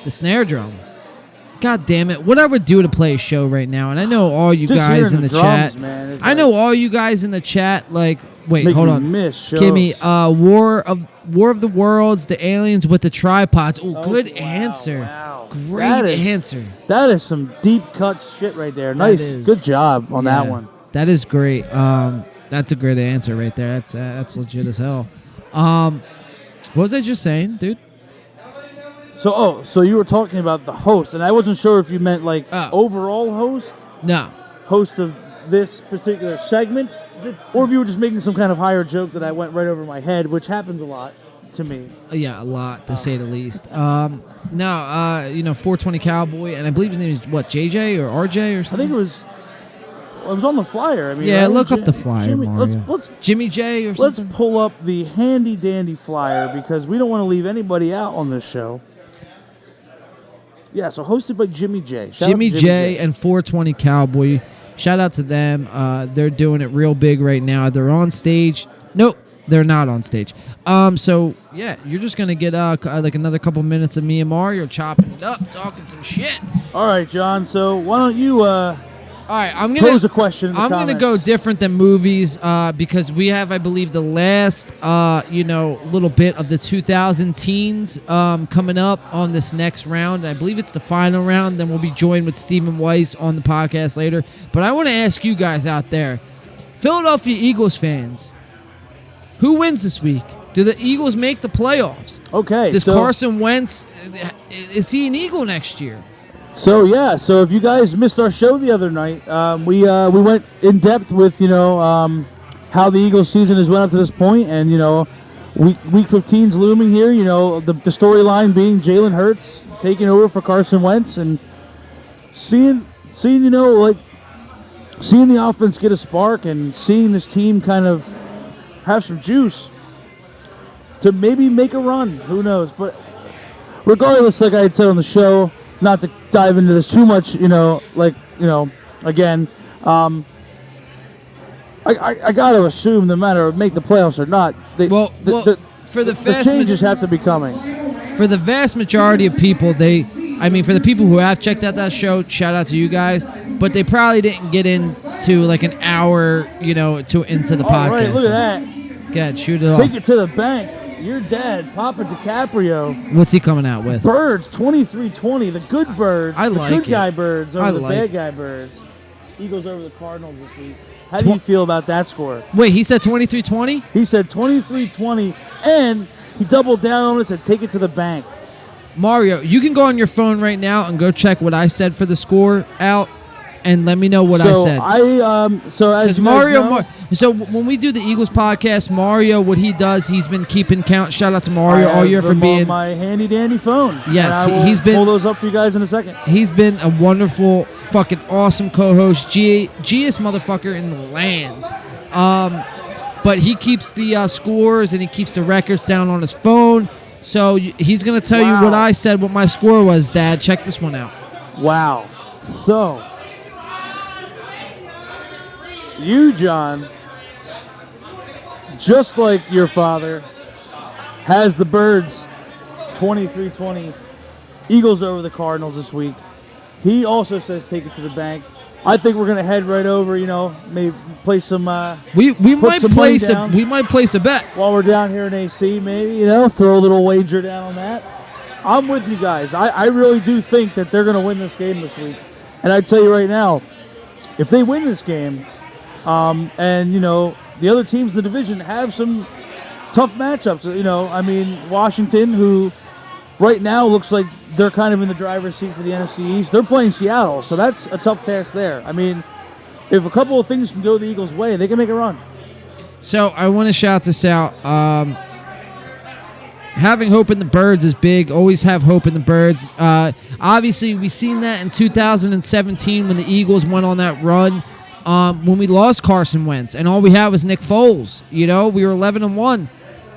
[SPEAKER 1] the snare drum. God damn it. What I would do to play a show right now, and I know all you
[SPEAKER 2] Just
[SPEAKER 1] guys
[SPEAKER 2] hearing
[SPEAKER 1] in the
[SPEAKER 2] drums,
[SPEAKER 1] chat.
[SPEAKER 2] man,
[SPEAKER 1] I know all you guys in the chat, like, wait,
[SPEAKER 2] Make
[SPEAKER 1] hold
[SPEAKER 2] me
[SPEAKER 1] on.
[SPEAKER 2] miss shows.
[SPEAKER 1] Kimmy, War of the Worlds, the aliens with the tripods. Oh, good answer.
[SPEAKER 2] Wow.
[SPEAKER 1] Great answer.
[SPEAKER 2] That is some deep cut shit right there. Nice.
[SPEAKER 1] is.
[SPEAKER 2] Good job on that
[SPEAKER 1] Yeah,
[SPEAKER 2] one.
[SPEAKER 1] That is great. That's a great answer right there. That's legit as hell. What was I just saying, dude?
[SPEAKER 2] So you were talking about the host, and I wasn't sure if you meant like overall host of this particular segment, or if you were just making some kind of higher joke that I went right over my head, which happens a lot to me.
[SPEAKER 1] Yeah, a lot to say the least. 420 Cowboy, and I believe his name is what, JJ or RJ or
[SPEAKER 2] I
[SPEAKER 1] something.
[SPEAKER 2] think it was on the flyer. I mean,
[SPEAKER 1] Yeah,
[SPEAKER 2] right?
[SPEAKER 1] look up the flyer,
[SPEAKER 2] Jimmy,
[SPEAKER 1] Mario.
[SPEAKER 2] let's
[SPEAKER 1] Jimmy J or
[SPEAKER 2] let's
[SPEAKER 1] something.
[SPEAKER 2] pull up the handy dandy flyer because we don't want to leave anybody out on this show. Yeah, so hosted by Jimmy J. Shout out
[SPEAKER 1] Jimmy
[SPEAKER 2] to
[SPEAKER 1] J and 420 Cowboy. Shout out to them. They're doing it real big right now. They're on stage. Nope, they're not on stage. So yeah, you're just gonna get like another couple minutes of me and Mario chopping it up, talking some shit.
[SPEAKER 2] All right, John. So why don't you
[SPEAKER 1] All right, I'm gonna
[SPEAKER 2] pose a question in the
[SPEAKER 1] I'm gonna
[SPEAKER 2] comments.
[SPEAKER 1] go different than movies because we have, I believe, the last little bit of the 2000 teens coming up on this next round. I believe it's the final round. Then we'll be joined with Stephen Weiss on the podcast later. But I want to ask you guys out there, Philadelphia Eagles fans, who wins this week? Do the Eagles make the playoffs?
[SPEAKER 2] Okay.
[SPEAKER 1] Does
[SPEAKER 2] so,
[SPEAKER 1] Carson Wentz, is he an Eagle next year?
[SPEAKER 2] So yeah, so if you guys missed our show the other night, we went in depth with how the Eagles season has went up to this point, and Week 15's looming here. You know, the storyline being Jalen Hurts taking over for Carson Wentz, and seeing you know, like seeing the offense get a spark and seeing this team kind of have some juice to maybe make a run. Who knows? But regardless, like I had said on the show, not to dive into this too much, you know, again, I got to assume no matter make the playoffs or not,
[SPEAKER 1] for the
[SPEAKER 2] changes have to be coming.
[SPEAKER 1] For the vast majority of people, for the people who have checked out that show, shout out to you guys, but they probably didn't get into like an hour, you know, into the podcast.
[SPEAKER 2] All right, look at that.
[SPEAKER 1] Go ahead, shoot it
[SPEAKER 2] Take
[SPEAKER 1] off.
[SPEAKER 2] it to the bank. Your dad, Papa DiCaprio.
[SPEAKER 1] What's he coming out with?
[SPEAKER 2] Birds, 23-20. The good birds.
[SPEAKER 1] I like
[SPEAKER 2] the good
[SPEAKER 1] it.
[SPEAKER 2] guy birds over the
[SPEAKER 1] like
[SPEAKER 2] bad guy birds. Eagles over the Cardinals this week. How do you feel about that score?
[SPEAKER 1] Wait, he said 23-20?
[SPEAKER 2] He said 23-20, and he doubled down on it and said take it to the bank.
[SPEAKER 1] Mario, you can go on your phone right now and go check what I said for the score out, and let me know what I said.
[SPEAKER 2] So as you
[SPEAKER 1] Mario,
[SPEAKER 2] guys know,
[SPEAKER 1] so when we do the Eagles podcast, Mario, what he does, he's been keeping count. Shout out to Mario
[SPEAKER 2] I
[SPEAKER 1] all year
[SPEAKER 2] have
[SPEAKER 1] for
[SPEAKER 2] them
[SPEAKER 1] being
[SPEAKER 2] on my handy dandy phone.
[SPEAKER 1] Yes,
[SPEAKER 2] and I will
[SPEAKER 1] he's been-
[SPEAKER 2] pull those up for you guys in a second.
[SPEAKER 1] He's been a wonderful, fucking awesome co-host, G-est motherfucker in the lands. But he keeps the scores and he keeps the records down on his phone. So he's gonna tell you what I said, what my score was. Dad, check this one out.
[SPEAKER 2] Wow. So you, John, just like your father, has the Birds 23-20. Eagles over the Cardinals this week. He also says take it to the bank. I think we're gonna head right over. You know, maybe play some.
[SPEAKER 1] We might
[SPEAKER 2] some money
[SPEAKER 1] place a bet.
[SPEAKER 2] while we're down here in AC. Maybe, you know, throw a little wager down on that. I'm with you guys. I really do think that they're gonna win this game this week. And I tell you right now, if they win this game, and you know the other teams in the division have some tough matchups. You know, I mean Washington, who right now looks like they're kind of in the driver's seat for the NFC East. They're playing Seattle, so that's a tough task there. I mean, if a couple of things can go the Eagles' way, they can make a run.
[SPEAKER 1] So I want to shout this out. Having hope in the Birds is big. Always have hope in the Birds. Obviously, we've seen that in 2017 when the Eagles went on that run. When we lost Carson Wentz, and all we had was Nick Foles. You know, we were 11-1,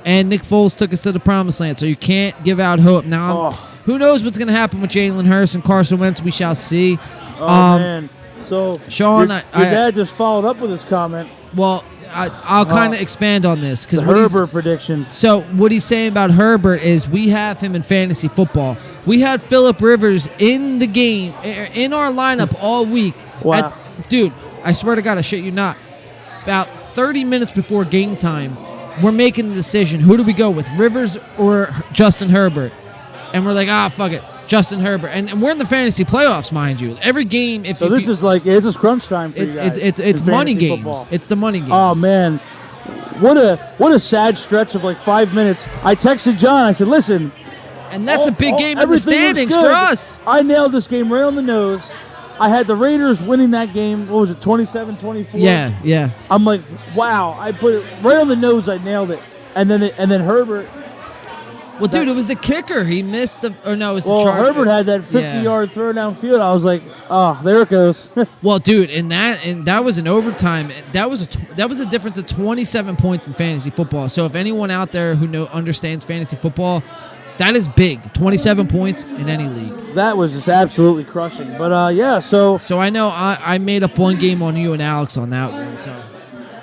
[SPEAKER 1] and Nick Foles took us to the promised land. So you can't give out hope. Now, who knows what's going to happen with Jalen Hurts and Carson Wentz? We shall see.
[SPEAKER 2] Man. So,
[SPEAKER 1] Sean,
[SPEAKER 2] your dad just followed up with his comment.
[SPEAKER 1] Well, I'll kind of expand on this.
[SPEAKER 2] The Herbert prediction.
[SPEAKER 1] So what he's saying about Herbert is we have him in fantasy football. We had Phillip Rivers in the game, in our lineup all week.
[SPEAKER 2] Wow.
[SPEAKER 1] Dude, I swear to God, I shit you not. About 30 minutes before game time, we're making the decision. Who do we go with, Rivers or Justin Herbert? And we're like, fuck it, Justin Herbert. And we're in the fantasy playoffs, mind you. Every game,
[SPEAKER 2] So this is crunch time for you guys.
[SPEAKER 1] It's
[SPEAKER 2] in
[SPEAKER 1] money
[SPEAKER 2] fantasy
[SPEAKER 1] games.
[SPEAKER 2] football.
[SPEAKER 1] It's the money games.
[SPEAKER 2] Oh man, what a sad stretch of like 5 minutes. I texted John. I said, listen.
[SPEAKER 1] And that's a big game in the
[SPEAKER 2] everything looks
[SPEAKER 1] standings
[SPEAKER 2] good.
[SPEAKER 1] for us.
[SPEAKER 2] I nailed this game right on the nose. I had the Raiders winning that game. What was it, 27-24?
[SPEAKER 1] Yeah.
[SPEAKER 2] I'm like, wow. I put it right on the nose. I nailed it. And then Herbert.
[SPEAKER 1] Well, dude, it was the kicker. He missed the. Or no, it was the
[SPEAKER 2] Well,
[SPEAKER 1] Chargers.
[SPEAKER 2] Herbert had that 50-yard throw downfield. I was like, oh, there it goes.
[SPEAKER 1] Well, dude, and that was an overtime. That was a difference of 27 points in fantasy football. So if anyone out there who understands fantasy football, that is big. 27 points in any league.
[SPEAKER 2] That was just absolutely crushing. But yeah, so
[SPEAKER 1] I know I made up one game on you and Alex on that one. So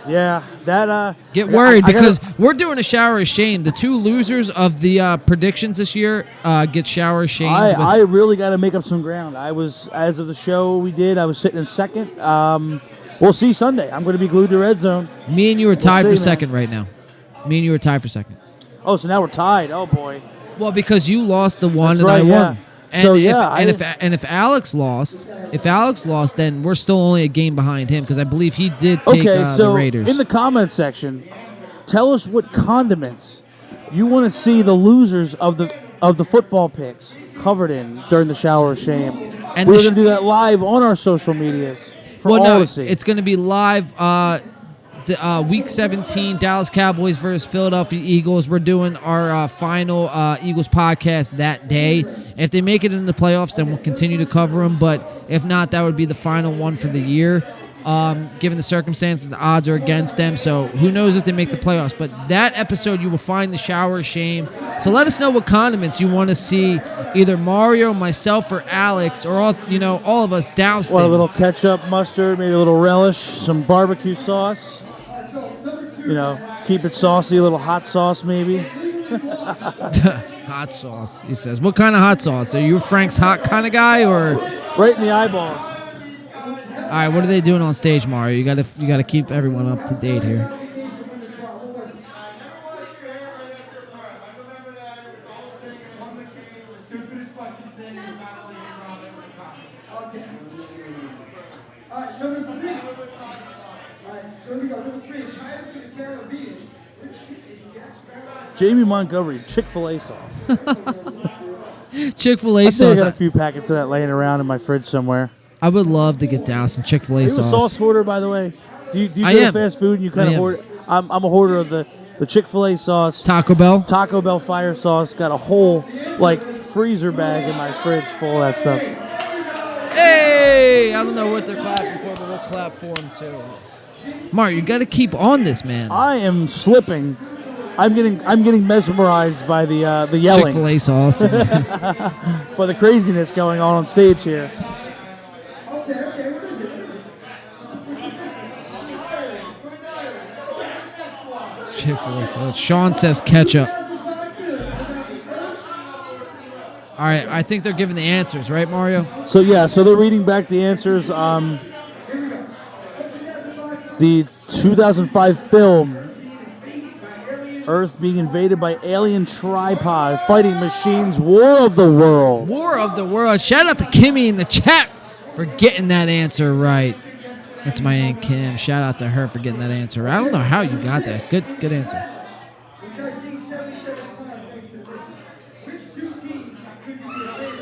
[SPEAKER 2] yeah, that
[SPEAKER 1] get worried because we're doing a shower of shame. The two losers of the predictions this year get shower of shame.
[SPEAKER 2] I really got to make up some ground. I was, as of the show we did, I was sitting in second. We'll see Sunday. I'm going to be glued to Red Zone.
[SPEAKER 1] Me and you are tied for
[SPEAKER 2] man.
[SPEAKER 1] second right now. Me and you are tied for second.
[SPEAKER 2] Oh, so now we're tied. Oh boy.
[SPEAKER 1] Well, because you lost the one
[SPEAKER 2] That's
[SPEAKER 1] and
[SPEAKER 2] right,
[SPEAKER 1] I
[SPEAKER 2] yeah.
[SPEAKER 1] won. And
[SPEAKER 2] So,
[SPEAKER 1] if,
[SPEAKER 2] yeah,
[SPEAKER 1] if Alex lost, then we're still only a game behind him because I believe he did take the Raiders.
[SPEAKER 2] In the comments section, tell us what condiments you want to see the losers of the football picks covered in during the shower of shame.
[SPEAKER 1] And
[SPEAKER 2] we're going to do that live on our social medias for all to see.
[SPEAKER 1] It's going to be live. the Week 17, Dallas Cowboys versus Philadelphia Eagles. We're doing our final Eagles podcast that day. If they make it in the playoffs, then we'll continue to cover them. But if not, that would be the final one for the year. Given the circumstances, the odds are against them. So who knows if they make the playoffs. But that episode, you will find the shower of shame. So let us know what condiments you want to see either Mario, myself, or Alex, or all of us doused
[SPEAKER 2] Well, a
[SPEAKER 1] in.
[SPEAKER 2] little ketchup, mustard, maybe a little relish, some barbecue sauce. Keep it saucy, a little hot sauce maybe.
[SPEAKER 1] Hot sauce, he says. What kind of hot sauce? Are you a Frank's Hot kind of guy, or?
[SPEAKER 2] Right in the eyeballs.
[SPEAKER 1] All right, what are they doing on stage, Mario? You gotta keep everyone up to date here.
[SPEAKER 3] Alright, number 3. Alright, so here we go. Number 3, Pirates of the Caribbean. Which ship is Jack Sparrow?
[SPEAKER 2] Jamie Montgomery, Chick-fil-A sauce.
[SPEAKER 1] Chick-fil-A
[SPEAKER 2] I think I got a
[SPEAKER 1] sauce.
[SPEAKER 2] few packets of that laying around in my fridge somewhere.
[SPEAKER 1] I would love to get doused in Chick-fil-A
[SPEAKER 2] Are you a
[SPEAKER 1] sauce.
[SPEAKER 2] sauce hoarder, by the way? Do you
[SPEAKER 1] I
[SPEAKER 2] go
[SPEAKER 1] am.
[SPEAKER 2] to fast food and you kind
[SPEAKER 1] I
[SPEAKER 2] of
[SPEAKER 1] am.
[SPEAKER 2] hoard? I'm a hoarder of the Chick-fil-A sauce,
[SPEAKER 1] Taco Bell.
[SPEAKER 2] Taco Bell fire sauce. Got a whole freezer bag in my fridge full of that stuff.
[SPEAKER 1] Hey, I don't know what they're clapping for, but we'll clap for them too. Mario, you got to keep on this, man.
[SPEAKER 2] I am slipping. I'm getting mesmerized by the yelling,
[SPEAKER 1] Chick-fil-A sauce.
[SPEAKER 2] by the craziness going on stage here.
[SPEAKER 3] Okay, what is it?
[SPEAKER 1] Chick-fil-A sauce. Sean says ketchup. All right, I think they're giving the answers, right, Mario?
[SPEAKER 2] So they're reading back the answers. The 2005 film Earth being invaded by alien tripod fighting machines, War of the World.
[SPEAKER 1] War of the World. Shout out to Kimmy in the chat for getting that answer right. That's my Aunt Kim. Shout out to her for getting that answer right. I don't know how you got that. Good answer.
[SPEAKER 3] Which I've seen 77 times thanks to this. Which 2 teams could you be afraid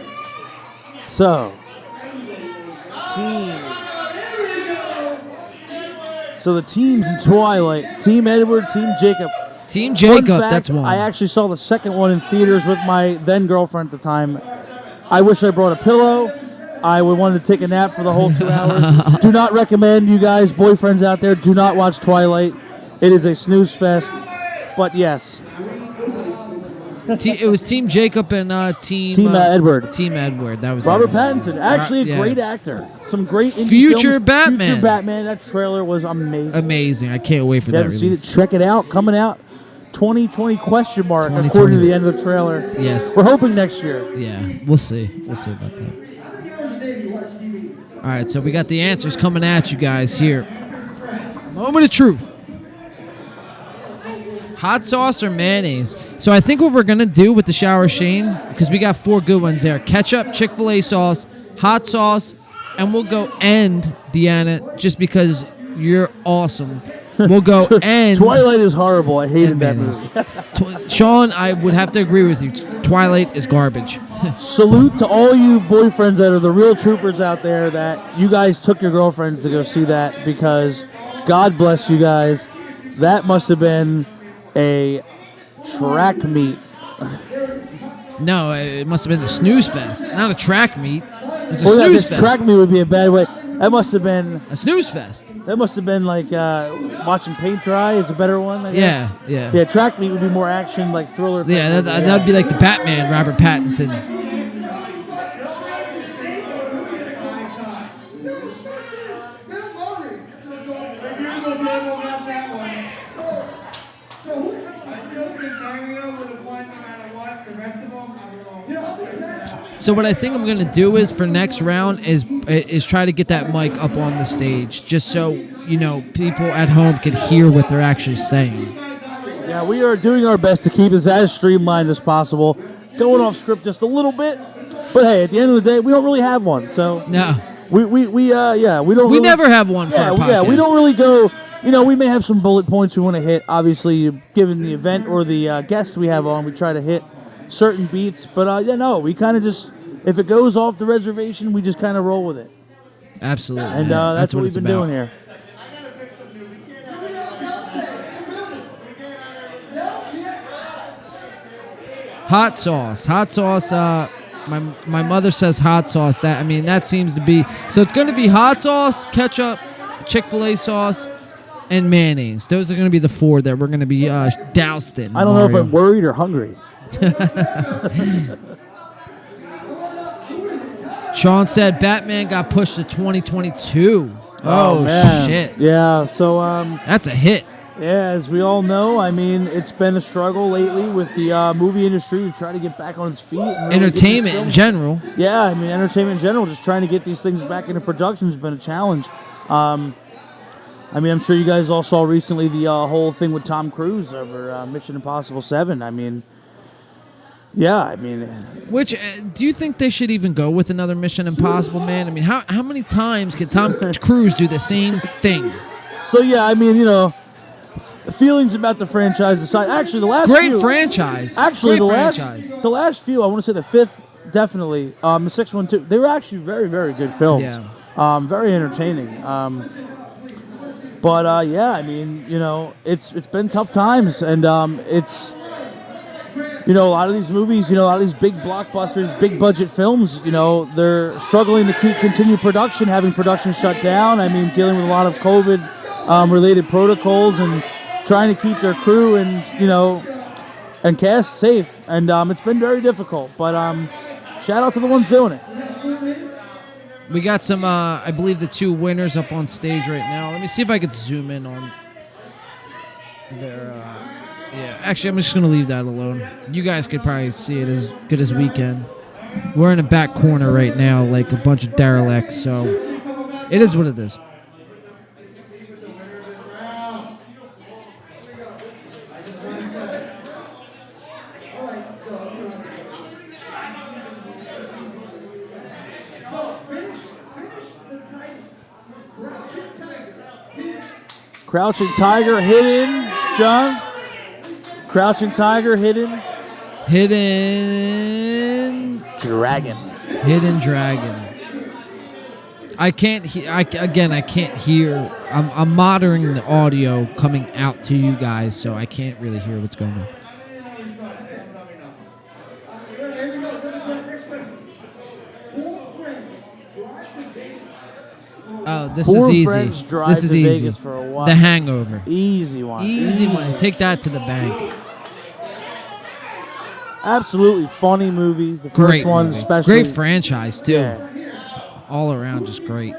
[SPEAKER 3] of?
[SPEAKER 2] So, team. So the teams in Twilight: Team Edward, Team Jacob.
[SPEAKER 1] Team
[SPEAKER 2] Fun
[SPEAKER 1] Jacob,
[SPEAKER 2] fact,
[SPEAKER 1] that's one.
[SPEAKER 2] I actually saw the second one in theaters with my then girlfriend at the time. I wish I brought a pillow. I would want to take a nap for the whole 2 hours. Do not recommend, you guys, boyfriends out there, do not watch Twilight. It is a snooze fest. But yes,
[SPEAKER 1] It was Team Jacob and Team
[SPEAKER 2] Edward.
[SPEAKER 1] Team Edward. That was
[SPEAKER 2] Robert
[SPEAKER 1] it.
[SPEAKER 2] Pattinson, actually a
[SPEAKER 1] Yeah.
[SPEAKER 2] great actor. Some great indie
[SPEAKER 1] Future
[SPEAKER 2] films.
[SPEAKER 1] Batman.
[SPEAKER 2] Future Batman. That trailer was amazing.
[SPEAKER 1] Amazing. I can't wait for
[SPEAKER 2] If you
[SPEAKER 1] that.
[SPEAKER 2] haven't seen it,
[SPEAKER 1] release.
[SPEAKER 2] check it out. Coming out 2020 question mark
[SPEAKER 1] 2020.
[SPEAKER 2] according to the end of the trailer.
[SPEAKER 1] Yes.
[SPEAKER 2] We're hoping next year.
[SPEAKER 1] Yeah, we'll see. We'll see about that. All right, so we got the answers coming at you guys here. Moment of truth. Hot sauce or mayonnaise? So I think what we're going to do with the shower Shane, because we got 4 good ones there. Ketchup, Chick-fil-A sauce, hot sauce, and we'll go end, Deanna, just because you're awesome. We'll go end.
[SPEAKER 2] Twilight is horrible. I hated
[SPEAKER 1] and
[SPEAKER 2] that
[SPEAKER 1] mayonnaise.
[SPEAKER 2] movie.
[SPEAKER 1] Sean, I would have to agree with you. Twilight is garbage.
[SPEAKER 2] Salute to all you boyfriends that are the real troopers out there that you guys took your girlfriends to go see that, because God bless you guys. That must have been a track meet.
[SPEAKER 1] No, it must have been a snooze fest, not a track meet. It was a
[SPEAKER 2] Well, I
[SPEAKER 1] snooze
[SPEAKER 2] guess
[SPEAKER 1] fest.
[SPEAKER 2] track meet would be a bad way. That must have been
[SPEAKER 1] A snooze fest.
[SPEAKER 2] like watching paint dry is a better one. I guess.
[SPEAKER 1] Yeah.
[SPEAKER 2] Yeah, track meet would be more action, like thriller. type
[SPEAKER 1] Yeah,
[SPEAKER 2] movie,
[SPEAKER 1] that'd be like the Batman, Robert Pattinson. So what I think I'm gonna do is for next round is try to get that mic up on the stage, just so people at home can hear what they're actually saying.
[SPEAKER 2] Yeah, we are doing our best to keep this as streamlined as possible. Going off script just a little bit, but hey, at the end of the day, we don't really have one. So
[SPEAKER 1] No,
[SPEAKER 2] we don't.
[SPEAKER 1] we
[SPEAKER 2] really,
[SPEAKER 1] never have one for our podcast.
[SPEAKER 2] Yeah, we don't really go. We may have some bullet points we want to hit. Obviously, given the event or the guests we have on, we try to hit certain beats. But we kind of just, if it goes off the reservation, we just kind of roll with it.
[SPEAKER 1] Absolutely,
[SPEAKER 2] And
[SPEAKER 1] man.
[SPEAKER 2] that's what we've
[SPEAKER 1] it's
[SPEAKER 2] been
[SPEAKER 1] about.
[SPEAKER 2] doing here.
[SPEAKER 1] Hot sauce. Hot sauce. My mother says hot sauce. That seems to be. So it's going to be hot sauce, ketchup, Chick-fil-A sauce, and mayonnaise. Those are going to be the 4 that we're going to be doused in.
[SPEAKER 2] I don't know if I'm worried or hungry.
[SPEAKER 1] Sean said Batman got pushed to 2022. Oh
[SPEAKER 2] man.
[SPEAKER 1] shit.
[SPEAKER 2] Yeah. So
[SPEAKER 1] That's a hit.
[SPEAKER 2] yeah, as we all know, I mean, it's been a struggle lately with the movie industry to try to get back on its feet. And really get these
[SPEAKER 1] Entertainment in
[SPEAKER 2] films-
[SPEAKER 1] general.
[SPEAKER 2] Yeah, I mean, entertainment in general, just trying to get these things back into production has been a challenge. I mean, I'm sure you guys all saw recently the whole thing with Tom Cruise over Mission Impossible 7. I mean, yeah, I mean,
[SPEAKER 1] Which do you think they should even go with another Mission Impossible, man? I mean, how many times can Tom Cruise do the same thing?
[SPEAKER 2] so yeah, I mean, you know, feelings about the franchise aside. Actually, the last
[SPEAKER 1] Great
[SPEAKER 2] few,
[SPEAKER 1] franchise.
[SPEAKER 2] Actually,
[SPEAKER 1] Great
[SPEAKER 2] the
[SPEAKER 1] franchise.
[SPEAKER 2] last few, I want to say the 5th, definitely, the 6th one too. They were actually very, very good films.
[SPEAKER 1] Yeah.
[SPEAKER 2] Very entertaining. But yeah, I mean, you know, it's been tough times, and it's, you know, a lot of these movies, you know, a lot of these big blockbusters, big budget films, you know, they're struggling to continue production, having production shut down. I mean, dealing with a lot of COVID related protocols and trying to keep their crew and, you know, and cast safe, and it's been very difficult. But shout out to the ones doing it.
[SPEAKER 1] We got some, I believe, the 2 winners up on stage right now. Let me see if I could zoom in on their. Yeah, actually, I'm just going to leave that alone. You guys could probably see it as good as we can. We're in a back corner right now, like a bunch of derelicts, so it is what it is.
[SPEAKER 2] Crouching Tiger hidden, John. Crouching Tiger hidden.
[SPEAKER 1] Hidden Dragon. I can't I can't hear. I'm monitoring the audio coming out to you guys, so I can't really hear what's going on. Oh, this
[SPEAKER 2] Four
[SPEAKER 1] is easy.
[SPEAKER 2] friends drive
[SPEAKER 1] This is
[SPEAKER 2] to
[SPEAKER 1] easy.
[SPEAKER 2] Vegas for a while.
[SPEAKER 1] The Hangover.
[SPEAKER 2] Easy one.
[SPEAKER 1] Easy money. Take that to the bank.
[SPEAKER 2] Absolutely funny movie. The
[SPEAKER 1] Great
[SPEAKER 2] first one,
[SPEAKER 1] movie.
[SPEAKER 2] especially.
[SPEAKER 1] Great franchise too.
[SPEAKER 2] Yeah.
[SPEAKER 1] All around, just great.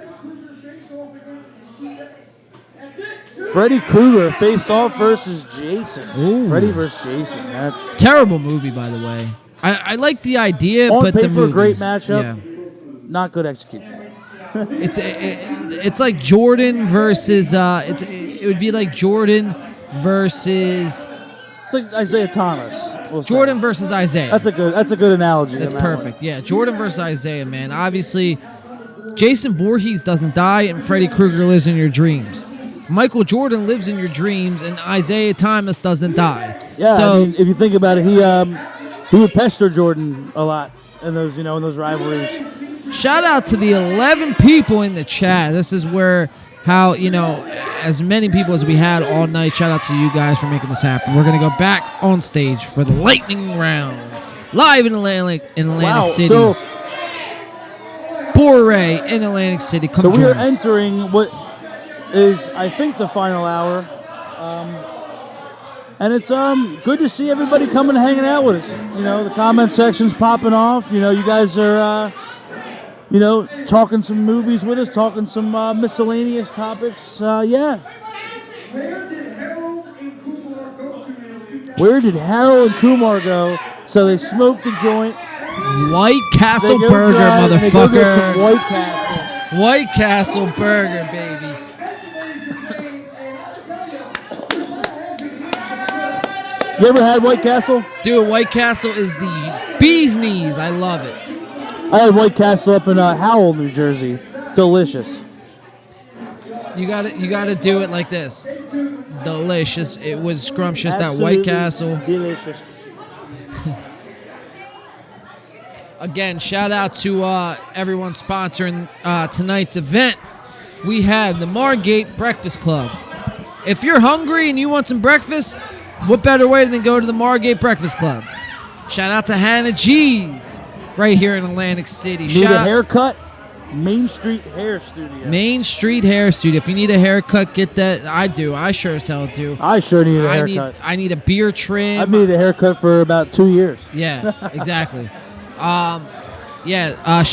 [SPEAKER 2] Freddy Krueger faced off versus Jason.
[SPEAKER 1] Ooh.
[SPEAKER 2] Freddy versus Jason. That's
[SPEAKER 1] Terrible movie, by the way. I like the idea,
[SPEAKER 2] on
[SPEAKER 1] but
[SPEAKER 2] paper,
[SPEAKER 1] the movie.
[SPEAKER 2] great matchup.
[SPEAKER 1] Yeah.
[SPEAKER 2] Not good execution.
[SPEAKER 1] It's like Jordan versus it would be like Jordan versus
[SPEAKER 2] It's like Isaiah Thomas. we'll say.
[SPEAKER 1] Jordan versus Isaiah.
[SPEAKER 2] That's a good analogy.
[SPEAKER 1] That's
[SPEAKER 2] on that
[SPEAKER 1] perfect.
[SPEAKER 2] one.
[SPEAKER 1] Yeah, Jordan versus Isaiah, man. Obviously, Jason Voorhees doesn't die, and Freddy Krueger lives in your dreams. Michael Jordan lives in your dreams, and Isaiah Thomas doesn't die.
[SPEAKER 2] Yeah,
[SPEAKER 1] So,
[SPEAKER 2] I mean, if you think about it, he would pester Jordan a lot in those rivalries.
[SPEAKER 1] shout out to the 11 people in the chat. This is where as many people as we had all night. Shout out to you guys for making this happen. We're going to go back on stage for the lightning round. Live in Atlantic City.
[SPEAKER 2] So
[SPEAKER 1] Bourre in Atlantic City. Come
[SPEAKER 2] we
[SPEAKER 1] join
[SPEAKER 2] are
[SPEAKER 1] us.
[SPEAKER 2] entering what is, I think, the final hour. And it's good to see everybody coming and hanging out with us. You know, the comment section's popping off. You know, you guys are, talking some movies with us, talking some miscellaneous topics. Yeah.
[SPEAKER 3] Where did Harold and Kumar go to in his 2000?
[SPEAKER 2] Where did Harold and Kumar go? So they smoked the joint.
[SPEAKER 1] White Castle
[SPEAKER 2] They go
[SPEAKER 1] Burger,
[SPEAKER 2] grab- and they go get some
[SPEAKER 1] motherfucker.
[SPEAKER 2] White Castle.
[SPEAKER 1] White Castle Burger, baby.
[SPEAKER 2] You ever had White Castle?
[SPEAKER 1] Dude, White Castle is the bee's knees. I love it.
[SPEAKER 2] I had White Castle up in Howell, New Jersey. Delicious.
[SPEAKER 1] You gotta do it like this. Delicious. It was scrumptious. That
[SPEAKER 2] Absolutely
[SPEAKER 1] White Castle.
[SPEAKER 2] Delicious.
[SPEAKER 1] Again, shout out to everyone sponsoring tonight's event. We have the Margate Breakfast Club. If you're hungry and you want some breakfast, what better way than go to the Margate Breakfast Club? Shout out to Hannah G's right here in Atlantic City.
[SPEAKER 2] Need
[SPEAKER 1] Shout
[SPEAKER 2] a
[SPEAKER 1] out-
[SPEAKER 2] haircut? Main Street Hair Studio.
[SPEAKER 1] Main Street Hair Studio. If you need a haircut, get that. I do. I sure as hell do.
[SPEAKER 2] I sure need a haircut.
[SPEAKER 1] I need a beard trim.
[SPEAKER 2] I've needed a haircut for about 2 years.
[SPEAKER 1] Yeah, exactly. Shout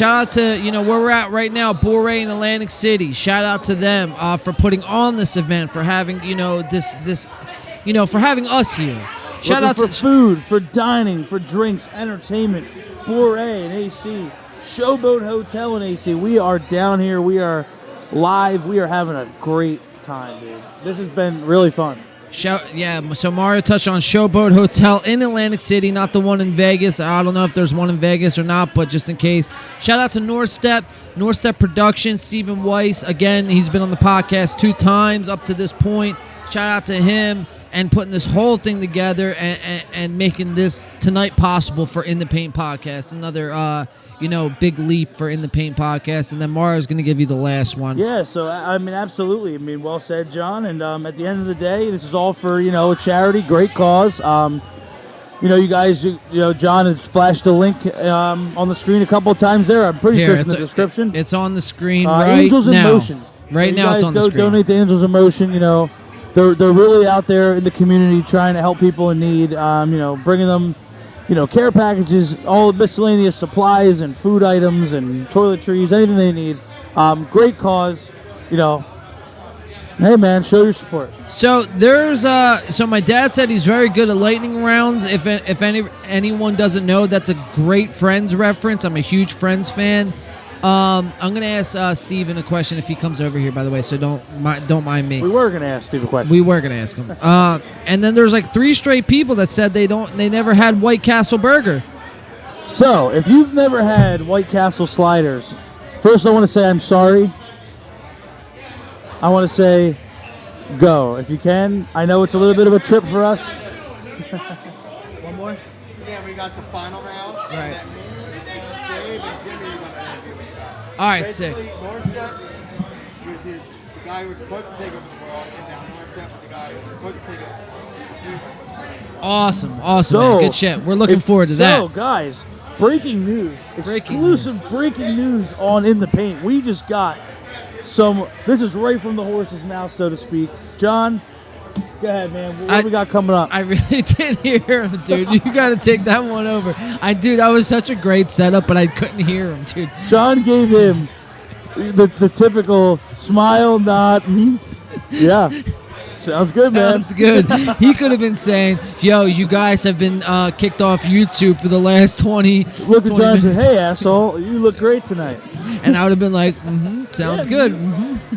[SPEAKER 1] out to, where we're at right now, Bourre in Atlantic City. Shout out to them for putting on this event, for having, for having us here. Shout out
[SPEAKER 2] for
[SPEAKER 1] to
[SPEAKER 2] food, for dining, for drinks, entertainment. Bourre and AC, Showboat Hotel and AC. We are down here. We are live. We are having a great time, dude. This has been really fun.
[SPEAKER 1] So Mario touched on Showboat Hotel in Atlantic City, not the one in Vegas. I don't know if there's one in Vegas or not, but just in case. Shout out to NorStep Productions, Stephen Weiss. Again, he's been on the podcast 2 times up to this point. Shout out to him and putting this whole thing together and making this tonight possible for In the Paint Podcast. Another, big leap for In the Paint Podcast. And then Mario's going to give you the last one.
[SPEAKER 2] Yeah, so, absolutely. Well said, John. And at the end of the day, this is all for, a charity, great cause. You guys, John has flashed a link on the screen a couple of times there. I'm pretty sure it's in the description.
[SPEAKER 1] It's on the screen right
[SPEAKER 2] Angels
[SPEAKER 1] now.
[SPEAKER 2] in Motion.
[SPEAKER 1] Right
[SPEAKER 2] so
[SPEAKER 1] now it's on the screen.
[SPEAKER 2] Donate to Angels in Motion, They're really out there in the community trying to help people in need, bringing them, care packages, all the miscellaneous supplies and food items and toiletries, anything they need. Great cause, Hey, man, show your support.
[SPEAKER 1] So there's so my dad said he's very good at lightning rounds. If anyone doesn't know, that's a great Friends reference. I'm a huge Friends fan. I'm gonna ask Steven a question if he comes over here. By the way, so don't mind me.
[SPEAKER 2] We were gonna ask Steve a question.
[SPEAKER 1] We were gonna ask him. And then there's like 3 straight people that said they never had White Castle burger.
[SPEAKER 2] So if you've never had White Castle sliders, first I want to say I'm sorry. I want to say go if you can. I know it's a little bit of a trip for us.
[SPEAKER 1] One more.
[SPEAKER 4] Yeah, we got the final round.
[SPEAKER 1] Right.
[SPEAKER 4] Dave and Jimmy are going to interview each other.
[SPEAKER 1] All right, sick.
[SPEAKER 4] Basically, NorStep with the guy who was supposed to take over the world, and now NorStep with the guy who was supposed to take over.
[SPEAKER 1] Awesome, man. Good shit. We're looking forward to that.
[SPEAKER 2] So, guys, breaking news. Exclusive breaking news on In the Paint. We just got this is right from the horse's mouth, so to speak. John, go ahead, man. What we got coming up?
[SPEAKER 1] I really didn't hear him, dude. You got to take that one over. That was such a great setup, but I couldn't hear him, dude.
[SPEAKER 2] John gave him the typical smile, nod. Yeah. Sounds good, man.
[SPEAKER 1] Sounds good. He could have been saying, yo, you guys have been kicked off YouTube for the last 20
[SPEAKER 2] Look at John and said,
[SPEAKER 1] minutes.
[SPEAKER 2] hey, asshole, you look great tonight.
[SPEAKER 1] And I would have been like, sounds good.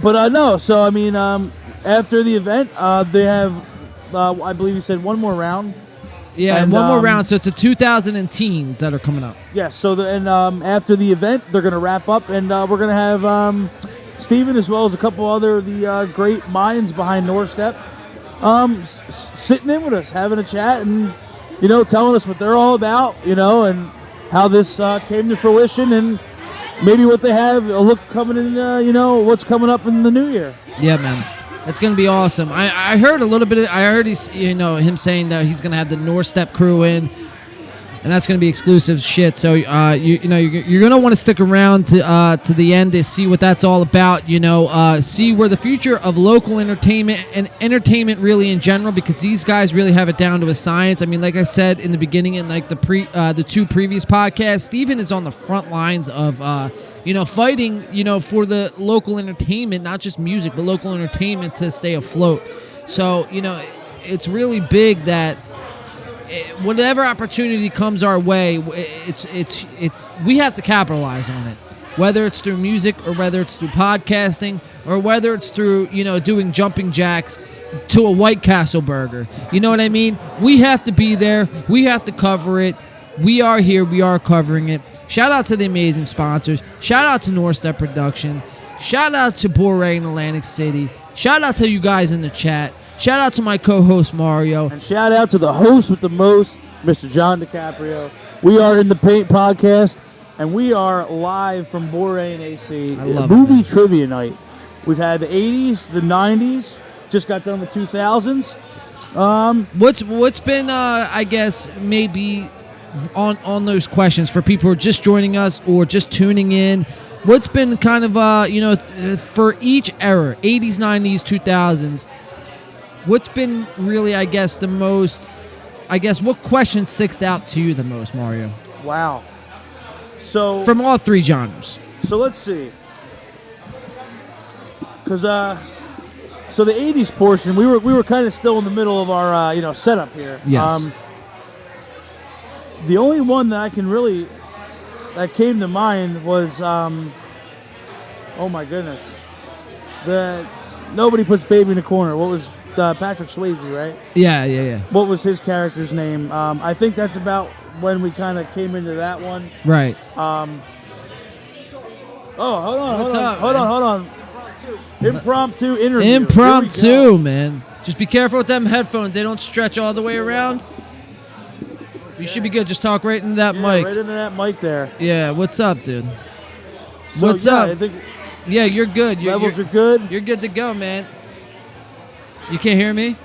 [SPEAKER 2] But no, so after the event, they have, I believe you said one more round.
[SPEAKER 1] Yeah, and one more round. So it's a 2,000 and teens that are coming up.
[SPEAKER 2] Yeah, so after the event, they're going to wrap up, and we're going to have Steven as well as a couple other of the great minds behind NorStep sitting in with us, having a chat, and, telling us what they're all about, and how this came to fruition, and maybe what they have a look coming in, what's coming up in the new year.
[SPEAKER 1] Yeah, man. It's going to be awesome. I heard a little bit. I heard him saying that he's going to have the NorStep crew in, and that's going to be exclusive shit. So you're going to want to stick around to the end to see what that's all about. See where the future of local entertainment and entertainment really in general, because these guys really have it down to a science. I mean, like I said in the beginning, in like the 2 previous podcasts, Steven is on the front lines of fighting for the local entertainment, not just music, but local entertainment to stay afloat. So it's really big that whatever opportunity comes our way, it's we have to capitalize on it. Whether it's through music, or whether it's through podcasting, or whether it's through doing jumping jacks to a White Castle burger. You know what I mean? We have to be there. We have to cover it. We are here. We are covering it. Shout out to the amazing sponsors. Shout out to NorStep Productions. Shout out to Bourre in Atlantic City. Shout out to you guys in the chat. Shout out to my co-host Mario.
[SPEAKER 2] And shout out to the host with the most, Mr. John DiCaprio. We are In the Paint Podcast, and we are live from Bourre and AC. Movie trivia night. We've had the 80s, the 90s, just got done the 2000s.
[SPEAKER 1] What's been, I guess, maybe on those questions for people who are just joining us or just tuning in. What's been kind of for each era, 80s, 90s, 2000s, what's been really, I guess, the most, what question sticks out to you the most, Mario?
[SPEAKER 2] Wow. So
[SPEAKER 1] From all three genres.
[SPEAKER 2] So let's see. Because so the 80s portion, we were kind of still in the middle of our setup here.
[SPEAKER 1] Yes.
[SPEAKER 2] The only one that that came to mind was oh my goodness, the Nobody Puts Baby in the Corner. What was Patrick Swayze, right?
[SPEAKER 1] Yeah.
[SPEAKER 2] What was his character's name? I think that's about when we kind of came into that one.
[SPEAKER 1] Right.
[SPEAKER 2] Oh, hold on,
[SPEAKER 1] What's up,
[SPEAKER 2] hold on. Impromptu interview. Here we
[SPEAKER 1] Impromptu,
[SPEAKER 2] go.
[SPEAKER 1] man. Just be careful with them headphones. They don't stretch all the way around. You should be good. Just talk right into that mic.
[SPEAKER 2] Right into that mic there.
[SPEAKER 1] Yeah, what's up, dude?
[SPEAKER 2] So,
[SPEAKER 1] What's
[SPEAKER 2] yeah,
[SPEAKER 1] up?
[SPEAKER 2] I think
[SPEAKER 1] Yeah, you're good.
[SPEAKER 2] levels are good.
[SPEAKER 1] You're good to go, man. You can't hear me?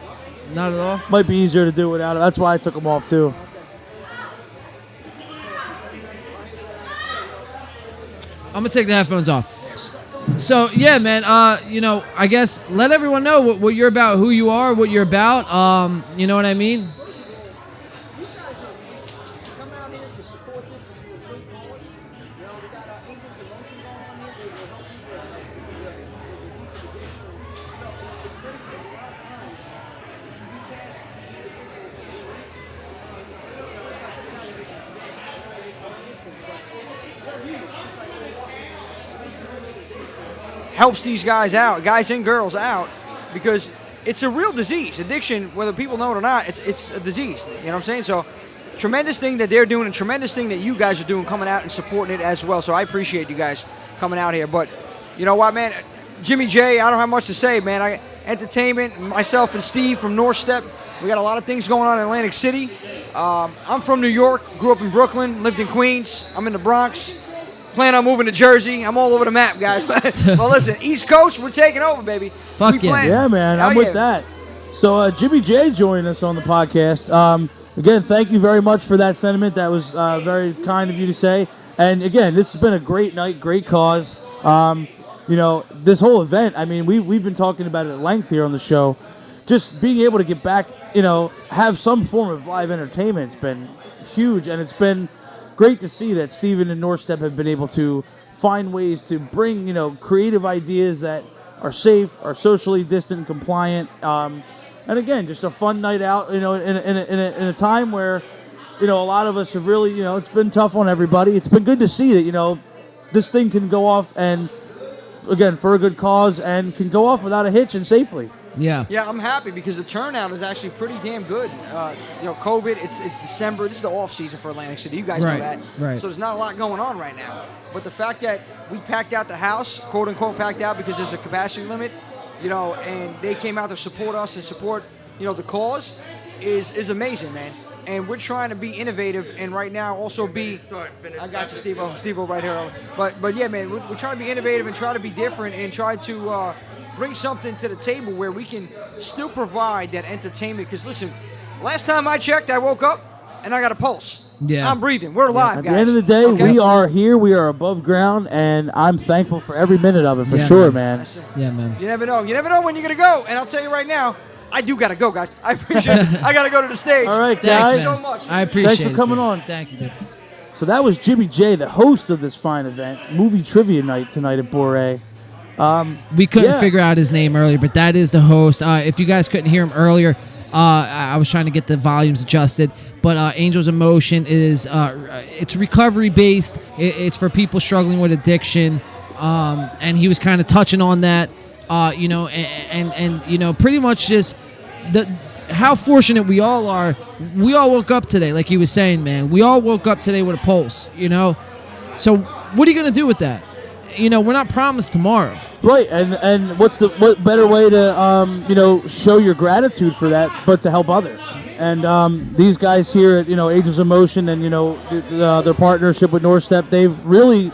[SPEAKER 1] Not at all?
[SPEAKER 2] Might be easier to do without it. That's why I took them off too.
[SPEAKER 1] I'm going to take the headphones off. So, yeah, man, I guess let everyone know what you're about, who you are, what you're about. You know what I mean?
[SPEAKER 6] You guys come out here to support this is for a great cause. You know, we got our Angels of Motion going on here. They will help you with disease addiction. You know, it's crazy. A lot of times, you pass these individuals that you're with. You know, it's like you're not even consistent, but they're human. It's like this organization helps these guys out, guys and girls out, because it's a real disease. Addiction, whether people know it or not, it's a disease. You know what I'm saying? So, tremendous thing that they're doing, and tremendous thing that you guys are doing, coming out and supporting it as well. So I appreciate you guys coming out here. But you know what, man? Jimmy J, I don't have much to say, man. Entertainment, myself and Steve from NorStep, we got a lot of things going on in Atlantic City. I'm from New York, grew up in Brooklyn, lived in Queens. I'm in the Bronx. Plan on moving to Jersey. I'm all over the map, guys. Well, listen, East Coast, we're taking over, baby.
[SPEAKER 1] Fuck
[SPEAKER 6] We
[SPEAKER 1] yeah.
[SPEAKER 6] plan-
[SPEAKER 2] Yeah, man, I'm
[SPEAKER 6] Hell
[SPEAKER 2] with
[SPEAKER 6] yeah.
[SPEAKER 2] that. So Jimmy J joined us on the podcast. Again, thank you very much for that sentiment. That was very kind of you to say. And again, this has been a great night, great cause. This whole event, I mean, we've been talking about it at length here on the show. Just being able to get back, have some form of live entertainment, it's been huge. And it's been great to see that Steven and NorStep have been able to find ways to bring, creative ideas that are safe, are socially distant and compliant. And again, just a fun night out, in a time where, a lot of us have really, it's been tough on everybody. It's been good to see that, this thing can go off and, again, for a good cause and can go off without a hitch and safely.
[SPEAKER 1] Yeah.
[SPEAKER 6] Yeah, I'm happy because the turnout is actually pretty damn good. COVID, it's December. This is the off season for Atlantic City. You guys know that.
[SPEAKER 1] Right.
[SPEAKER 6] So there's not a lot going on right now. But the fact that we packed out the house, quote unquote packed out because there's a capacity limit, and they came out to support us and support, the cause is amazing, man. And we're trying to be innovative and right now also be. I got you, Steve-O right here. But yeah, man, we're trying to be innovative and try to be different and try to bring something to the table where we can still provide that entertainment. Because listen, last time I checked, I woke up and I got a pulse.
[SPEAKER 1] Yeah.
[SPEAKER 6] I'm breathing. We're alive,
[SPEAKER 2] At
[SPEAKER 6] guys.
[SPEAKER 2] the end of the day,
[SPEAKER 6] Okay?
[SPEAKER 2] we are here. We are above ground, and I'm thankful for every minute of it, for
[SPEAKER 1] Yeah,
[SPEAKER 2] sure,
[SPEAKER 1] man.
[SPEAKER 2] man.
[SPEAKER 1] Yeah, man.
[SPEAKER 6] You never know. You never know when you're going to go. And I'll tell you right now, I do got to go, guys. I appreciate it. I got to go to the stage.
[SPEAKER 2] All right,
[SPEAKER 1] Thanks,
[SPEAKER 2] guys.
[SPEAKER 6] so
[SPEAKER 1] man.
[SPEAKER 6] much.
[SPEAKER 1] I appreciate
[SPEAKER 2] Thanks for
[SPEAKER 1] it,
[SPEAKER 2] coming
[SPEAKER 1] dude.
[SPEAKER 2] on.
[SPEAKER 1] Thank you, dude.
[SPEAKER 2] So that was Jimmy J, the host of this fine event, movie trivia night tonight at Bourre.
[SPEAKER 1] We couldn't
[SPEAKER 2] Yeah.
[SPEAKER 1] figure out his name earlier, but that is the host. If you guys couldn't hear him earlier, I was trying to get the volumes adjusted. But Angels of Motion is it's recovery based. It's for people struggling with addiction, and he was kind of touching on that, and pretty much just how fortunate we all are. We all woke up today, like he was saying, man. We all woke up today with a pulse, So what are you gonna do with that? We're not promised tomorrow.
[SPEAKER 2] Right, and what better way to show your gratitude for that, but to help others. And these guys here at Angels of Motion and their partnership with NorStep, they've really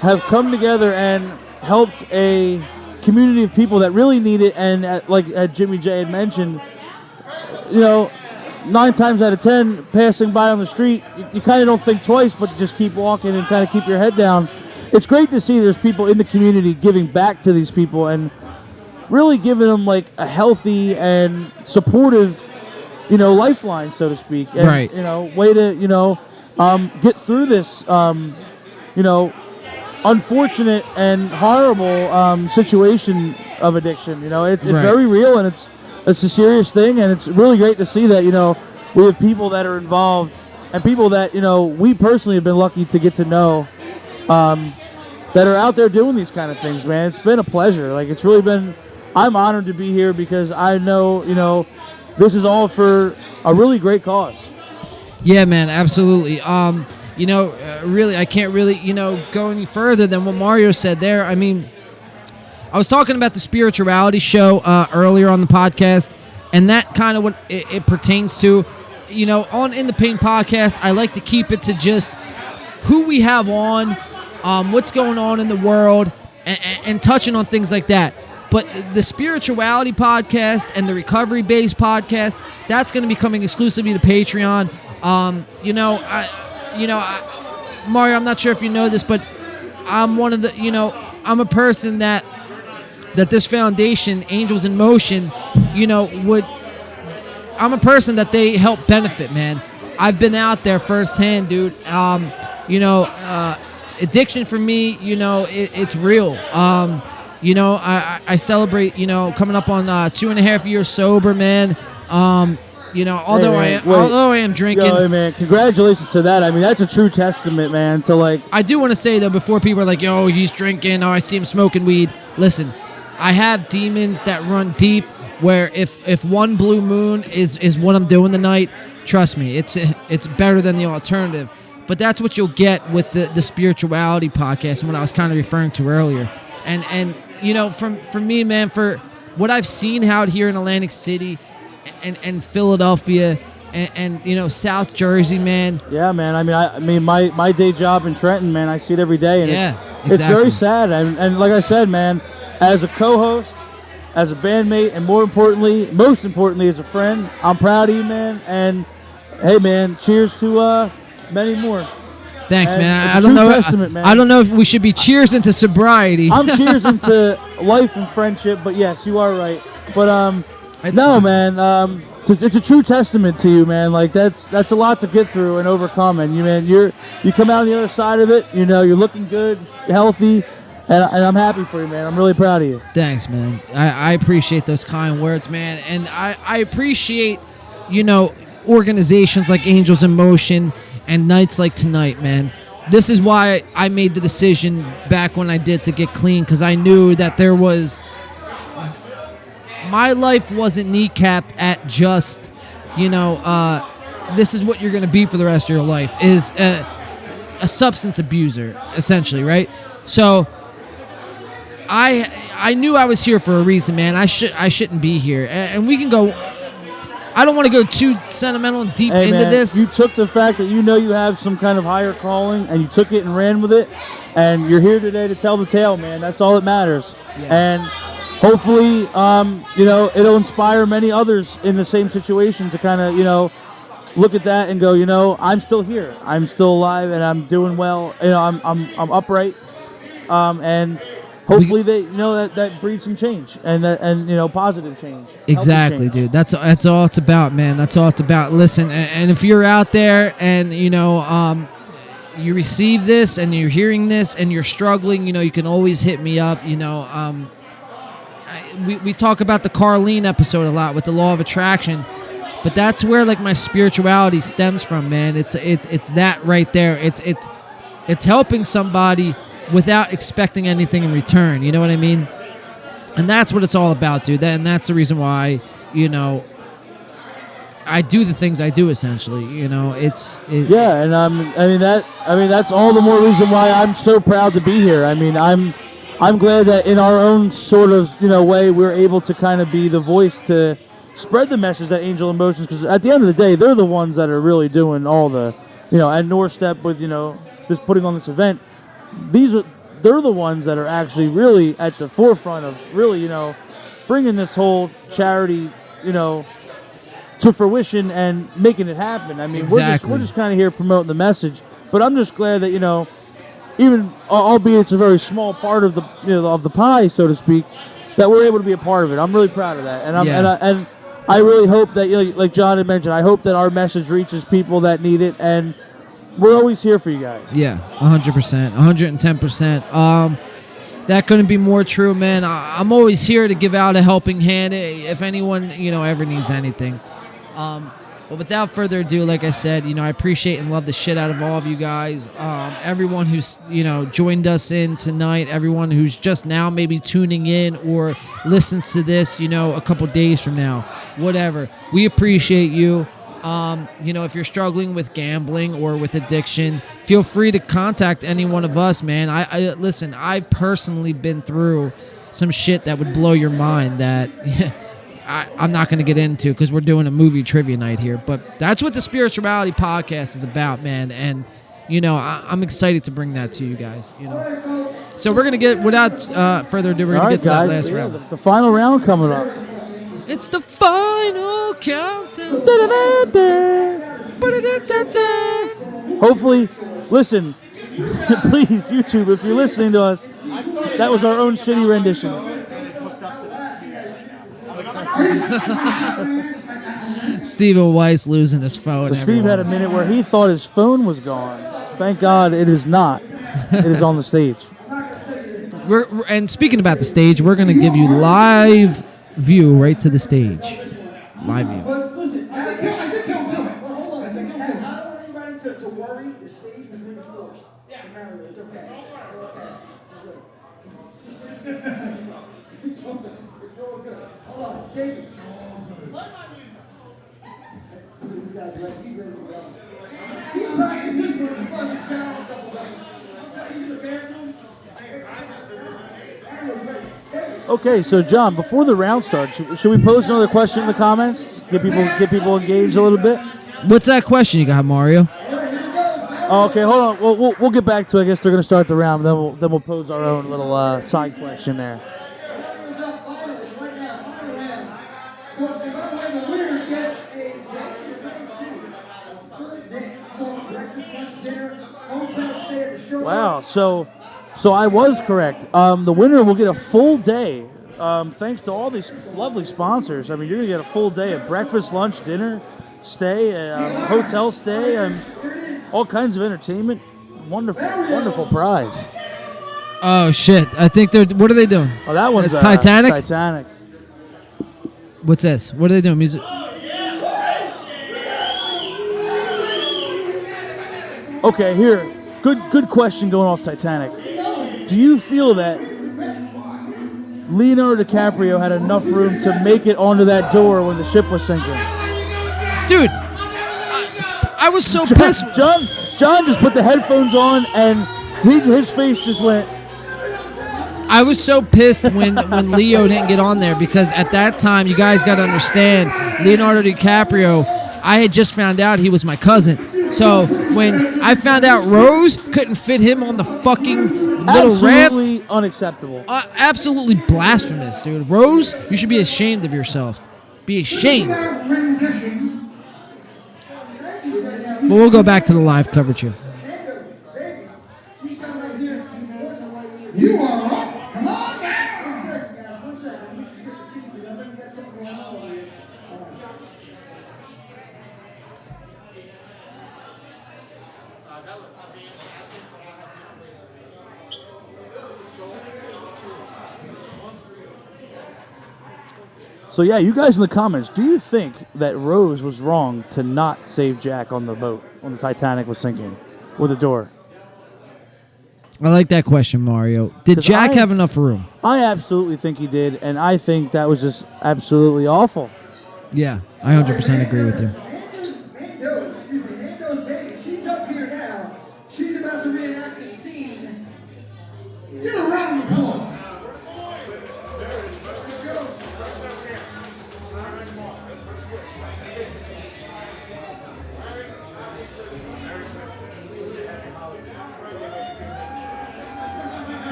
[SPEAKER 2] have come together and helped a community of people that really need it. And like Jimmy J had mentioned, 9 times out of 10, passing by on the street, you kind of don't think twice, but you just keep walking and kind of keep your head down. It's great to see there's people in the community giving back to these people and really giving them like a healthy and supportive, lifeline, so to speak. And,
[SPEAKER 1] Right.
[SPEAKER 2] Way to, get through this, unfortunate and horrible situation of addiction. It's
[SPEAKER 1] Right.
[SPEAKER 2] very real, and it's a serious thing, and it's really great to see that, we have people that are involved and people that, we personally have been lucky to get to know, that are out there doing these kind of things, man. It's been a pleasure. Like, it's really been, I'm honored to be here because I know, this is all for a really great cause.
[SPEAKER 1] Yeah, man, absolutely. Really, I can't really, go any further than what Mario said there. I mean, I was talking about the spirituality show earlier on the podcast, and that kind of what it pertains to. On In the Pain podcast, I like to keep it to just who we have on, what's going on in the world, and touching on things like that. But the spirituality podcast and the recovery-based podcast, that's going to be coming exclusively to Patreon. Mario, I'm not sure if you know this, but I'm one of the, I'm a person that this foundation, Angels in Motion, I'm a person that they help benefit, man. I've been out there firsthand, dude. Addiction for me, it's real. I celebrate, coming up on 2.5 years sober, man. Although I am drinking.
[SPEAKER 2] Yo, man, congratulations to that. I mean, that's a true testament, man, to like.
[SPEAKER 1] I do want to say, though, before people are like, yo, he's drinking, I see him smoking weed. Listen, I have demons that run deep where if one blue moon is what I'm doing tonight, trust me, it's better than the alternative. But that's what you'll get with the spirituality podcast and what I was kind of referring to earlier. And for me, man, for what I've seen out here in Atlantic City and Philadelphia and South Jersey, man.
[SPEAKER 2] Yeah, man. I mean, my day job in Trenton, man, I see it every day, and
[SPEAKER 1] exactly.
[SPEAKER 2] It's very sad. And like I said, man, as a co-host, as a bandmate, and most importantly, as a friend, I'm proud of you, man. And hey, man, cheers to many more.
[SPEAKER 1] Thanks,
[SPEAKER 2] And
[SPEAKER 1] man.
[SPEAKER 2] it's
[SPEAKER 1] I
[SPEAKER 2] a
[SPEAKER 1] don't
[SPEAKER 2] true
[SPEAKER 1] know.
[SPEAKER 2] testament, man.
[SPEAKER 1] I don't know if we should be cheersing to sobriety.
[SPEAKER 2] I'm cheersing to life and friendship, but yes, you are right. But
[SPEAKER 1] It's
[SPEAKER 2] no,
[SPEAKER 1] fine.
[SPEAKER 2] man, it's a true testament to you, man. Like that's a lot to get through and overcome, and you come out on the other side of it. You're looking good, healthy, and I'm happy for you, man. I'm really proud of you.
[SPEAKER 1] Thanks, man. I appreciate those kind words, man. And I appreciate, organizations like Angels in Motion and nights like tonight, man. This is why I made the decision back when I did to get clean, because I knew that my life wasn't kneecapped at just, this is what you're going to be for the rest of your life, is a substance abuser, essentially, right? So I knew I was here for a reason, man. I shouldn't be here. And we can go, I don't want to go too sentimental and deep
[SPEAKER 2] Hey,
[SPEAKER 1] into
[SPEAKER 2] man,
[SPEAKER 1] this.
[SPEAKER 2] you took the fact that you have some kind of higher calling, and you took it and ran with it, and you're here today to tell the tale, man. That's all that matters.
[SPEAKER 1] Yeah.
[SPEAKER 2] And hopefully, it'll inspire many others in the same situation to kind of, look at that and go, I'm still here. I'm still alive, and I'm doing well. I'm upright, and hopefully that breeds some change and positive change. Healthy
[SPEAKER 1] Exactly,
[SPEAKER 2] change.
[SPEAKER 1] dude. That's all it's about, man. That's all it's about. Listen, and if you're out there and you receive this and you're hearing this and you're struggling, you can always hit me up. We talk about the Carlene episode a lot with the law of attraction, but that's where like my spirituality stems from, man. It's that right there. It's helping somebody without expecting anything in return. You know what I mean? And that's what it's all about, dude. And that's the reason why, I do the things I do. Essentially,
[SPEAKER 2] Yeah, and that's all the more reason why I'm so proud to be here. I mean, I'm glad that in our own sort of way we're able to kind of be the voice to spread the message that Angel Emotions, because at the end of the day they're the ones that are really doing all the and NorStep with just putting on this event. They're the ones that are actually really at the forefront of really bringing this whole charity to fruition and making it happen. I mean,
[SPEAKER 1] Exactly.
[SPEAKER 2] we're just kind of here promoting the message. But I'm just glad that, you know, even albeit it's a very small part of the, you know, of the pie, so to speak, that we're able to be a part of it. I'm really proud of that, and and I really hope that, you know, like John had mentioned, I hope that our message reaches people that need it, and we're always here for you guys.
[SPEAKER 1] Yeah, 100%, 110%. That couldn't be more true, man. I'm always here to give out a helping hand if anyone, you know, ever needs anything. But without further ado, like I said, you know, I appreciate and love the shit out of all of you guys. Everyone who's, you know, joined us in tonight, everyone who's just now maybe tuning in or listens to this, you know, a couple days from now, whatever. We appreciate you. You know, if you're struggling with gambling or with addiction, feel free to contact any one of us, man. I listen, I've personally been through some shit that would blow your mind that I'm not going to get into because we're doing a movie trivia night here. But that's what the Spirituality Podcast is about, man. And, you know, I'm excited to bring that to you guys, you know. So we're going to get, without further ado, we're going to get to that last round.
[SPEAKER 2] The final round coming up.
[SPEAKER 1] It's the final countdown.
[SPEAKER 2] Hopefully, listen, please, YouTube, if you're listening to us, that was our own shitty rendition.
[SPEAKER 1] Stephen Weiss losing his phone.
[SPEAKER 2] So Steve had a minute where he thought his phone was gone. Thank God it is not. It is on the stage.
[SPEAKER 1] And speaking about the stage, we're going to give you live view right to the stage. Live view.
[SPEAKER 6] But listen,
[SPEAKER 3] I think he'll do it.
[SPEAKER 6] Well, hold on.
[SPEAKER 3] I think he'll do
[SPEAKER 6] I
[SPEAKER 3] it.
[SPEAKER 6] don't want anybody to worry. The stage was reinforced. Remember, it's okay. It's okay. It's all good. It's all good. Hold on, David. This guy's ready. He's ready to go. He practiced this one in front of the channel a couple times. He's in the bathroom. Everyone's ready.
[SPEAKER 2] Okay, so John, before the round starts, should we pose another question in the comments? Get people engaged a little bit.
[SPEAKER 1] What's that question you got, Mario?
[SPEAKER 2] Oh, okay, hold on. We'll get back to it. I guess they're going to start the round. Then we'll pose our own little side question there. Wow. So I was correct. The winner will get a full day. Thanks to all these lovely sponsors. I mean, you're gonna get a full day of breakfast, lunch, dinner, stay, hotel stay, and all kinds of entertainment. Wonderful prize.
[SPEAKER 1] Oh shit! I think they're. What are they doing?
[SPEAKER 2] Oh, that one's
[SPEAKER 1] Titanic.
[SPEAKER 2] Titanic.
[SPEAKER 1] What's this? What are they doing? Music.
[SPEAKER 2] Okay, here. Good question going off Titanic. Do you feel that Leonardo DiCaprio had enough room to make it onto that door when the ship was sinking?
[SPEAKER 1] Dude, I was so pissed.
[SPEAKER 2] John just put the headphones on and his face just went.
[SPEAKER 1] I was so pissed when Leo didn't get on there because at that time, you guys got to understand, Leonardo DiCaprio, I had just found out he was my cousin. So when I found out Rose couldn't fit him on the fucking little raft.
[SPEAKER 2] Absolutely unacceptable.
[SPEAKER 1] Absolutely blasphemous, dude. Rose, you should be ashamed of yourself. Be ashamed. But we'll go back to the live coverage here.
[SPEAKER 3] You are up. Come on now.
[SPEAKER 6] One second. Let me just get the feet because I think we got something going on over here.
[SPEAKER 2] So yeah, you guys in the comments, do you think that Rose was wrong to not save Jack on the boat when the Titanic was sinking with the door?
[SPEAKER 1] I like that question, Mario. Did Jack have enough room?
[SPEAKER 2] I absolutely think he did, and I think that was just absolutely awful.
[SPEAKER 1] Yeah, I 100% agree with you.
[SPEAKER 6] Mando's baby. She's up here now. She's about to reenact the scene.
[SPEAKER 3] Get a round of applause.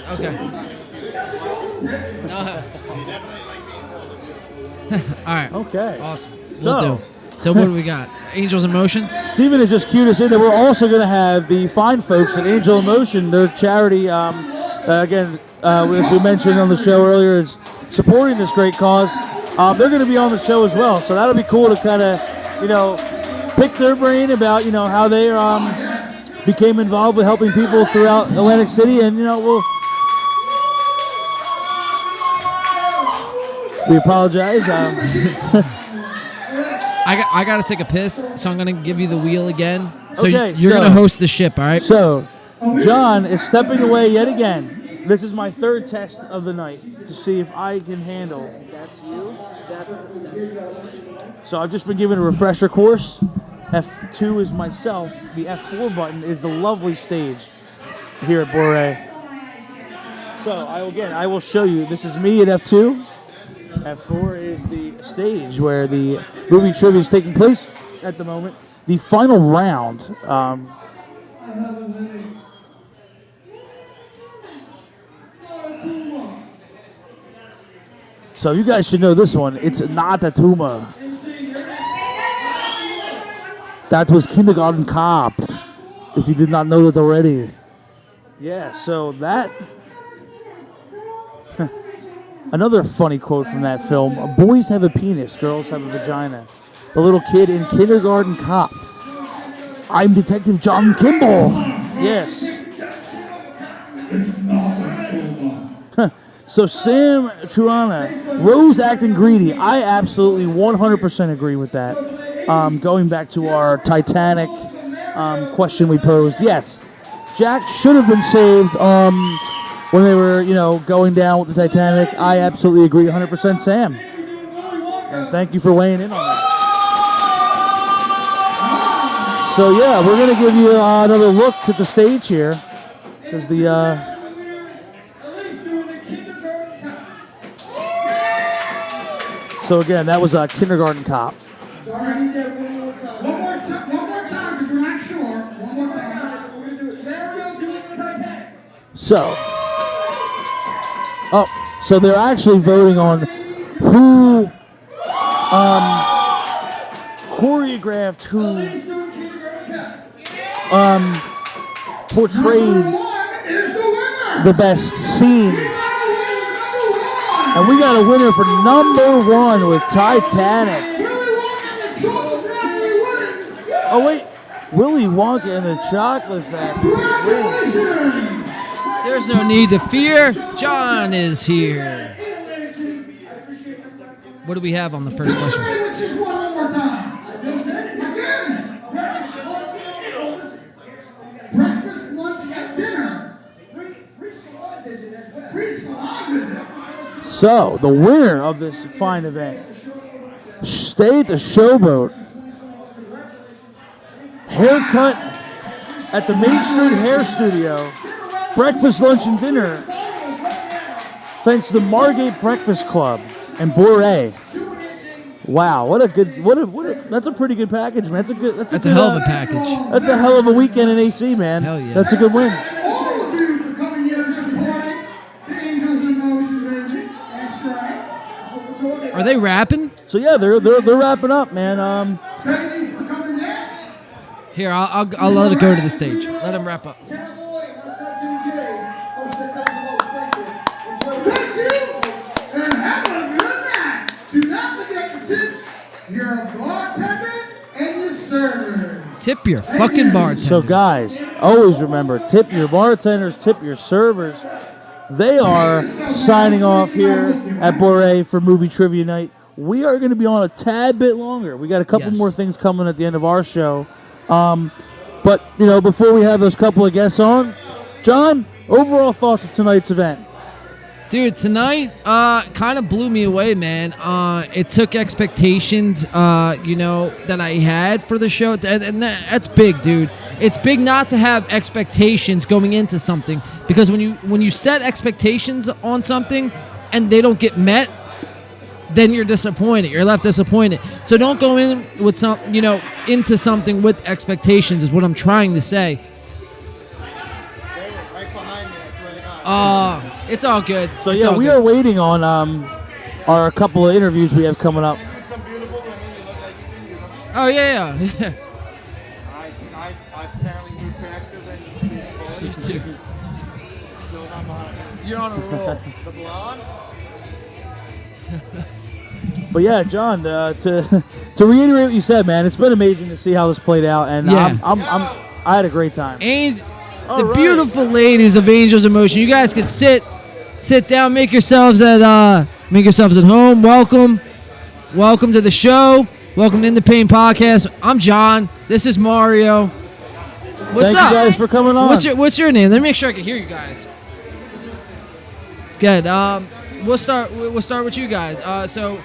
[SPEAKER 1] Okay. No.
[SPEAKER 4] You definitely like being called.
[SPEAKER 1] All right.
[SPEAKER 2] Okay.
[SPEAKER 1] Awesome.
[SPEAKER 2] So-
[SPEAKER 1] We'll do. So what do we got? Angels in Motion?
[SPEAKER 2] Steven has just cued us in that we're also going to have the fine folks at Angel Emotion, their charity, again, as we mentioned on the show earlier, is supporting this great cause. They're going to be on the show as well, so that'll be cool to kind of, pick their brain about, how they became involved with helping people throughout Atlantic City, and, we apologize.
[SPEAKER 1] I got to take a piss, so I'm going to give you the wheel again. So
[SPEAKER 2] Okay,
[SPEAKER 1] you're going to host the ship, all right?
[SPEAKER 2] So, John is stepping away yet again. This is my third test of the night to see if I can handle.
[SPEAKER 6] That's you. That's the stage.
[SPEAKER 2] So I've just been given a refresher course. F2 is myself. The F4 button is the lovely stage here at Bourre. So I will show you. This is me at F2. F4 is the stage where the movie trivia is taking place at the moment. The final round. So you guys should know this one. It's not a tumor. That was Kindergarten Cop. If you did not know that already. Yeah, so that... Another funny quote from that film. Boys have a penis, girls have a vagina. The little kid in Kindergarten Cop. I'm Detective John Kimball. Yes.
[SPEAKER 3] It's not a tumor.
[SPEAKER 2] So Sam Trurana, Rose acting greedy. I absolutely 100% agree with that. Going back to our Titanic question we posed. Yes, Jack should have been saved when they were, going down with the Titanic. I absolutely agree 100%, Sam. And thank you for weighing in on that. So yeah, we're going to give you another look at the stage here. Because the... So again, that was a Kindergarten Cop.
[SPEAKER 3] Sorry. One more time, because we're not sure. One more time.
[SPEAKER 6] We're gonna do it. Mario doing the Titanic.
[SPEAKER 2] So they're actually voting on who choreographed, who portrayed
[SPEAKER 3] Number one is the winner.
[SPEAKER 2] the best scene.
[SPEAKER 3] We got a winner, number one.
[SPEAKER 2] And we got a winner for number one with Titanic.
[SPEAKER 3] Willy Wonka and the Chocolate Factory wins.
[SPEAKER 2] Oh wait, Willy Wonka and the Chocolate Factory wins.
[SPEAKER 3] Congratulations.
[SPEAKER 1] There's no need to fear. John is here. What do we have on the first question?
[SPEAKER 3] Let's just one more time. Again. Breakfast, lunch, and dinner.
[SPEAKER 6] Free salon visit as well.
[SPEAKER 3] Free salon visit.
[SPEAKER 2] So the winner of this fine event, stay at the Showboat. Haircut at the Main Street Hair Studio. Breakfast, lunch, and dinner. Thanks to the Margate Breakfast Club and Bourre. Wow, what a that's a pretty good package, man. That's a
[SPEAKER 1] Hell of a package.
[SPEAKER 2] That's a hell of a weekend in AC, man.
[SPEAKER 1] Hell yeah.
[SPEAKER 2] That's a good win.
[SPEAKER 3] All of you for coming here and supporting the Angels in Motion, baby. That's right.
[SPEAKER 1] Are they rapping?
[SPEAKER 2] So yeah, they're wrapping up, man.
[SPEAKER 3] Thank you for coming down.
[SPEAKER 1] Here, I'll let it go to the stage. Let him wrap up.
[SPEAKER 6] Cowboy, what's up, JJ? Host that comes the most.
[SPEAKER 3] Thank you. And have a good night. Do not forget to tip your bartender and your servers.
[SPEAKER 1] Tip your fucking bartender.
[SPEAKER 2] So guys, always remember, tip your bartenders, tip your servers. They are signing off here at Bourre for Movie Trivia Night. We are going to be on a tad bit longer. We got a couple
[SPEAKER 1] Yes.
[SPEAKER 2] more things coming at the end of our show. But, before we have those couple of guests on, John, overall thoughts of tonight's event?
[SPEAKER 1] Dude, tonight kind of blew me away, man. It took expectations, that I had for the show, and that's big, dude. It's big not to have expectations going into something, because when you set expectations on something and they don't get met, then you're disappointed. You're left disappointed. So don't go in with into something with expectations is what I'm trying to say.
[SPEAKER 4] Right behind me, I swear to God.
[SPEAKER 1] It's all good.
[SPEAKER 2] So
[SPEAKER 1] It's
[SPEAKER 2] yeah,
[SPEAKER 1] all
[SPEAKER 2] we
[SPEAKER 1] good.
[SPEAKER 2] are waiting on our couple of interviews we have coming up.
[SPEAKER 1] Oh yeah.
[SPEAKER 4] I apparently moved faster than
[SPEAKER 1] You too.
[SPEAKER 4] still not behind.
[SPEAKER 1] You're on a roll.
[SPEAKER 4] The blonde?
[SPEAKER 2] But yeah, John, to reiterate what you said, man, it's been amazing to see how this played out, and
[SPEAKER 1] Yeah.
[SPEAKER 2] I had a great time.
[SPEAKER 1] The beautiful ladies of Angels in Motion. You guys can sit down, make yourselves at home. Welcome to the show. Welcome to In the Pain Podcast. I'm John. This is Mario. What's
[SPEAKER 2] Thank
[SPEAKER 1] up?
[SPEAKER 2] you guys for coming on.
[SPEAKER 1] What's your name? Let me make sure I can hear you guys. Good. We'll start with you guys. So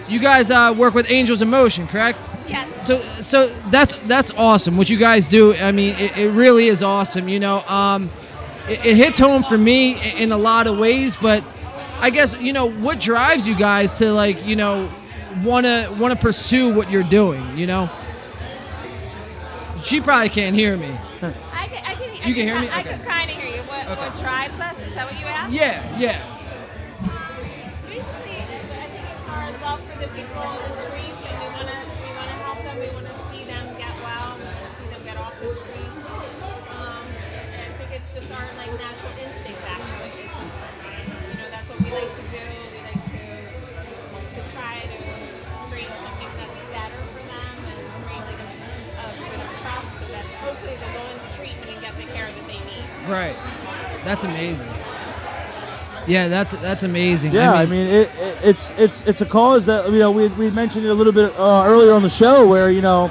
[SPEAKER 1] you guys work with Angels in Motion, correct?
[SPEAKER 7] Yes.
[SPEAKER 1] So that's awesome. What you guys do, I mean, it really is awesome. You know, it hits home for me in a lot of ways. But I guess, you know, what drives you guys to, like, you know, wanna pursue what you're doing? You know. She probably can't hear me. You can hear me?
[SPEAKER 7] I
[SPEAKER 1] Okay.
[SPEAKER 7] can kind of hear you. What drives us? Is that what you asked?
[SPEAKER 1] Yeah.
[SPEAKER 7] Basically, I think it's our love for the people on the streets, and we want to help them. We want to see them get well. We want to see them get off the street. And I think it's just our natural instinct back to it. It's just, that's what we like to do. We like to try to create something that's better for them and create a bit of trust so that hopefully they'll go into treatment and get the care that they need.
[SPEAKER 1] Right. That's amazing. Yeah, that's amazing.
[SPEAKER 2] Yeah, I mean it's a cause that, you know, we mentioned it a little bit earlier on the show, where, you know,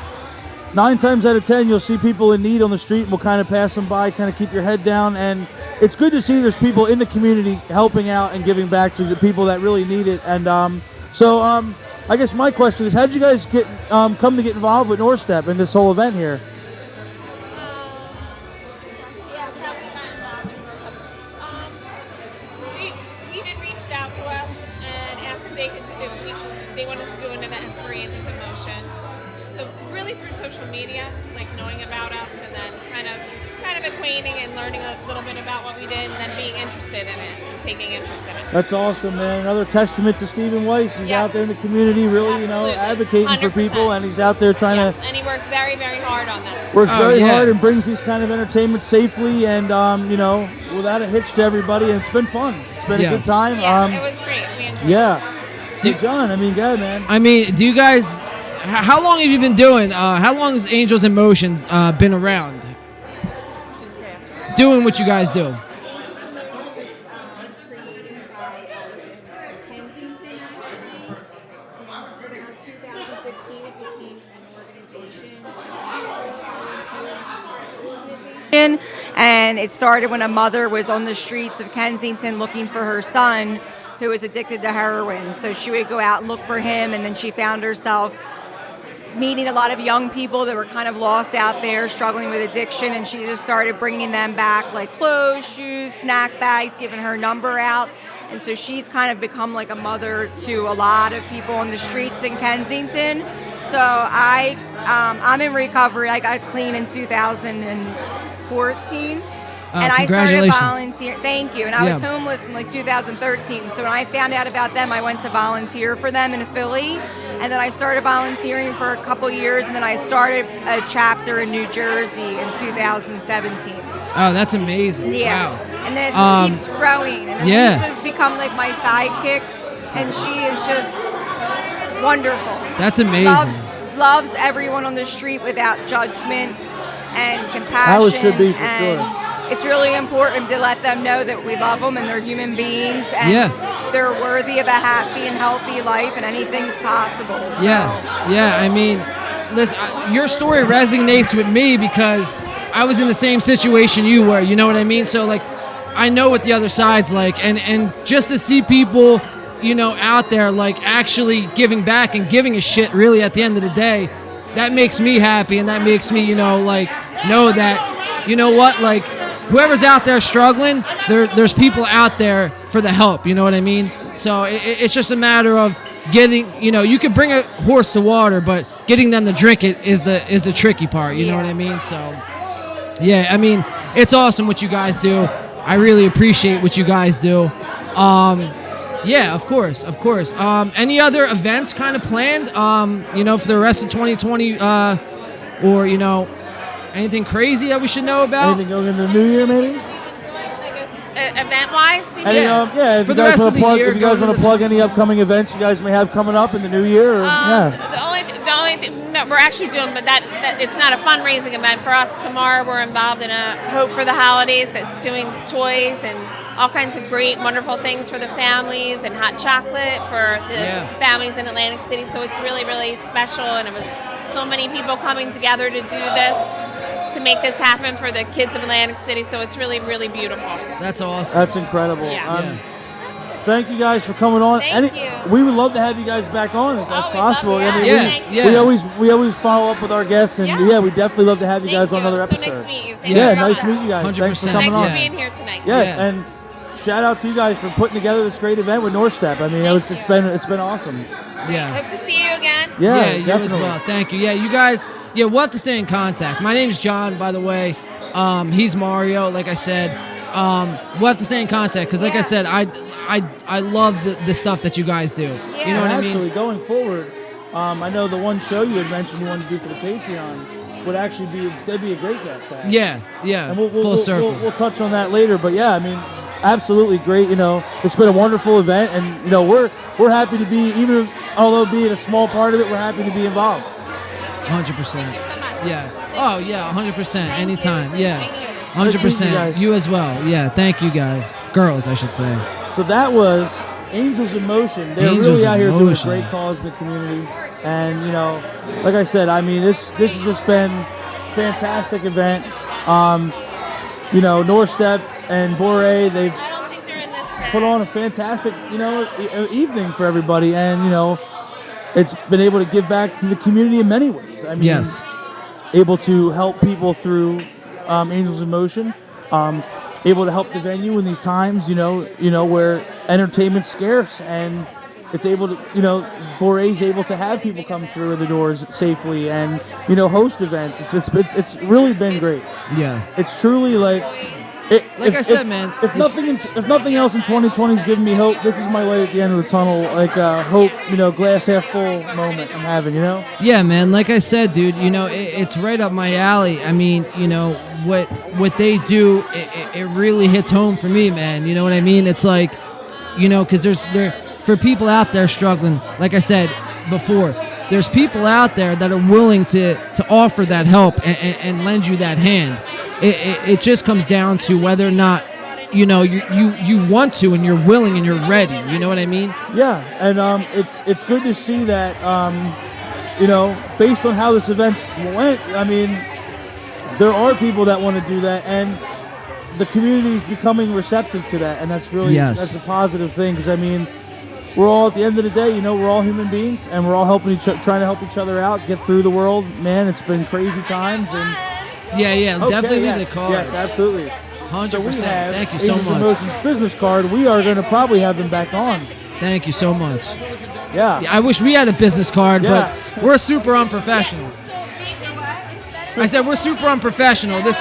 [SPEAKER 2] 9 times out of 10 you'll see people in need on the street and we'll kind of pass them by, kind of keep your head down, and it's good to see there's people in the community helping out and giving back to the people that really need it. And I guess my question is, how did you guys come to get involved with NorStep and this whole event here?
[SPEAKER 7] Steven reached out to us and asked if they wanted to do an event for Angels in Motion. So really through social media, like knowing about us, and then kind of acquainting and learning a little bit about what we did, and then being interested in it, taking interest in it.
[SPEAKER 2] That's awesome, man. Another testament to Stephen Weiss. He's out there in the community, really, you know,
[SPEAKER 7] Absolutely.
[SPEAKER 2] advocating for
[SPEAKER 7] 100%.
[SPEAKER 2] people, and he's out there trying to
[SPEAKER 7] And he works very, very hard on that.
[SPEAKER 2] works
[SPEAKER 1] Oh,
[SPEAKER 2] very
[SPEAKER 1] yeah.
[SPEAKER 2] hard and brings these kind of entertainment safely and you know, without a hitch to everybody, and it's been fun. It's been
[SPEAKER 1] Yeah.
[SPEAKER 2] a good time.
[SPEAKER 7] Yeah, it was great. We enjoyed it.
[SPEAKER 2] Yeah. So John, I mean, go ahead, man.
[SPEAKER 1] I mean, do you guys? How long have you been doing? How long has Angels in Motion been around? Doing what you guys do.
[SPEAKER 8] Created by Kensington, actually. Around 2015, it became an organization. And it started when a mother was on the streets of Kensington looking for her son, who was addicted to heroin. So she would go out and look for him, and then she found herself meeting a lot of young people that were kind of lost out there, struggling with addiction, and she just started bringing them back, like clothes, shoes, snack bags, giving her number out. And so she's kind of become like a mother to a lot of people on the streets in Kensington. So I'm in recovery. I got clean in 2014. And I started
[SPEAKER 1] Congratulations.
[SPEAKER 8] volunteering. Thank you. And I was homeless in like 2013. So when I found out about them, I went to volunteer for them in Philly. And then I started volunteering for a couple years. And then I started a chapter in New Jersey in 2017.
[SPEAKER 1] Oh, that's amazing.
[SPEAKER 8] Yeah.
[SPEAKER 1] Wow.
[SPEAKER 8] And then it keeps growing. And then
[SPEAKER 1] yeah.
[SPEAKER 8] Lisa's become like my sidekick. And she is just wonderful.
[SPEAKER 1] That's amazing.
[SPEAKER 8] Loves everyone on the street without judgment and compassion.
[SPEAKER 2] How it should be, for
[SPEAKER 8] and
[SPEAKER 2] sure.
[SPEAKER 8] It's really important to let them know that we love them and they're human beings and they're worthy of a happy and healthy life, and anything's possible.
[SPEAKER 1] Yeah. I mean, listen, your story resonates with me because I was in the same situation you were. You know what I mean? So like, I know what the other side's like, and just to see people, you know, out there like actually giving back and giving a shit really at the end of the day, that makes me happy, and that makes me, you know, like know that, you know what, like whoever's out there struggling, there's people out there for the help. You know what I mean? So it's just a matter of getting, you know, you can bring a horse to water, but getting them to drink it is the tricky part. You know what I mean? So yeah, I mean, it's awesome what you guys do. I really appreciate what you guys do. Yeah, of course. Any other events kind of planned, for the rest of 2020, or, anything crazy that we should know about?
[SPEAKER 2] Anything going into the new year, maybe?
[SPEAKER 7] Event-wise?
[SPEAKER 2] Any, if
[SPEAKER 1] For
[SPEAKER 2] you
[SPEAKER 1] the
[SPEAKER 2] guys
[SPEAKER 1] rest
[SPEAKER 2] want
[SPEAKER 1] of
[SPEAKER 2] to
[SPEAKER 1] the
[SPEAKER 2] plug,
[SPEAKER 1] year,
[SPEAKER 2] if you guys
[SPEAKER 1] going
[SPEAKER 2] want to
[SPEAKER 1] into
[SPEAKER 2] plug any upcoming events you guys may have coming up in the new year, or,
[SPEAKER 7] The only thing that we're actually doing, but that it's not a fundraising event for us. Tomorrow we're involved in a Hope for the Holidays. It's doing toys and all kinds of great, wonderful things for the families and hot chocolate for the families in Atlantic City. So it's really, really special, and it was so many people coming together to do this, to make this happen for the kids of Atlantic City. So it's really, really beautiful.
[SPEAKER 1] That's awesome.
[SPEAKER 2] that's incredible.
[SPEAKER 7] Yeah.
[SPEAKER 2] Thank you guys for coming on.
[SPEAKER 7] Thank you.
[SPEAKER 2] We would love to have you guys back on if that's
[SPEAKER 7] we'd
[SPEAKER 2] possible.
[SPEAKER 7] love-
[SPEAKER 2] I mean,
[SPEAKER 7] yeah,
[SPEAKER 1] yeah.
[SPEAKER 2] we always follow up with our guests, and we definitely love to have you
[SPEAKER 7] Thank
[SPEAKER 2] guys on another
[SPEAKER 7] So
[SPEAKER 2] episode.
[SPEAKER 7] nice to meet you. Thank
[SPEAKER 2] Yeah,
[SPEAKER 7] you.
[SPEAKER 2] nice to meet you guys.
[SPEAKER 1] 100%.
[SPEAKER 2] Thanks for coming
[SPEAKER 7] Thanks
[SPEAKER 2] on.
[SPEAKER 7] for being here tonight.
[SPEAKER 2] Yes,
[SPEAKER 1] Yeah.
[SPEAKER 2] and shout out to you guys for putting together this great event with NorStep. I mean, it's been awesome.
[SPEAKER 1] Yeah.
[SPEAKER 7] Hope to see you again.
[SPEAKER 2] Yeah,
[SPEAKER 1] you as
[SPEAKER 2] definitely.
[SPEAKER 1] well. Thank you. Yeah, you guys. Yeah, we'll have to stay in contact. My name's John, by the way. He's Mario. Like I said, we'll have to stay in contact because, like I said, I love the stuff that you guys do. You know what I mean?
[SPEAKER 2] Actually, going forward, I know the one show you had mentioned you wanted to do for the Patreon would actually that'd be a great guest to have.
[SPEAKER 1] Yeah.
[SPEAKER 2] And
[SPEAKER 1] Full circle.
[SPEAKER 2] We'll touch on that later, but yeah, I mean, absolutely great. It's been a wonderful event, and we're happy to be, even although being a small part of it, we're happy to be involved.
[SPEAKER 1] 100%. Yeah. Oh yeah, 100%. Anytime. Yeah.
[SPEAKER 2] Nice meeting you
[SPEAKER 1] 100%.
[SPEAKER 2] guys.
[SPEAKER 1] You as well. Yeah. Thank you guys. Girls, I should say.
[SPEAKER 2] So that was Angels in Motion. They're
[SPEAKER 1] Angels
[SPEAKER 2] really out
[SPEAKER 1] in
[SPEAKER 2] here doing a
[SPEAKER 1] Motion.
[SPEAKER 2] great cause in the community, and like I said, I mean, this has just been a fantastic event. NorStep and Bourre, they've
[SPEAKER 7] I don't think they're in this.
[SPEAKER 2] put on a fantastic, evening for everybody, and it's been able to give back to the community in many ways. I mean,
[SPEAKER 1] Yes.
[SPEAKER 2] able to help people through Angels in Motion, able to help the venue in these times, where entertainment's scarce, and it's able to, Bourre's able to have people come through the doors safely and, host events. It's really been great.
[SPEAKER 1] Yeah.
[SPEAKER 2] It's truly like.
[SPEAKER 1] Like I said, man,
[SPEAKER 2] If nothing else in 2020's given me hope, this is my light at the end of the tunnel. Like hope, glass half full moment I'm having.
[SPEAKER 1] Yeah, man. Like I said, dude, it's right up my alley. I mean, what they do, it really hits home for me, man. You know what I mean? It's like, because for people out there struggling, like I said before, there's people out there that are willing to offer that help and lend you that hand. It just comes down to whether or not you want to, and you're willing, and you're ready. You know what I mean?
[SPEAKER 2] Yeah, and it's good to see that based on how this event went. I mean, there are people that want to do that, and the community is becoming receptive to that, and that's really that's a positive thing. Because I mean, we're all at the end of the day, we're all human beings, and we're all helping trying to help each other out, get through the world. Man, it's been crazy times, and
[SPEAKER 1] definitely
[SPEAKER 2] yes,
[SPEAKER 1] the card.
[SPEAKER 2] yes, absolutely.
[SPEAKER 1] 100%.
[SPEAKER 2] So we have
[SPEAKER 1] Thank you so
[SPEAKER 2] Angels in
[SPEAKER 1] much.
[SPEAKER 2] Motion's business card. We are going to probably have them back on.
[SPEAKER 1] Thank you so much.
[SPEAKER 2] Yeah.
[SPEAKER 1] I wish we had a business card,
[SPEAKER 2] Yeah.
[SPEAKER 1] but we're super unprofessional. I said we're super unprofessional. This.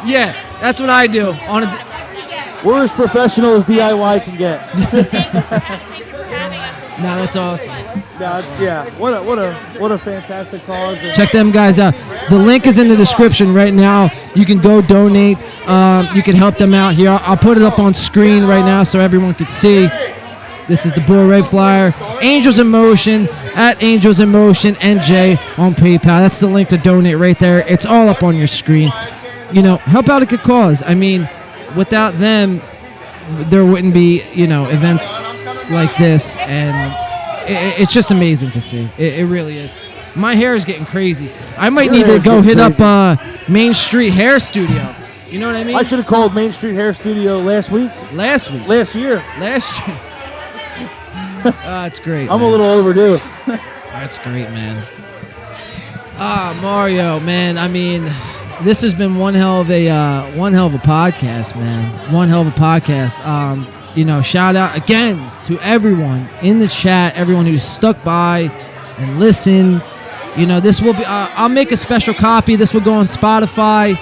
[SPEAKER 1] Yeah, that's what I do.
[SPEAKER 2] We're as professional as DIY can get.
[SPEAKER 1] No, that's awesome.
[SPEAKER 2] What a fantastic cause.
[SPEAKER 1] Check them guys out. The link is in the description right now. You can go donate. You can help them out here. I'll put it up on screen right now so everyone can see. This is the Bourre flyer. Angels in Motion at Angels in Motion NJ on PayPal. That's the link to donate right there. It's all up on your screen. Help out a good cause. I mean, without them, there wouldn't be events like this, and it's just amazing to see. It really is. My hair is getting crazy. I might need to go hit up Main Street Hair Studio. You know what I mean?
[SPEAKER 2] I should have called Main Street Hair Studio last year.
[SPEAKER 1] Last year. That's great.
[SPEAKER 2] I'm
[SPEAKER 1] man.
[SPEAKER 2] a little overdue.
[SPEAKER 1] That's great, man. Mario, man. I mean, this has been one hell of a podcast, man. One hell of a podcast. Shout out again to everyone in the chat, everyone who's stuck by, and listen. This will be. I'll make a special copy. This will go on Spotify.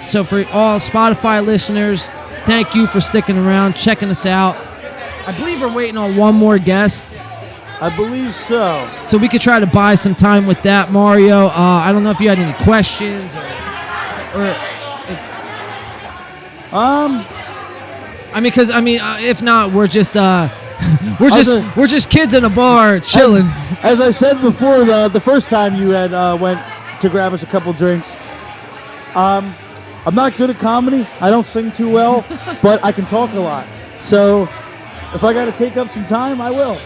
[SPEAKER 1] So for all Spotify listeners, thank you for sticking around, checking us out. I believe we're waiting on one more guest.
[SPEAKER 2] I believe so.
[SPEAKER 1] So we could try to buy some time with that, Mario. I don't know if you had any questions if not, we're just we're just kids in a bar chilling.
[SPEAKER 2] As I said before, the first time you had went to grab us a couple drinks. I'm not good at comedy. I don't sing too well, but I can talk a lot. So if I got to take up some time, I will.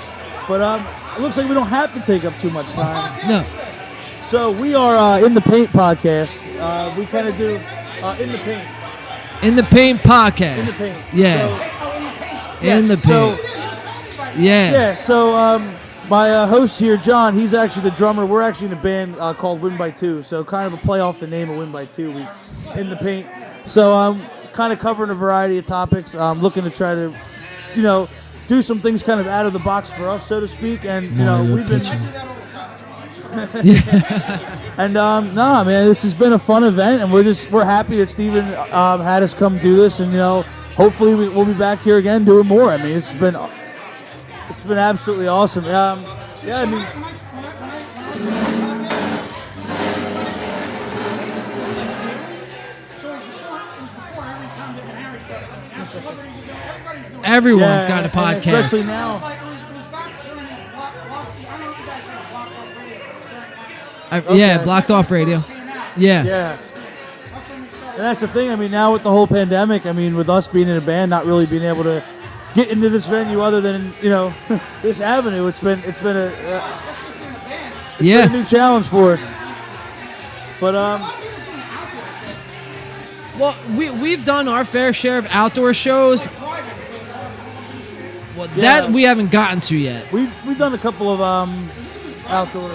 [SPEAKER 2] But it looks like we don't have to take up too much time.
[SPEAKER 1] No.
[SPEAKER 2] So we are In the Paint podcast. We kind of do In the Paint.
[SPEAKER 1] In the Paint podcast.
[SPEAKER 2] In the Paint.
[SPEAKER 1] Yeah.
[SPEAKER 2] So,
[SPEAKER 1] in the Paint. Yeah.
[SPEAKER 2] Yeah. So my host here, John, he's actually the drummer. We're actually in a band called Win by Two. So kind of a play off the name of Win by Two. We In the Paint. So I'm kind of covering a variety of topics. I'm looking to try to, do some things kind of out of the box for us, so to speak. And we've been. And man, this has been a fun event, and we're happy that Steven had us come do this, and hopefully we'll be back here again doing more. I mean, it's been absolutely awesome.
[SPEAKER 1] Everyone's got a podcast.
[SPEAKER 2] Especially now.
[SPEAKER 1] Blocked Off Radio. Yeah.
[SPEAKER 2] And that's the thing. I mean, now with the whole pandemic, I mean, with us being in a band, not really being able to get into this venue other than this avenue, it's been a new challenge for us. But
[SPEAKER 1] well, we've done our fair share of outdoor shows. Well, that we haven't gotten to yet.
[SPEAKER 2] We've done a couple of outdoor.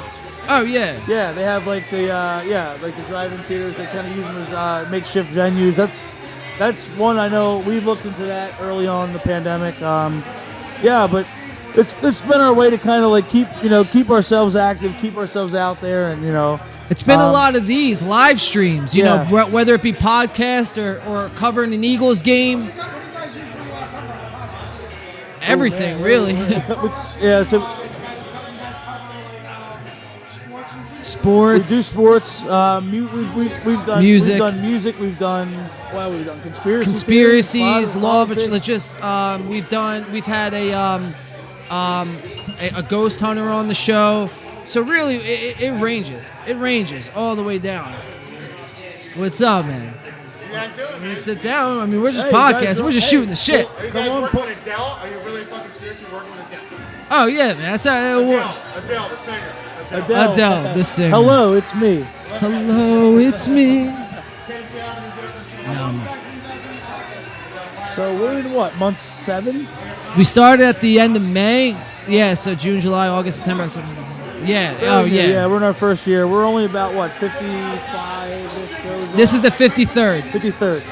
[SPEAKER 1] Oh yeah.
[SPEAKER 2] Yeah, they have like the the drive-in theaters. They kind of use them as makeshift venues. That's one I know. We've looked into that early on in the pandemic. But it's been our way to kind of like keep ourselves active, keep ourselves out there, and
[SPEAKER 1] It's been a lot of these live streams. Whether it be podcast or covering an Eagles game. Everything, really.
[SPEAKER 2] So
[SPEAKER 1] sports.
[SPEAKER 2] We do sports. We've done
[SPEAKER 1] music.
[SPEAKER 2] We've done music. We've done
[SPEAKER 1] conspiracies. Law of we've had a ghost hunter on the show. So really, it ranges. It ranges all the way down. What's up, man? I'm gonna sit down. I mean, we're just podcasting. We're just shooting the shit.
[SPEAKER 4] Are you guys working with Adele? Are you really fucking seriously working with Adele?
[SPEAKER 1] Oh yeah, man. That's
[SPEAKER 4] Adele, the singer.
[SPEAKER 1] Adele, the singer.
[SPEAKER 2] Hello, it's me.
[SPEAKER 1] Hello, it's me.
[SPEAKER 2] So we're in what, month 7?
[SPEAKER 1] We started at the end of May. Yeah, so June, July, August, September, October. Yeah. Oh yeah.
[SPEAKER 2] Yeah, we're in our first year. We're only about 55-ish shows.
[SPEAKER 1] This is the 53rd.
[SPEAKER 2] 53rd.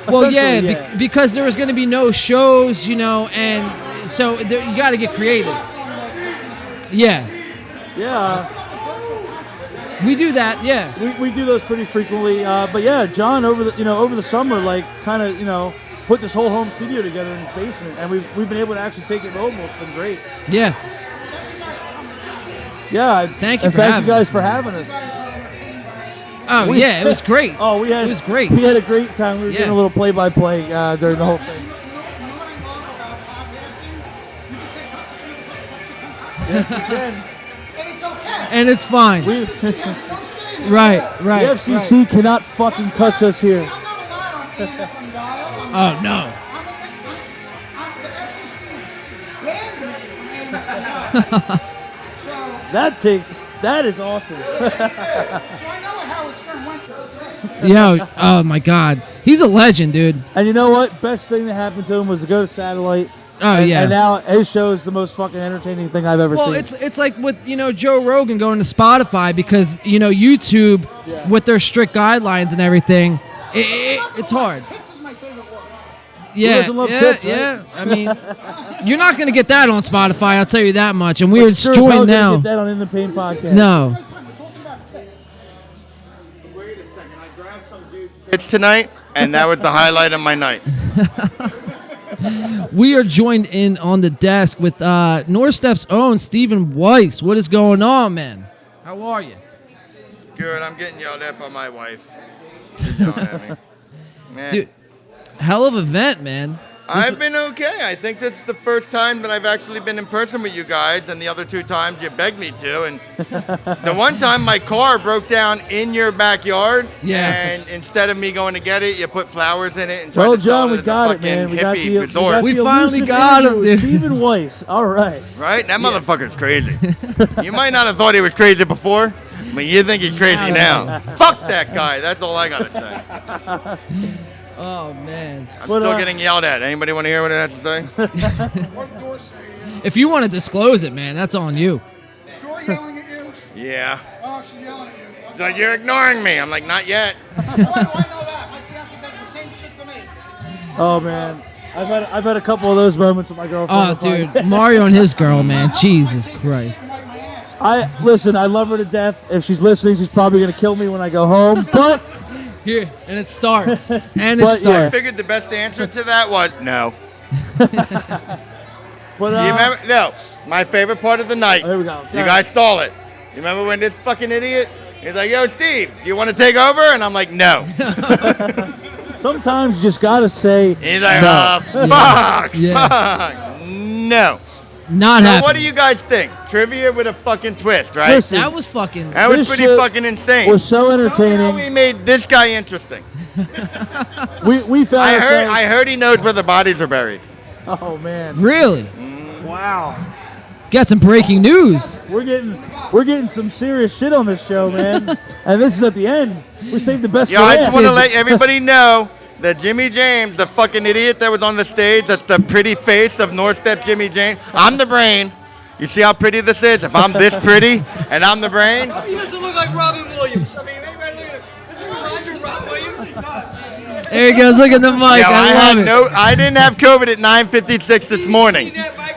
[SPEAKER 1] Well, yeah, because there was going to be no shows, and so you got to get creative. Yeah.
[SPEAKER 2] Yeah.
[SPEAKER 1] We do that. Yeah.
[SPEAKER 2] We do those pretty frequently. But yeah, John over the summer, like kind of put this whole home studio together in his basement, and we've been able to actually take it mobile. It's been great.
[SPEAKER 1] Yeah.
[SPEAKER 2] Yeah.
[SPEAKER 1] Thank you
[SPEAKER 2] guys for having us.
[SPEAKER 1] Oh yeah, it was great.
[SPEAKER 2] It was
[SPEAKER 1] great.
[SPEAKER 2] We had a great time. We were doing a little play-by-play during the whole thing. Yes, you can.
[SPEAKER 3] And it's okay.
[SPEAKER 1] And it's fine. Right.
[SPEAKER 2] The FCC cannot fucking touch us here.
[SPEAKER 3] I'm not allowed on AM/FM dial.
[SPEAKER 1] Oh no.
[SPEAKER 3] The FCC banned me from AM/FM dial.
[SPEAKER 2] That is awesome.
[SPEAKER 3] So I know what Howard Stern went through.
[SPEAKER 1] Yo, oh my God, he's a legend, dude.
[SPEAKER 2] And you know what? Best thing that happened to him was to go to satellite.
[SPEAKER 1] Oh yeah.
[SPEAKER 2] And now his show is the most fucking entertaining thing I've ever seen.
[SPEAKER 1] Well, it's like with Joe Rogan going to Spotify because YouTube with their strict guidelines and everything, it's hard.
[SPEAKER 3] Tits is my favorite word.
[SPEAKER 1] Yeah,
[SPEAKER 2] doesn't love
[SPEAKER 1] yeah,
[SPEAKER 2] tits, right?
[SPEAKER 1] yeah. I mean, you're not gonna get that on Spotify. I'll tell you that much. And we're
[SPEAKER 2] Sure as hell
[SPEAKER 1] joined
[SPEAKER 2] gonna
[SPEAKER 1] now.
[SPEAKER 2] Get that on In the Pain podcast.
[SPEAKER 1] No,
[SPEAKER 4] Wait a second, I grabbed some dude's tits tonight, and that was the highlight of my night.
[SPEAKER 1] we are joined in on the desk with NorStep's own Stephen Weiss. What is going on, man? How are you?
[SPEAKER 4] Good, I'm getting yelled at by my wife. She's yelling at me. Man.
[SPEAKER 1] Dude, hell of an event, man.
[SPEAKER 4] I've been okay. I think this is the first time that I've actually been in person with you guys, and the other 2 times you begged me to. And the one time my car broke down in your backyard, and instead of me going to get it, you put flowers in it and tried
[SPEAKER 2] Well,
[SPEAKER 4] to sell
[SPEAKER 2] John,
[SPEAKER 4] it
[SPEAKER 2] we
[SPEAKER 4] as
[SPEAKER 2] got
[SPEAKER 4] a
[SPEAKER 2] it, man.
[SPEAKER 4] fucking
[SPEAKER 2] We got
[SPEAKER 4] hippie
[SPEAKER 2] the
[SPEAKER 4] resort.
[SPEAKER 1] We
[SPEAKER 2] the
[SPEAKER 1] finally
[SPEAKER 2] elusive
[SPEAKER 1] got him,
[SPEAKER 2] interview with
[SPEAKER 1] dude.
[SPEAKER 2] Stephen Weiss. All right.
[SPEAKER 4] Right? That motherfucker's crazy. You might not have thought he was crazy before, but you think he's crazy now. Fuck that guy. That's all I gotta say.
[SPEAKER 1] Oh man.
[SPEAKER 4] I'm still getting yelled at. Anybody want to hear what I have to say?
[SPEAKER 3] What Doris say?
[SPEAKER 1] If you want to disclose it, man, that's on you.
[SPEAKER 3] Story yelling at you?
[SPEAKER 4] Yeah.
[SPEAKER 3] Oh, she's yelling at you.
[SPEAKER 4] He's like, you're ignoring me. I'm like, not yet.
[SPEAKER 3] Why do I know that? My fiance does the same shit to me.
[SPEAKER 2] Oh man, I've had a couple of those moments with my girlfriend.
[SPEAKER 1] Oh, dude, Mario and his girl, man. Jesus Christ.
[SPEAKER 3] Wipe my ass.
[SPEAKER 2] I love her to death. If she's listening, she's probably gonna kill me when I go home. But
[SPEAKER 1] Here, and it starts. And it
[SPEAKER 2] But,
[SPEAKER 1] starts.
[SPEAKER 2] yeah.
[SPEAKER 4] I figured the best answer to that was no.
[SPEAKER 2] but
[SPEAKER 4] You remember? No. My favorite part of the night.
[SPEAKER 2] Here we go.
[SPEAKER 4] You guys saw it. You remember when this fucking idiot? He's like, yo, Steve, you want to take over? And I'm like, no.
[SPEAKER 2] sometimes you just gotta say
[SPEAKER 4] He's like,
[SPEAKER 2] no.
[SPEAKER 4] fuck,
[SPEAKER 1] Yeah.
[SPEAKER 4] fuck. No.
[SPEAKER 1] Not
[SPEAKER 4] So
[SPEAKER 1] happening.
[SPEAKER 4] what do you guys think? Trivia with a fucking twist, right?
[SPEAKER 2] Listen,
[SPEAKER 1] That was fucking.
[SPEAKER 4] That was
[SPEAKER 2] this
[SPEAKER 4] pretty
[SPEAKER 2] shit
[SPEAKER 4] fucking insane.
[SPEAKER 2] was so entertaining.
[SPEAKER 4] How we made this guy interesting.
[SPEAKER 2] we found ourselves.
[SPEAKER 4] I heard he knows where the bodies are buried.
[SPEAKER 2] Oh man,
[SPEAKER 1] Really?
[SPEAKER 2] wow.
[SPEAKER 1] Got some breaking news.
[SPEAKER 2] We're getting some serious shit on this show, man. And this is at the end. We saved the best
[SPEAKER 4] Yo,
[SPEAKER 2] for
[SPEAKER 4] I
[SPEAKER 2] last.
[SPEAKER 4] just want to let everybody know that Jimmy James, the fucking idiot that was on the stage, that's the pretty face of NorStep Jimmy James. I'm the brain. You see how pretty this is? If I'm this pretty and I'm the brain,
[SPEAKER 6] He doesn't look like Robin Williams. I mean, everybody look at him. Does he remind you of Robin Williams?
[SPEAKER 1] There he goes. Look at the mic.
[SPEAKER 4] yo,
[SPEAKER 1] I love it.
[SPEAKER 4] I didn't have COVID at 9:56 this morning.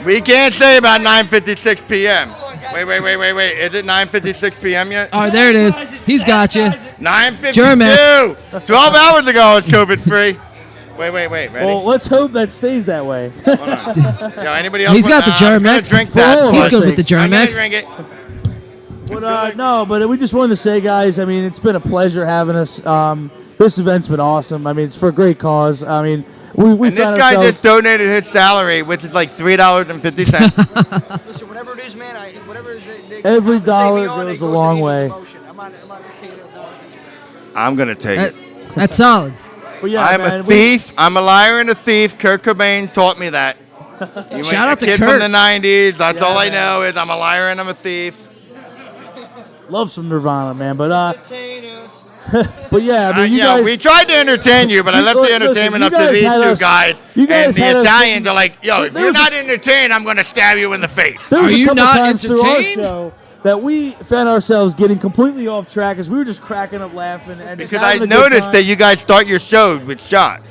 [SPEAKER 4] We can't say about 9:56 p.m. Wait. Is it 9:56 p.m. yet?
[SPEAKER 1] All right, there it is. He's got you.
[SPEAKER 4] 9:52. 12 hours ago, I was COVID free. Wait. Ready?
[SPEAKER 2] Well, let's hope that stays that way.
[SPEAKER 4] Hold on. Yo, anybody else?
[SPEAKER 1] He's got the
[SPEAKER 4] I'm gonna
[SPEAKER 1] Germex.
[SPEAKER 4] drink
[SPEAKER 2] For all
[SPEAKER 4] that.
[SPEAKER 2] of
[SPEAKER 1] He's
[SPEAKER 2] our
[SPEAKER 1] good with the
[SPEAKER 2] sakes.
[SPEAKER 4] I'm gonna
[SPEAKER 1] Germex.
[SPEAKER 4] drink it.
[SPEAKER 2] But no, but we just wanted to say, guys. I mean, it's been a pleasure having us. This event's been awesome. I mean, it's for a great cause. I mean, we
[SPEAKER 4] And this
[SPEAKER 2] found
[SPEAKER 4] guy
[SPEAKER 2] ourselves.
[SPEAKER 4] just donated his salary, which is like $3.50.
[SPEAKER 6] Listen, whatever it is, man, whatever it is, they
[SPEAKER 2] Every
[SPEAKER 6] save me
[SPEAKER 2] dollar
[SPEAKER 6] on, it
[SPEAKER 2] goes a
[SPEAKER 6] to
[SPEAKER 2] long
[SPEAKER 6] any
[SPEAKER 2] way.
[SPEAKER 6] promotion. I'm not taking it down.
[SPEAKER 4] I'm gonna take
[SPEAKER 1] That-
[SPEAKER 4] it.
[SPEAKER 1] that's solid.
[SPEAKER 2] But yeah,
[SPEAKER 4] I'm
[SPEAKER 2] man,
[SPEAKER 4] a thief. I'm a liar and a thief. Kurt Cobain taught me that.
[SPEAKER 1] Shout out to
[SPEAKER 4] kid
[SPEAKER 1] Kurt.
[SPEAKER 4] from the '90s. That's
[SPEAKER 2] Yeah,
[SPEAKER 4] all I
[SPEAKER 2] man.
[SPEAKER 4] know is I'm a liar and I'm a thief.
[SPEAKER 2] love some Nirvana, man. But
[SPEAKER 6] Entertain us.
[SPEAKER 2] but yeah, I mean, you guys.
[SPEAKER 4] we tried to entertain you, but I left the
[SPEAKER 2] Listen,
[SPEAKER 4] entertainment
[SPEAKER 2] you
[SPEAKER 4] up to
[SPEAKER 2] guys
[SPEAKER 4] these
[SPEAKER 2] had
[SPEAKER 4] two
[SPEAKER 2] us-
[SPEAKER 4] guys.
[SPEAKER 2] you guys
[SPEAKER 4] And the
[SPEAKER 2] had us
[SPEAKER 4] Italians
[SPEAKER 2] thinking-
[SPEAKER 4] are like, yo, if
[SPEAKER 2] There
[SPEAKER 4] you're
[SPEAKER 2] was a-
[SPEAKER 4] not entertained, I'm gonna stab you in the face.
[SPEAKER 2] There was
[SPEAKER 1] Are
[SPEAKER 2] a
[SPEAKER 1] you
[SPEAKER 2] couple
[SPEAKER 1] not
[SPEAKER 2] times through our
[SPEAKER 1] entertained?
[SPEAKER 2] show that we found ourselves getting completely off track as we were just cracking up laughing and just
[SPEAKER 4] Because I
[SPEAKER 2] having a good
[SPEAKER 4] noticed
[SPEAKER 2] time.
[SPEAKER 4] that you guys start your shows with shots.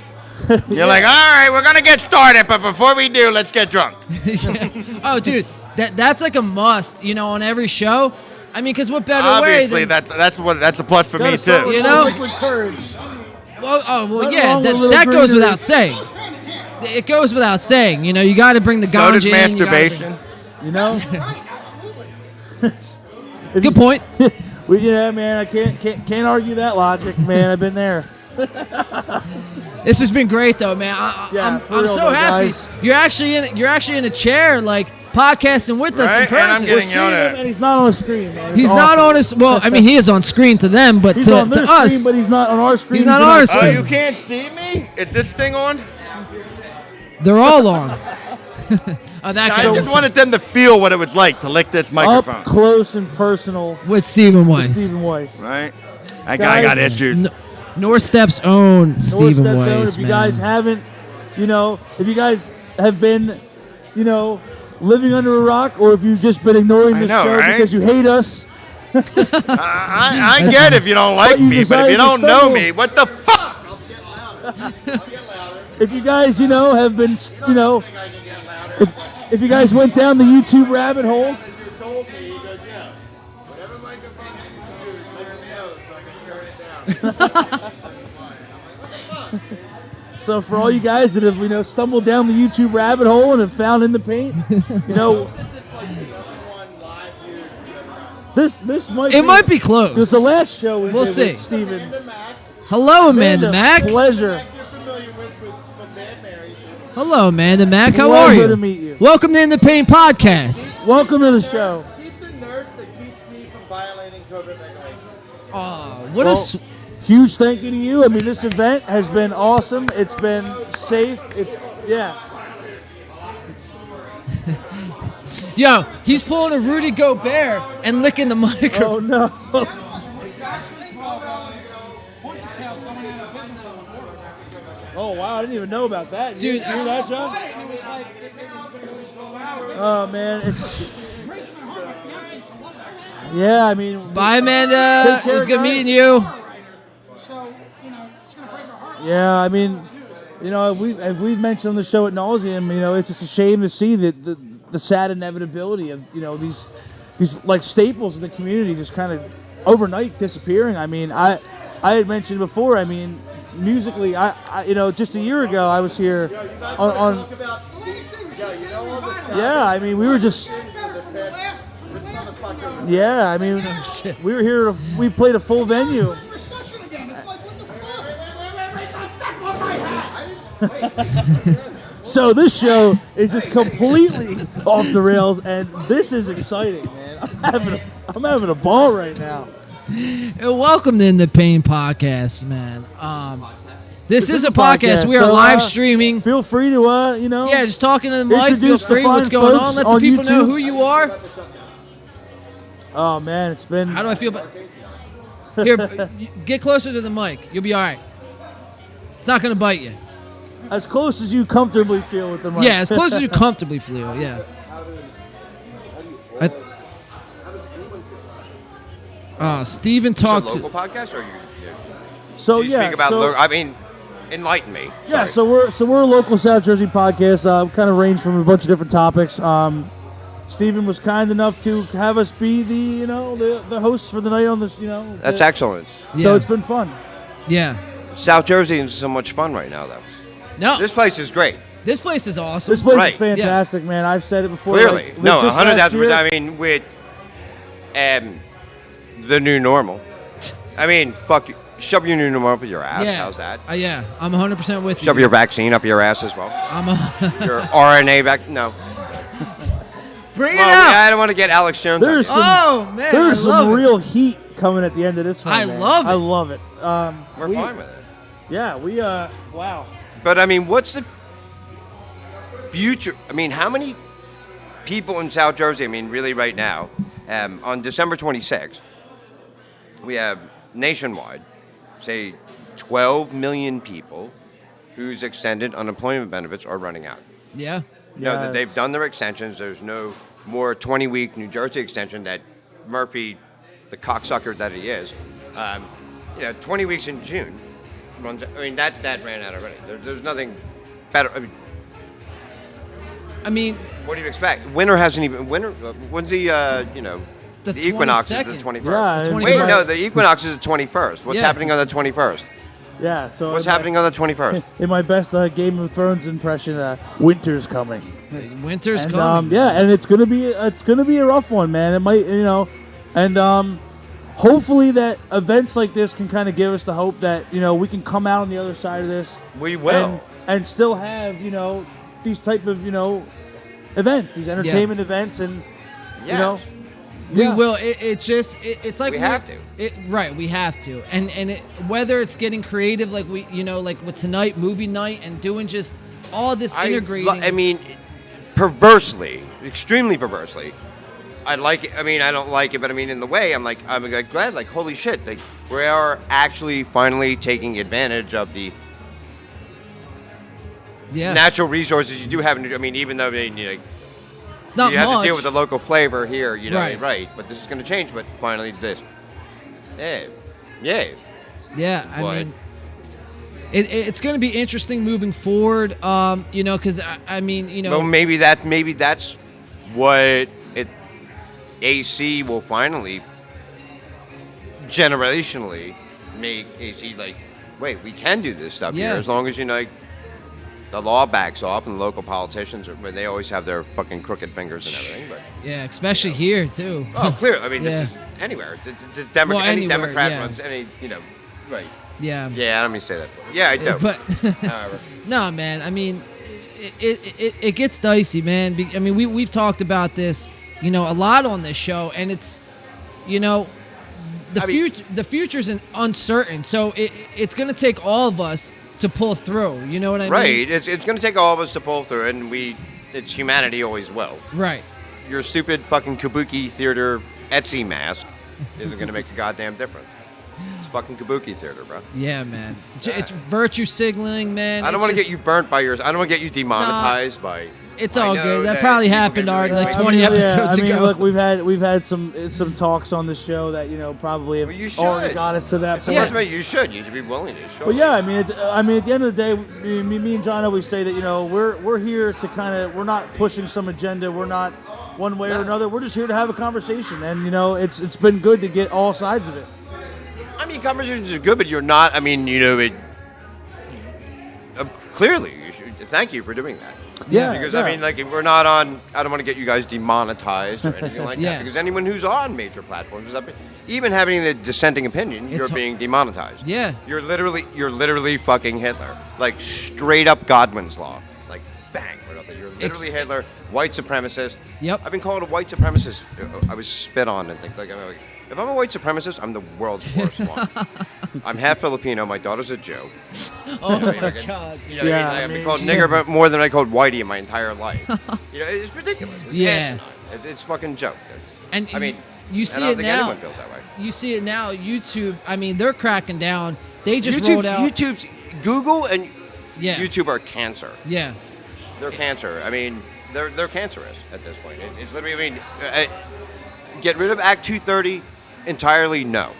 [SPEAKER 4] You're like, all right, we're gonna get started, but before we do, let's get drunk.
[SPEAKER 1] Oh, dude, that's like a must. You know, on every show. I mean, because what better way
[SPEAKER 4] Obviously,
[SPEAKER 1] than
[SPEAKER 4] that's a plus for
[SPEAKER 2] Gotta
[SPEAKER 4] me
[SPEAKER 2] start
[SPEAKER 4] too.
[SPEAKER 2] with
[SPEAKER 1] You
[SPEAKER 2] a
[SPEAKER 1] know?
[SPEAKER 2] liquid courage.
[SPEAKER 1] well, well,
[SPEAKER 2] Nothing
[SPEAKER 1] yeah,
[SPEAKER 2] wrong with a little
[SPEAKER 1] that goes
[SPEAKER 2] greenery.
[SPEAKER 1] without saying. It goes without saying. You know, you got to bring the
[SPEAKER 4] So
[SPEAKER 1] ganja
[SPEAKER 4] does
[SPEAKER 1] in. you gotta
[SPEAKER 4] masturbation.
[SPEAKER 2] You know?
[SPEAKER 3] Right, absolutely.
[SPEAKER 1] bring- Good point.
[SPEAKER 2] Well, yeah, man, I can't argue that logic, man. I've been there.
[SPEAKER 1] This has been great, though, man.
[SPEAKER 2] Yeah,
[SPEAKER 1] I'm
[SPEAKER 2] for real
[SPEAKER 1] so
[SPEAKER 2] though,
[SPEAKER 1] happy.
[SPEAKER 2] guys.
[SPEAKER 1] You're actually in a chair, like podcasting with us in
[SPEAKER 4] Right, and I'm
[SPEAKER 1] person.
[SPEAKER 4] getting
[SPEAKER 2] Seeing
[SPEAKER 4] yelled
[SPEAKER 2] him,
[SPEAKER 4] at.
[SPEAKER 2] and he's not on the screen, man. It's
[SPEAKER 1] He's not
[SPEAKER 2] awesome.
[SPEAKER 1] on his. Well, I mean, he is on screen to them, but
[SPEAKER 2] He's
[SPEAKER 1] to,
[SPEAKER 2] on their
[SPEAKER 1] to us,
[SPEAKER 2] screen, but he's not on our screen.
[SPEAKER 1] He's not
[SPEAKER 2] in
[SPEAKER 1] on our
[SPEAKER 2] our
[SPEAKER 1] screen.
[SPEAKER 4] Oh,
[SPEAKER 1] Screen.
[SPEAKER 4] you can't see me? Is this thing on?
[SPEAKER 1] they're all on. Oh, that
[SPEAKER 4] I
[SPEAKER 1] guy
[SPEAKER 4] just wanted them to feel what it was like to lick this microphone.
[SPEAKER 2] Up close and personal
[SPEAKER 1] with Stephen
[SPEAKER 2] with
[SPEAKER 1] Weiss.
[SPEAKER 2] Stephen Weiss.
[SPEAKER 4] Right? That guy got
[SPEAKER 2] Guys,
[SPEAKER 4] issues.
[SPEAKER 1] NorStep's own Stephen
[SPEAKER 2] NorStep's own.
[SPEAKER 1] Weiss,
[SPEAKER 2] If you
[SPEAKER 1] man.
[SPEAKER 2] guys haven't, if you guys have been, living under a rock, or if you've just been ignoring
[SPEAKER 4] I
[SPEAKER 2] this
[SPEAKER 4] know,
[SPEAKER 2] show
[SPEAKER 4] right?
[SPEAKER 2] because you hate us,
[SPEAKER 4] I get if you don't like
[SPEAKER 2] But you
[SPEAKER 4] me, but if
[SPEAKER 2] decided
[SPEAKER 4] you
[SPEAKER 2] to
[SPEAKER 4] don't know
[SPEAKER 2] stumble.
[SPEAKER 4] me, what the fuck?
[SPEAKER 2] if you guys, have been, if you guys went down the YouTube rabbit hole,
[SPEAKER 4] You told me, he goes, yeah, whatever microphone you use, let me know so I can turn it down. I'm like, what the fuck?
[SPEAKER 2] so for all you guys that have, stumbled down the YouTube rabbit hole and have found In the Paint, this might be
[SPEAKER 1] close.
[SPEAKER 2] It's the last show
[SPEAKER 1] We'll
[SPEAKER 2] did
[SPEAKER 1] see.
[SPEAKER 2] with Steven.
[SPEAKER 1] Hello, Amanda Mack.
[SPEAKER 2] Pleasure.
[SPEAKER 1] Hello, Amanda Mack. How
[SPEAKER 2] Pleasure
[SPEAKER 1] are you?
[SPEAKER 2] to meet you.
[SPEAKER 1] Welcome to In the Paint podcast.
[SPEAKER 2] Welcome to the show.
[SPEAKER 4] She's the nurse that keeps me from violating COVID regulations.
[SPEAKER 1] Oh, what
[SPEAKER 2] Well,
[SPEAKER 1] a
[SPEAKER 2] huge thank you to you. I mean, this event has been awesome. It's been safe.
[SPEAKER 1] Yo, he's pulling a Rudy Gobert and licking the microphone.
[SPEAKER 2] Oh no. Oh wow, I didn't even know about that.
[SPEAKER 1] Dude,
[SPEAKER 2] you hear that, John? Oh man, it's. Yeah, I mean.
[SPEAKER 1] Bye, Amanda.
[SPEAKER 2] Take care,
[SPEAKER 1] It was good
[SPEAKER 2] guys.
[SPEAKER 1] meeting you.
[SPEAKER 2] Yeah, I mean, as we've mentioned on the show at nauseum, it's just a shame to see the sad inevitability of these like staples in the community just kind of overnight disappearing. I mean, I had mentioned before. I mean, musically, I just a year ago I was here on yeah. I mean, we were just yeah. I mean, we were here. We played a full venue. So this show is just completely off the rails, and this is exciting, man. I'm having a ball right now.
[SPEAKER 1] Welcome to In the Paint podcast, man. This is a podcast. We are
[SPEAKER 2] so,
[SPEAKER 1] live streaming.
[SPEAKER 2] Feel free to
[SPEAKER 1] Yeah, just talking to the mic. Feel
[SPEAKER 2] introduce the
[SPEAKER 1] free. What's
[SPEAKER 2] fine
[SPEAKER 1] going
[SPEAKER 2] folks
[SPEAKER 1] on? Let the
[SPEAKER 2] on
[SPEAKER 1] people know
[SPEAKER 2] YouTube.
[SPEAKER 1] who you are.
[SPEAKER 2] Oh man, it's been.
[SPEAKER 1] How do I feel about? Here, get closer to the mic. You'll be all right. It's not gonna bite you.
[SPEAKER 2] As close as you comfortably feel with the mic.
[SPEAKER 1] Yeah, as close as you comfortably feel. Yeah. Steven
[SPEAKER 9] It's a
[SPEAKER 1] talked
[SPEAKER 9] local
[SPEAKER 1] to.
[SPEAKER 9] podcast, or you
[SPEAKER 2] So
[SPEAKER 9] do you
[SPEAKER 2] yeah,
[SPEAKER 9] speak about?
[SPEAKER 2] so,
[SPEAKER 9] I mean, enlighten me.
[SPEAKER 2] yeah.
[SPEAKER 9] Sorry.
[SPEAKER 2] So we're a local South Jersey podcast. Kind of range from a bunch of different topics. Stephen was kind enough to have us be the hosts for the night on this.
[SPEAKER 9] That's excellent.
[SPEAKER 2] So
[SPEAKER 1] Yeah.
[SPEAKER 2] it's been fun.
[SPEAKER 1] Yeah.
[SPEAKER 9] South Jersey is so much fun right now, though.
[SPEAKER 1] No,
[SPEAKER 9] This place is great.
[SPEAKER 1] this place is awesome.
[SPEAKER 2] This place
[SPEAKER 9] Right.
[SPEAKER 2] is fantastic, man. I've said it before.
[SPEAKER 9] Clearly,
[SPEAKER 2] like,
[SPEAKER 9] no,
[SPEAKER 2] just last
[SPEAKER 9] 100,000%.
[SPEAKER 2] year-
[SPEAKER 9] I mean, with the new normal. I mean, fuck you. Shove your new normal up your ass.
[SPEAKER 1] Yeah.
[SPEAKER 9] How's that?
[SPEAKER 1] Yeah, I'm 100% with you.
[SPEAKER 9] Shove your vaccine up your ass as well.
[SPEAKER 1] I'm
[SPEAKER 9] Your RNA vac. No.
[SPEAKER 1] Bring it
[SPEAKER 9] Well,
[SPEAKER 1] out.
[SPEAKER 9] I don't want to get Alex Jones.
[SPEAKER 2] There's some,
[SPEAKER 1] Oh man,
[SPEAKER 2] there's
[SPEAKER 1] I love
[SPEAKER 2] some
[SPEAKER 1] it.
[SPEAKER 2] real heat coming at the end of this one.
[SPEAKER 1] I
[SPEAKER 2] man.
[SPEAKER 1] love it.
[SPEAKER 2] I love it.
[SPEAKER 9] We're fine with it.
[SPEAKER 2] Yeah, wow.
[SPEAKER 9] But I mean, what's the future? I mean, how many people in South Jersey? I mean, really, right now, on December 26th, we have nationwide, say, 12 million people whose extended unemployment benefits are running out.
[SPEAKER 1] Yeah.
[SPEAKER 9] You know, that
[SPEAKER 2] Yes.
[SPEAKER 9] they've done their extensions. There's no more 20-week New Jersey extension that Murphy, the cocksucker that he is, 20 weeks in June. I mean, that ran out already. There's nothing better.
[SPEAKER 1] I mean,
[SPEAKER 9] What do you expect? Winter hasn't even. When's the
[SPEAKER 1] The
[SPEAKER 9] equinox is
[SPEAKER 1] 22nd.
[SPEAKER 9] the 21st.
[SPEAKER 2] Yeah, and-
[SPEAKER 1] 21st.
[SPEAKER 9] Wait, no, the equinox is the 21st. What's
[SPEAKER 1] Yeah.
[SPEAKER 9] happening on the 21st?
[SPEAKER 2] Yeah. So
[SPEAKER 9] What's happening on the 21st?
[SPEAKER 2] In my best Game of Thrones impression, winter's coming.
[SPEAKER 1] winter's
[SPEAKER 2] And
[SPEAKER 1] coming.
[SPEAKER 2] and it's gonna be a rough one, man. It might, and hopefully that events like this can kind of give us the hope that we can come out on the other side of this.
[SPEAKER 9] We will.
[SPEAKER 2] and still have these type of events, these entertainment events, and
[SPEAKER 9] Yes.
[SPEAKER 1] We
[SPEAKER 2] yeah.
[SPEAKER 1] will. It's just. It's like
[SPEAKER 9] We have to.
[SPEAKER 1] Right. We have to. And whether it's getting creative, like like with tonight, movie night, and doing just all this integrating.
[SPEAKER 9] I mean, perversely, extremely perversely. I like it. I mean, I don't like it, but I mean, in the way, I'm glad. Like, holy shit! Like, we are actually finally taking advantage of the natural resources you do have. I mean, even though
[SPEAKER 1] it's not
[SPEAKER 9] you have
[SPEAKER 1] much.
[SPEAKER 9] to deal with the local flavor here,
[SPEAKER 1] Right.
[SPEAKER 9] But this is going to change. But finally, this. Yeah.
[SPEAKER 1] Yeah. I
[SPEAKER 9] What?
[SPEAKER 1] mean, it's going to be interesting moving forward. Because I mean,
[SPEAKER 9] Well, maybe that's what AC will finally generationally make AC like. Wait, we can do this stuff here as long as the law backs off and the local politicians they always have their fucking crooked fingers and everything. But
[SPEAKER 1] yeah, especially here too.
[SPEAKER 9] oh, clearly. I mean, this is anywhere. Any
[SPEAKER 1] anywhere,
[SPEAKER 9] Democrat
[SPEAKER 1] yeah.
[SPEAKER 9] runs any right.
[SPEAKER 1] Yeah.
[SPEAKER 9] Yeah, I don't mean to say that. Yeah, I do.
[SPEAKER 1] But
[SPEAKER 9] However.
[SPEAKER 1] no, man. I mean, it gets dicey, man. I mean, we've talked about this, a lot on this show, and it's, the future's uncertain. So it's gonna take all of us to pull through. You know what I mean?
[SPEAKER 9] Right. It's going to take all of us to pull through it, and it's humanity always will.
[SPEAKER 1] Right.
[SPEAKER 9] Your stupid fucking kabuki theater Etsy mask isn't going to make a goddamn difference. It's fucking kabuki theater, bro.
[SPEAKER 1] Yeah, man. It's virtue signaling, man.
[SPEAKER 9] I don't want to get you burnt by yours. I don't want to get you demonetized by.
[SPEAKER 1] It's all good. That probably happened already, like 20
[SPEAKER 2] Yeah,
[SPEAKER 1] episodes
[SPEAKER 2] I mean,
[SPEAKER 1] ago.
[SPEAKER 2] look, we've had some talks on the show that probably have
[SPEAKER 9] you should.
[SPEAKER 2] already got us to that
[SPEAKER 9] So
[SPEAKER 2] point.
[SPEAKER 9] much, you should be willing to. Sure.
[SPEAKER 2] But yeah, I mean, at the end of the day, me and John always say that we're here to we're not pushing some agenda. We're not one way or another. We're just here to have a conversation, and it's been good to get all sides of it.
[SPEAKER 9] I mean, conversations are good, but you're not. I mean, clearly, you should. Thank you for doing that.
[SPEAKER 2] Yeah,
[SPEAKER 9] because I mean, like, we're not on. I don't want to get you guys demonetized or anything like that. Because anyone who's on major platforms, even having the dissenting opinion, you're being demonetized.
[SPEAKER 1] Yeah.
[SPEAKER 9] You're literally fucking Hitler. Like straight up Godwin's law. Like bang. You're literally Hitler, white supremacist.
[SPEAKER 1] Yep.
[SPEAKER 9] I've been called a white supremacist. I was spit on and things like that. If I'm a white supremacist, I'm the world's worst one. I'm half Filipino. My daughter's a Joe.
[SPEAKER 1] Oh my God.
[SPEAKER 9] I've been called nigger more than I called whitey in my entire life. It's ridiculous. It's asinine. It's fucking joke.
[SPEAKER 1] And
[SPEAKER 9] I mean,
[SPEAKER 1] you see
[SPEAKER 9] I don't
[SPEAKER 1] it
[SPEAKER 9] think
[SPEAKER 1] now.
[SPEAKER 9] anyone feels that way.
[SPEAKER 1] You see it now. YouTube. I mean, they're cracking down. They just rolled out.
[SPEAKER 9] YouTube's Google and
[SPEAKER 1] Yeah.
[SPEAKER 9] YouTube are cancer.
[SPEAKER 1] Yeah.
[SPEAKER 9] They're cancer. I mean, they're cancerous at this point. It's literally. I mean, get rid of Act 230 entirely. No.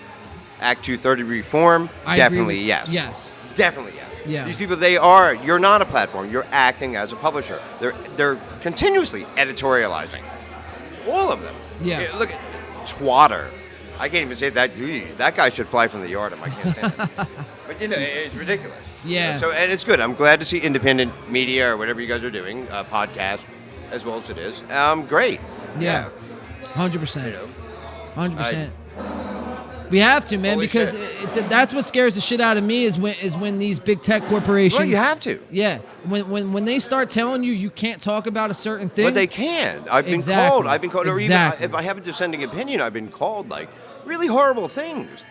[SPEAKER 9] Act 230 reform.
[SPEAKER 1] I
[SPEAKER 9] definitely
[SPEAKER 1] agree
[SPEAKER 9] yes.
[SPEAKER 1] Yes.
[SPEAKER 9] Definitely yes.
[SPEAKER 1] Yeah.
[SPEAKER 9] These people, you're not a platform. You're acting as a publisher. They're continuously editorializing. All of them.
[SPEAKER 1] Yeah.
[SPEAKER 9] Look at Twatter. I can't even say that. That guy should fly from the yard. I can't stand it. But it's ridiculous.
[SPEAKER 1] Yeah.
[SPEAKER 9] So and it's good. I'm glad to see independent media or whatever you guys are doing, podcast, as well as it is. Great.
[SPEAKER 1] Yeah. 100%. 100%.
[SPEAKER 9] I-
[SPEAKER 1] We have to, man,
[SPEAKER 9] Holy
[SPEAKER 1] because
[SPEAKER 9] shit.
[SPEAKER 1] that's what scares the shit out of me is when these big tech corporations.
[SPEAKER 9] Well, you have to.
[SPEAKER 1] Yeah, when they start telling you can't talk about a certain thing.
[SPEAKER 9] But they can. I've been
[SPEAKER 1] Exactly.
[SPEAKER 9] called. Or even
[SPEAKER 1] Exactly.
[SPEAKER 9] if I have a dissenting opinion, I've been called like really horrible things,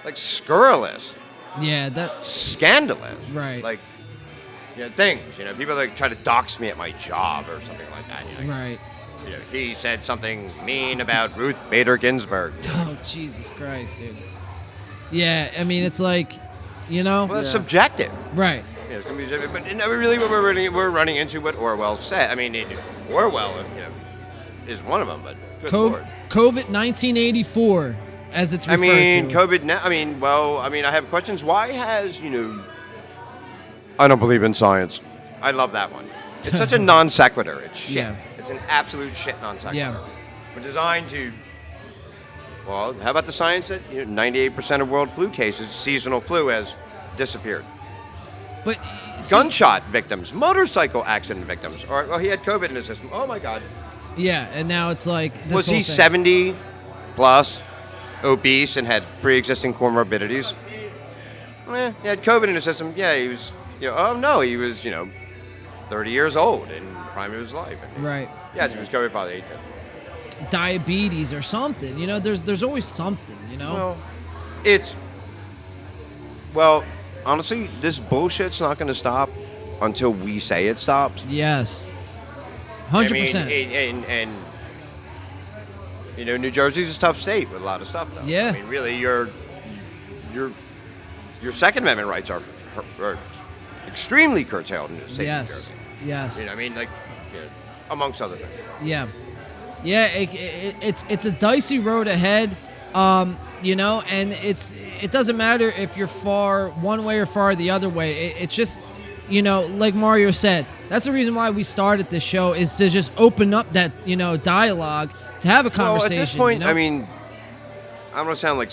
[SPEAKER 9] like scurrilous,
[SPEAKER 1] Yeah, that.
[SPEAKER 9] scandalous,
[SPEAKER 1] Right.
[SPEAKER 9] Like things. People like try to dox me at my job or something like that.
[SPEAKER 1] Right.
[SPEAKER 9] He said something mean about Ruth Bader Ginsburg.
[SPEAKER 1] Oh, Jesus Christ, dude. Yeah, I mean, it's like,
[SPEAKER 9] Well, that's subjective.
[SPEAKER 1] Right.
[SPEAKER 9] It's gonna be subjective. But really, what we're running into what Orwell said. I mean, Orwell, is one of them. But good Lord.
[SPEAKER 1] COVID 1984, as it's referred to.
[SPEAKER 9] COVID now. I have questions. Why has I don't believe in science. I love that one. It's such a non sequitur. It's shit.
[SPEAKER 1] Yeah.
[SPEAKER 9] It's an absolute shit non sequitur.
[SPEAKER 1] Yeah.
[SPEAKER 9] We're designed to. Well, how about the science that 98% of world flu cases, seasonal flu, has disappeared?
[SPEAKER 1] But
[SPEAKER 9] Gunshot victims, motorcycle accident victims, or he had COVID in his system. Oh my God.
[SPEAKER 1] Yeah, and now it's like. This
[SPEAKER 9] Was he
[SPEAKER 1] whole thing.
[SPEAKER 9] 70 plus, obese, and had pre-existing comorbidities? He had COVID in his system. Yeah, he was. Oh no, he was. 30 years old in the prime of his life.
[SPEAKER 1] Right.
[SPEAKER 9] Yeah, he was COVID probably 8 years.
[SPEAKER 1] Diabetes or something. There's always something.
[SPEAKER 9] Well, honestly, this bullshit's not going to stop until we say it stops.
[SPEAKER 1] Yes. 100%.
[SPEAKER 9] And New Jersey's a tough state with a lot of stuff, though.
[SPEAKER 1] Yeah.
[SPEAKER 9] I mean, really, your Second Amendment rights are extremely curtailed in the state of New Jersey.
[SPEAKER 1] Yes.
[SPEAKER 9] Amongst other things.
[SPEAKER 1] Yeah. Yeah, it's a dicey road ahead, and it doesn't matter if you're far one way or far the other way. It's just, like Mario said, that's the reason why we started this show, is to just open up that, dialogue, to have a conversation.
[SPEAKER 9] Well, at this point, I mean, I'm going to sound like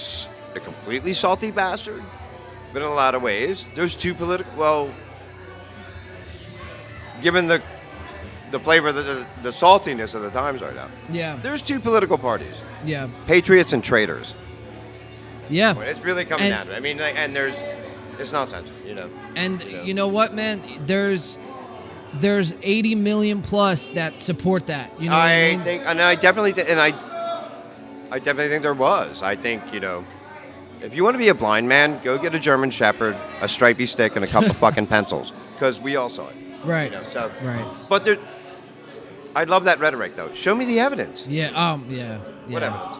[SPEAKER 9] a completely salty bastard, but in a lot of ways, there's two political, well, given the flavor, the saltiness of the times right now.
[SPEAKER 1] Yeah.
[SPEAKER 9] There's two political parties.
[SPEAKER 1] Yeah.
[SPEAKER 9] Patriots and traitors.
[SPEAKER 1] Yeah.
[SPEAKER 9] Well, it's really coming down to it. I mean, and it's nonsense,
[SPEAKER 1] And you know what, man? There's 80 million plus that support that. You know what I mean?
[SPEAKER 9] think, and I definitely think there was. I think, if you want to be a blind man, go get a German Shepherd, a stripy stick, and a couple fucking pencils, because we all saw it.
[SPEAKER 1] Right.
[SPEAKER 9] Right. But I love that rhetoric, though. Show me the evidence.
[SPEAKER 1] Yeah. Yeah.
[SPEAKER 9] What evidence?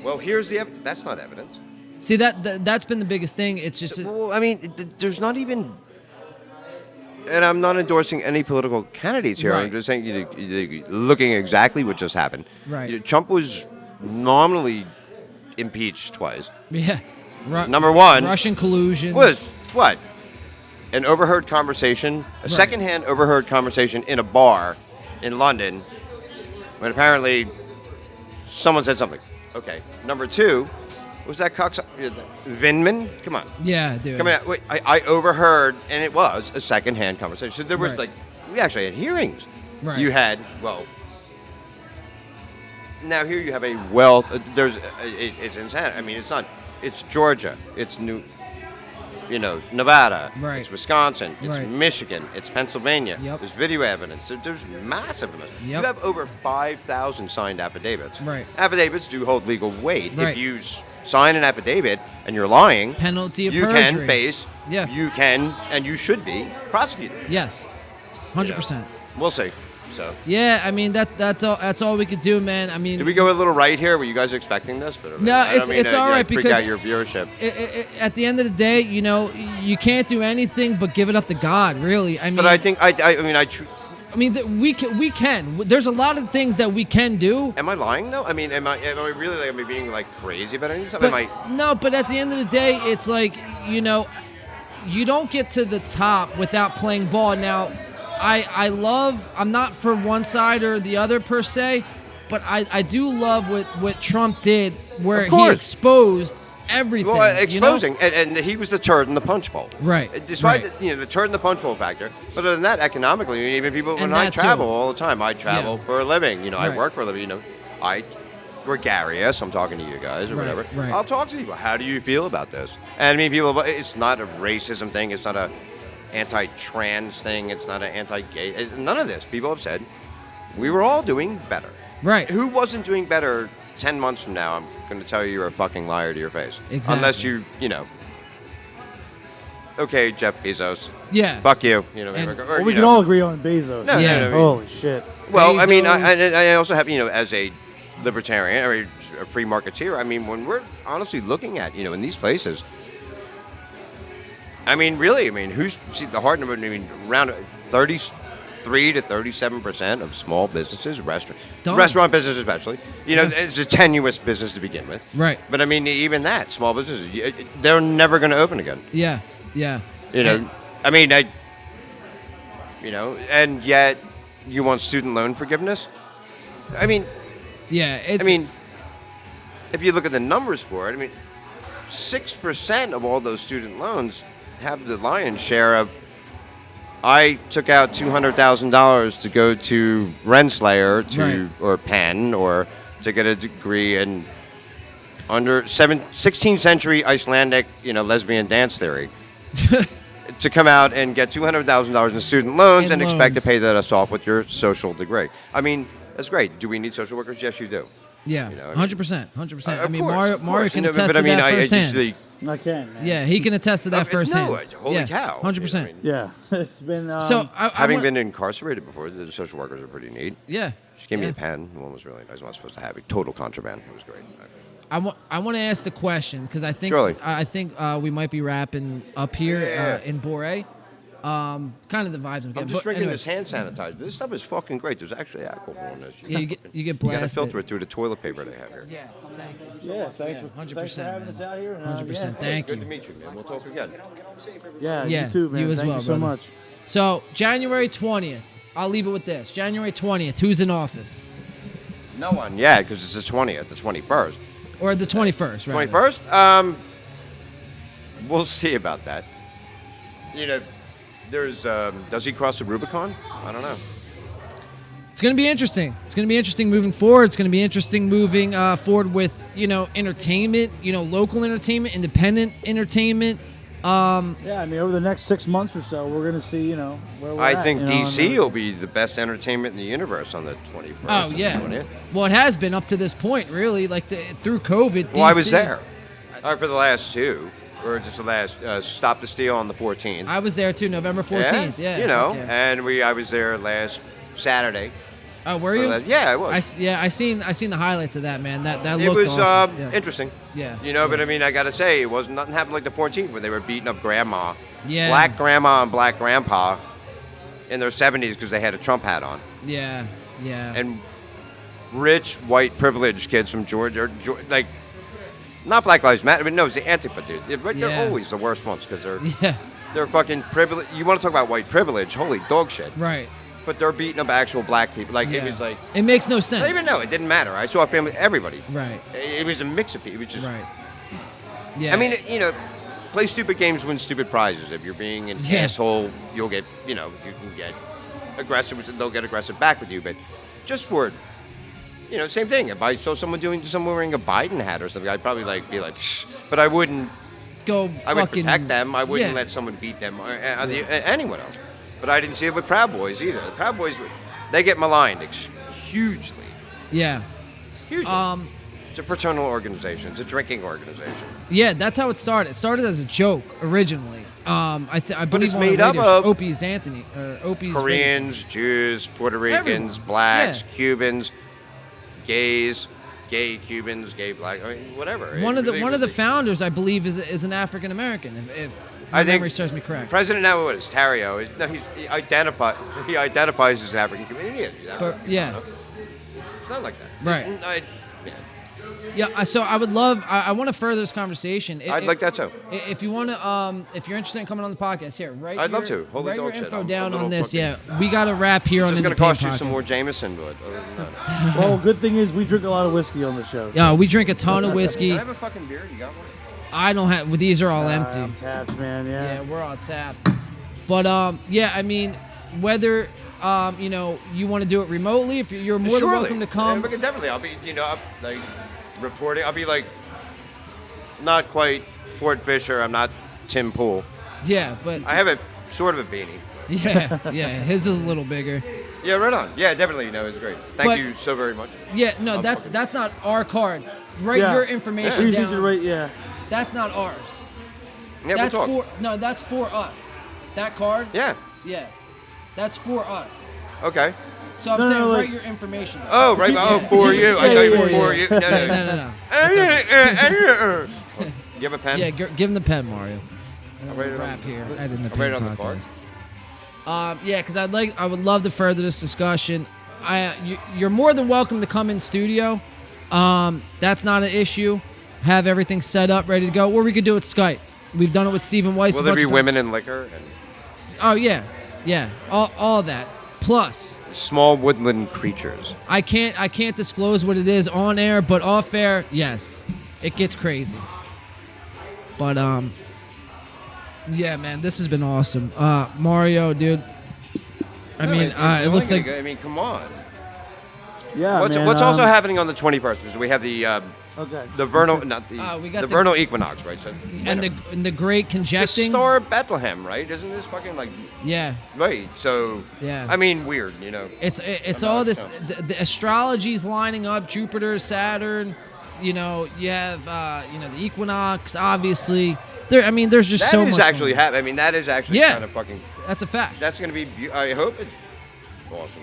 [SPEAKER 9] Well, here's the evidence. That's not evidence.
[SPEAKER 1] See, that's been the biggest thing. It's just.
[SPEAKER 9] Well, I mean, there's not even. And I'm not endorsing any political candidates here.
[SPEAKER 1] Right.
[SPEAKER 9] I'm just saying, looking at exactly what just happened.
[SPEAKER 1] Right.
[SPEAKER 9] Trump was nominally impeached twice.
[SPEAKER 1] Yeah.
[SPEAKER 9] Number one.
[SPEAKER 1] Russian collusion.
[SPEAKER 9] Was what? An overheard conversation, a secondhand overheard conversation in a bar in London, when apparently someone said something. Okay. Number two, was that Vindman? Come on.
[SPEAKER 1] Yeah, dude.
[SPEAKER 9] Come on. Wait, I overheard, and it was a secondhand conversation. So there was we actually had hearings.
[SPEAKER 1] Right.
[SPEAKER 9] You had, now here you have a it's insane. I mean, it's Georgia, it's Nevada,
[SPEAKER 1] Right.
[SPEAKER 9] it's Wisconsin, it's
[SPEAKER 1] Right.
[SPEAKER 9] Michigan, it's Pennsylvania.
[SPEAKER 1] Yep.
[SPEAKER 9] There's video evidence. There's massive evidence.
[SPEAKER 1] Yep.
[SPEAKER 9] You have over 5,000 signed affidavits.
[SPEAKER 1] Right.
[SPEAKER 9] Affidavits do hold legal weight.
[SPEAKER 1] Right.
[SPEAKER 9] If you sign an affidavit and you're lying,
[SPEAKER 1] Penalty of
[SPEAKER 9] you
[SPEAKER 1] perjury.
[SPEAKER 9] can face,
[SPEAKER 1] Yeah.
[SPEAKER 9] you can, and you should be prosecuted.
[SPEAKER 1] Yes. 100%.
[SPEAKER 9] We'll see. So,
[SPEAKER 1] Yeah, I mean that's all we could do, man. I mean,
[SPEAKER 9] did we go a little right here? Were you guys expecting this?
[SPEAKER 1] No,
[SPEAKER 9] I don't mean
[SPEAKER 1] it's
[SPEAKER 9] to,
[SPEAKER 1] all right
[SPEAKER 9] freak
[SPEAKER 1] because
[SPEAKER 9] out your viewership.
[SPEAKER 1] At the end of the day, you can't do anything but give it up to God, really. I mean,
[SPEAKER 9] But I think
[SPEAKER 1] we can. There's a lot of things that we can do.
[SPEAKER 9] Am I lying though? I mean, am I really like, am I being like crazy about anything?
[SPEAKER 1] But, no, but at the end of the day, it's like, you don't get to the top without playing ball. Now, I'm not for one side or the other per se, but I do love what Trump did, where he exposed everything.
[SPEAKER 9] Well, exposing, and he was the turd in the punch bowl.
[SPEAKER 1] Right.
[SPEAKER 9] Despite
[SPEAKER 1] right.
[SPEAKER 9] the turd in the punch bowl factor. But other than that, economically, even people, when I
[SPEAKER 1] that
[SPEAKER 9] travel
[SPEAKER 1] too.
[SPEAKER 9] all the time, I travel for a living. I
[SPEAKER 1] Right.
[SPEAKER 9] work for a living. I gregarious. I'm talking to you guys or whatever.
[SPEAKER 1] Right.
[SPEAKER 9] I'll talk to people. How do you feel about this? And I mean, people, it's not a racism thing. It's not a anti-trans thing. It's not an anti-gay. None of this. People have said we were all doing better.
[SPEAKER 1] Right.
[SPEAKER 9] Who wasn't doing better 10 months from now? I'm going to tell you you're a fucking liar to your face.
[SPEAKER 1] Exactly.
[SPEAKER 9] Unless okay, Jeff Bezos.
[SPEAKER 1] Yeah.
[SPEAKER 9] Fuck you.
[SPEAKER 2] We can all agree on Bezos.
[SPEAKER 9] No,
[SPEAKER 1] Yeah.
[SPEAKER 9] no, no.
[SPEAKER 2] Holy shit.
[SPEAKER 9] Well, I mean,
[SPEAKER 1] Bezos.
[SPEAKER 9] I also have, as a libertarian or a free marketeer, I mean, when we're honestly looking at, in these places, I mean, really, the hard number, around 33 to 37% of small businesses, restaurant businesses especially, it's a tenuous business to begin with.
[SPEAKER 1] Right.
[SPEAKER 9] But I mean, even that, small businesses, they're never going to open again.
[SPEAKER 1] Yeah. Yeah.
[SPEAKER 9] And yet you want student loan forgiveness? I mean,
[SPEAKER 1] Yeah.
[SPEAKER 9] if you look at the numbers for it, 6% of all those student loans have the lion's share of. I took out $200,000 to go to Rensselaer or Penn or to get a degree in 16th century Icelandic, lesbian dance theory. To come out and get $200,000 in student loans and expect to pay that off with your social degree. I mean, that's great. Do we need social workers? Yes, you do.
[SPEAKER 1] Yeah, 100%, 100%.
[SPEAKER 9] Of
[SPEAKER 1] Mario
[SPEAKER 9] course.
[SPEAKER 1] can attest to that firsthand.
[SPEAKER 2] I can, man.
[SPEAKER 1] Yeah, he can attest to that firsthand.
[SPEAKER 9] No, holy cow.
[SPEAKER 1] 100%.
[SPEAKER 2] Yeah, it's been.
[SPEAKER 1] So,
[SPEAKER 9] having been incarcerated before, the social workers are pretty neat.
[SPEAKER 1] Yeah.
[SPEAKER 9] She gave me a pen. The one was really nice. I wasn't supposed to have it. Total contraband. It was great.
[SPEAKER 1] I want to ask the question because I think
[SPEAKER 9] Surely.
[SPEAKER 1] we might be wrapping up here in Bourre. Kind of the vibes I'm getting.
[SPEAKER 9] I'm just
[SPEAKER 1] But
[SPEAKER 9] drinking
[SPEAKER 1] anyway,
[SPEAKER 9] this hand sanitizer. This stuff is fucking great. There's actually alcohol in this.
[SPEAKER 1] Yeah, you get
[SPEAKER 9] You gotta
[SPEAKER 1] blasted.
[SPEAKER 9] filter it through the toilet paper they have here.
[SPEAKER 1] Yeah, thank you.
[SPEAKER 2] Yeah, thanks for
[SPEAKER 1] 100%,
[SPEAKER 2] having
[SPEAKER 1] man.
[SPEAKER 2] us out here. And,
[SPEAKER 1] 100%. Thank
[SPEAKER 9] Good
[SPEAKER 1] you.
[SPEAKER 9] to meet you, man. We'll talk again.
[SPEAKER 2] Yeah,
[SPEAKER 1] Yeah,
[SPEAKER 2] you too, man.
[SPEAKER 1] you as
[SPEAKER 2] Thank
[SPEAKER 1] well,
[SPEAKER 2] you so
[SPEAKER 1] brother.
[SPEAKER 2] much.
[SPEAKER 1] So January 20th. I'll leave it with this. January 20th. Who's in office?
[SPEAKER 9] No one yet, because it's the 20th, the 21st.
[SPEAKER 1] Or the 21st, right?
[SPEAKER 9] 21st? We'll see about that. You know, there's, does he cross the Rubicon? I don't know.
[SPEAKER 1] It's going to be interesting. It's going to be interesting moving forward. It's going to be interesting moving forward with, entertainment, local entertainment, independent entertainment.
[SPEAKER 2] Yeah, I mean, over the next 6 months or so, we're going to see, where we're
[SPEAKER 9] I
[SPEAKER 2] at,
[SPEAKER 9] think
[SPEAKER 2] you know,
[SPEAKER 9] DC
[SPEAKER 2] and,
[SPEAKER 9] will be the best entertainment in the universe on the 21st.
[SPEAKER 1] Oh, yeah. Well, it has been up to this point, really. Like, through COVID.
[SPEAKER 9] Well, I was
[SPEAKER 1] DC
[SPEAKER 9] there. For the last two, or just the last Stop the Steal on the 14th.
[SPEAKER 1] I was there, too, November 14th. Yeah.
[SPEAKER 9] Yeah, and I was there last Saturday.
[SPEAKER 1] Oh, were you?
[SPEAKER 9] Yeah, I was.
[SPEAKER 1] I seen the highlights of that, man. That
[SPEAKER 9] It
[SPEAKER 1] looked
[SPEAKER 9] was
[SPEAKER 1] awesome. Yeah.
[SPEAKER 9] interesting.
[SPEAKER 1] Yeah.
[SPEAKER 9] But I mean, I gotta say, it wasn't nothing happened like the 14th where they were beating up grandma.
[SPEAKER 1] Yeah.
[SPEAKER 9] Black grandma and black grandpa in their 70s because they had a Trump hat on.
[SPEAKER 1] Yeah. Yeah.
[SPEAKER 9] And rich, white, privileged kids from Georgia, like, not Black Lives Matter, but no, it's the Antifa dudes. They're
[SPEAKER 1] Yeah.
[SPEAKER 9] always the worst ones because
[SPEAKER 1] Yeah.
[SPEAKER 9] they're fucking privileged. You want to talk about white privilege? Holy dog shit.
[SPEAKER 1] Right.
[SPEAKER 9] But they're beating up actual black people. Like,
[SPEAKER 1] Yeah.
[SPEAKER 9] it was like,
[SPEAKER 1] It makes no sense.
[SPEAKER 9] I didn't even know. It didn't matter. I saw a family, everybody.
[SPEAKER 1] Right.
[SPEAKER 9] It was a mix of people. It was just,
[SPEAKER 1] Right. Yeah.
[SPEAKER 9] I mean, play stupid games, win stupid prizes. If you're being an
[SPEAKER 1] Yeah.
[SPEAKER 9] asshole, you'll get, you can get aggressive. They'll get aggressive back with you. But just for, same thing. If I saw someone wearing a Biden hat or something, I'd probably be like, psh. But I wouldn't.
[SPEAKER 1] Go.
[SPEAKER 9] I would
[SPEAKER 1] fucking,
[SPEAKER 9] protect them. I wouldn't
[SPEAKER 1] yeah.
[SPEAKER 9] let someone beat them or anyone else. But I didn't see it with Proud Boys either. The Proud Boys, they get maligned hugely.
[SPEAKER 1] Yeah.
[SPEAKER 9] Hugely. It's a fraternal organization. It's a drinking organization.
[SPEAKER 1] Yeah, that's how it started. It started as a joke originally. I believe
[SPEAKER 9] it's
[SPEAKER 1] on the
[SPEAKER 9] made up
[SPEAKER 1] radio show,
[SPEAKER 9] of
[SPEAKER 1] Opie's Anthony or Opie's
[SPEAKER 9] Koreans, Jews, Puerto Ricans,
[SPEAKER 1] Everyone.
[SPEAKER 9] blacks,
[SPEAKER 1] Yeah.
[SPEAKER 9] Cubans, gays, gay Cubans, gay black, I mean, whatever.
[SPEAKER 1] One
[SPEAKER 9] It
[SPEAKER 1] of the
[SPEAKER 9] really-
[SPEAKER 1] founders, I believe, is an African American. If my
[SPEAKER 9] I think
[SPEAKER 1] memory serves me correct.
[SPEAKER 9] President now what is Tario? He identifies as African community.
[SPEAKER 1] But, yeah.
[SPEAKER 9] It's not like that.
[SPEAKER 1] Right.
[SPEAKER 9] Yeah.
[SPEAKER 1] Yeah. So I would love. I want to further this conversation.
[SPEAKER 9] I'd like that too.
[SPEAKER 1] If you want to, if you're interested in coming on the podcast, here, right?
[SPEAKER 9] I'd love to. Holy
[SPEAKER 1] write your
[SPEAKER 9] dog shit.
[SPEAKER 1] info
[SPEAKER 9] I'm
[SPEAKER 1] down
[SPEAKER 9] a little
[SPEAKER 1] on this.
[SPEAKER 9] fucking-
[SPEAKER 1] Yeah, we got to wrap here on
[SPEAKER 9] It's
[SPEAKER 1] the
[SPEAKER 9] going to cost you
[SPEAKER 1] podcast.
[SPEAKER 9] some more Jameson, but other than that.
[SPEAKER 2] Well, good thing is we drink a lot of whiskey on the show.
[SPEAKER 1] Yeah, we drink a ton of whiskey.
[SPEAKER 9] Can I have a fucking beer? You got one?
[SPEAKER 1] I don't have. Well, these are all empty.
[SPEAKER 2] I'm tapped, man.
[SPEAKER 1] Yeah, we're all tapped. But yeah, I mean, whether you want to do it remotely, if you're more than
[SPEAKER 9] Surely.
[SPEAKER 1] welcome to come.
[SPEAKER 9] Yeah, definitely. I'll be, I'm, like, reporting. I'll be like, not quite Fort Fisher. I'm not Tim Pool.
[SPEAKER 1] Yeah, but
[SPEAKER 9] I have a sort of a beanie.
[SPEAKER 1] yeah, his is a little bigger.
[SPEAKER 9] Yeah, right on. Yeah, definitely. It's great. Thank
[SPEAKER 1] But-
[SPEAKER 9] you so very much.
[SPEAKER 1] Yeah, no, that's not our card. Write
[SPEAKER 2] Yeah.
[SPEAKER 1] your information
[SPEAKER 2] Please
[SPEAKER 1] down.
[SPEAKER 2] use it right. Yeah.
[SPEAKER 1] That's not ours.
[SPEAKER 9] Yeah,
[SPEAKER 1] That's
[SPEAKER 9] we'll talk.
[SPEAKER 1] that's for us. That card.
[SPEAKER 9] Yeah.
[SPEAKER 1] Yeah, that's for us.
[SPEAKER 9] Okay.
[SPEAKER 1] So I'm
[SPEAKER 2] No,
[SPEAKER 1] saying
[SPEAKER 2] no, like-
[SPEAKER 1] write your information down.
[SPEAKER 9] Oh, right. Oh, for you. I
[SPEAKER 2] Yeah,
[SPEAKER 9] thought you
[SPEAKER 2] yeah,
[SPEAKER 9] were
[SPEAKER 2] yeah.
[SPEAKER 9] for you.
[SPEAKER 1] No.
[SPEAKER 9] You have a pen?
[SPEAKER 1] Yeah, give him the pen, Mario.
[SPEAKER 9] I'll write it
[SPEAKER 1] Wrap
[SPEAKER 9] on,
[SPEAKER 1] here. I didn't
[SPEAKER 9] I'll write it on the card.
[SPEAKER 1] Yeah, because I would love to further this discussion. You're more than welcome to come in studio. That's not an issue. Have everything set up, ready to go. Or we could do it Skype. We've done it with Stephen Weiss.
[SPEAKER 9] Will
[SPEAKER 1] a
[SPEAKER 9] there
[SPEAKER 1] bunch
[SPEAKER 9] be
[SPEAKER 1] of times.
[SPEAKER 9] women and liquor? And
[SPEAKER 1] Oh yeah, all that. Plus,
[SPEAKER 9] small woodland creatures.
[SPEAKER 1] I can't disclose what it is on air, but off air, yes, it gets crazy. But yeah, man, this has been awesome. Mario, dude. I mean, it looks like
[SPEAKER 9] I mean, come on.
[SPEAKER 2] Yeah,
[SPEAKER 9] What's
[SPEAKER 2] man,
[SPEAKER 9] also happening on the 21st? Is we have the
[SPEAKER 2] Okay.
[SPEAKER 9] the vernal, not the
[SPEAKER 1] we got
[SPEAKER 9] the
[SPEAKER 1] the-
[SPEAKER 9] vernal equinox, right? So
[SPEAKER 1] and the great
[SPEAKER 9] the
[SPEAKER 1] conjecting.
[SPEAKER 9] Star of Bethlehem, right? Isn't this fucking like
[SPEAKER 1] Yeah,
[SPEAKER 9] right? So
[SPEAKER 1] Yeah.
[SPEAKER 9] I mean, weird,
[SPEAKER 1] it's
[SPEAKER 9] I'm
[SPEAKER 1] all
[SPEAKER 9] not-
[SPEAKER 1] this.
[SPEAKER 9] no.
[SPEAKER 1] The astrology's lining up. Jupiter, Saturn. You have the equinox. Obviously, there's just
[SPEAKER 9] That
[SPEAKER 1] so
[SPEAKER 9] is
[SPEAKER 1] much.
[SPEAKER 9] actually
[SPEAKER 1] going on.
[SPEAKER 9] happening. I mean, that is actually
[SPEAKER 1] Yeah.
[SPEAKER 9] kind of fucking.
[SPEAKER 1] That's a fact.
[SPEAKER 9] That's gonna be. I hope it's awesome.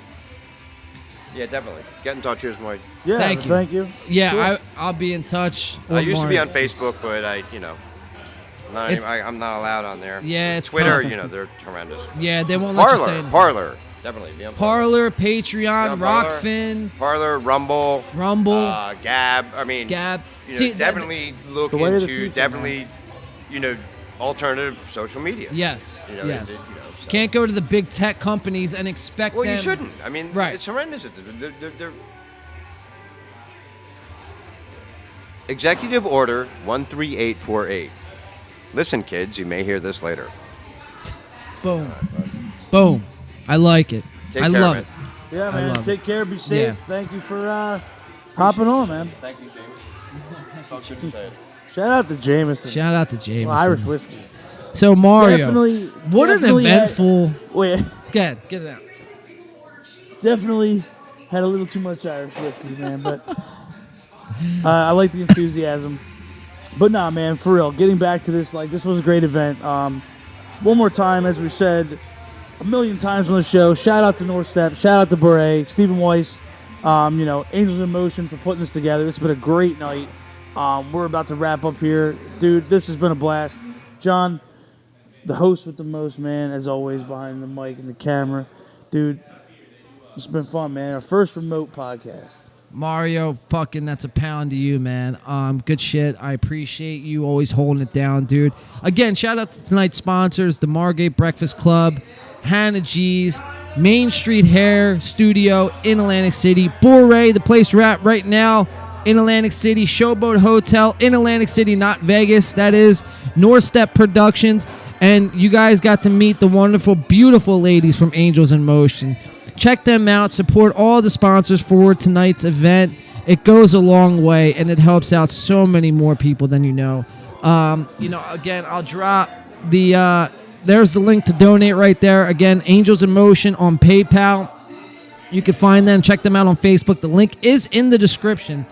[SPEAKER 9] Yeah, definitely. Get in touch. Here's my.
[SPEAKER 2] Yeah.
[SPEAKER 1] Thank you.
[SPEAKER 2] Thank you.
[SPEAKER 1] Yeah,
[SPEAKER 2] Sure.
[SPEAKER 1] I'll be in touch.
[SPEAKER 9] I
[SPEAKER 1] with
[SPEAKER 9] used to be
[SPEAKER 1] Mario.
[SPEAKER 9] on Facebook, but I, I'm not allowed on there.
[SPEAKER 1] Yeah, it's
[SPEAKER 9] Twitter,
[SPEAKER 1] tough.
[SPEAKER 9] they're tremendous.
[SPEAKER 1] Yeah, they won't let you say anything.
[SPEAKER 9] Parlor, definitely. Be on
[SPEAKER 1] Parlor, Patreon,
[SPEAKER 9] Parlor.
[SPEAKER 1] Rockfin,
[SPEAKER 9] Parlor, Rumble, Gab. I mean,
[SPEAKER 1] Gab.
[SPEAKER 9] Definitely look into alternative social media.
[SPEAKER 1] Yes. Yes.
[SPEAKER 9] So.
[SPEAKER 1] Can't go to the big tech companies and expect them.
[SPEAKER 9] Well, you shouldn't. I mean,
[SPEAKER 1] right.
[SPEAKER 9] It's horrendous. They're Executive Order 13848. Listen, kids, you may hear this later.
[SPEAKER 1] Boom. Boom. I like it.
[SPEAKER 9] Take
[SPEAKER 1] I
[SPEAKER 9] care,
[SPEAKER 1] love
[SPEAKER 9] man.
[SPEAKER 1] it.
[SPEAKER 2] Yeah, man. Take care. Be safe.
[SPEAKER 1] Yeah.
[SPEAKER 2] Thank you for hopping on, man.
[SPEAKER 9] Thank you, James.
[SPEAKER 2] Shout out to Jameson.
[SPEAKER 1] Shout out to Jameson.
[SPEAKER 2] Irish whiskey.
[SPEAKER 1] So, Mario.
[SPEAKER 2] Definitely.
[SPEAKER 1] What an eventful.
[SPEAKER 2] Wait.
[SPEAKER 1] Go ahead. Get it out.
[SPEAKER 2] Definitely had a little too much Irish whiskey, man. But I like the enthusiasm. But nah, man, for real. Getting back to this, this was a great event. One more time, as we said a million times on the show, shout out to NorStep, shout out to Bourre AC, Stephen Weiss, Angels in Motion for putting this together. It's been a great night. We're about to wrap up here. Dude, this has been a blast. John, the host with the most, man, as always, behind the mic and the camera. Dude, it's been fun, man. Our first remote podcast.
[SPEAKER 1] Mario, fucking, that's a pound to you, man. Good shit. I appreciate you always holding it down, dude. Again, shout out to tonight's sponsors, the Margate Breakfast Club, Hannah G's, Main Street Hair Studio in Atlantic City, Bourre, the place we're at right now in Atlantic City, Showboat Hotel in Atlantic City, not Vegas. That is NorStep Productions. And you guys got to meet the wonderful, beautiful ladies from Angels in Motion. Check them out. Support all the sponsors for tonight's event. It goes a long way, and it helps out so many more people than you know. Again, I'll drop the... there's the link to donate right there. Again, Angels in Motion on PayPal. You can find them. Check them out on Facebook. The link is in the description.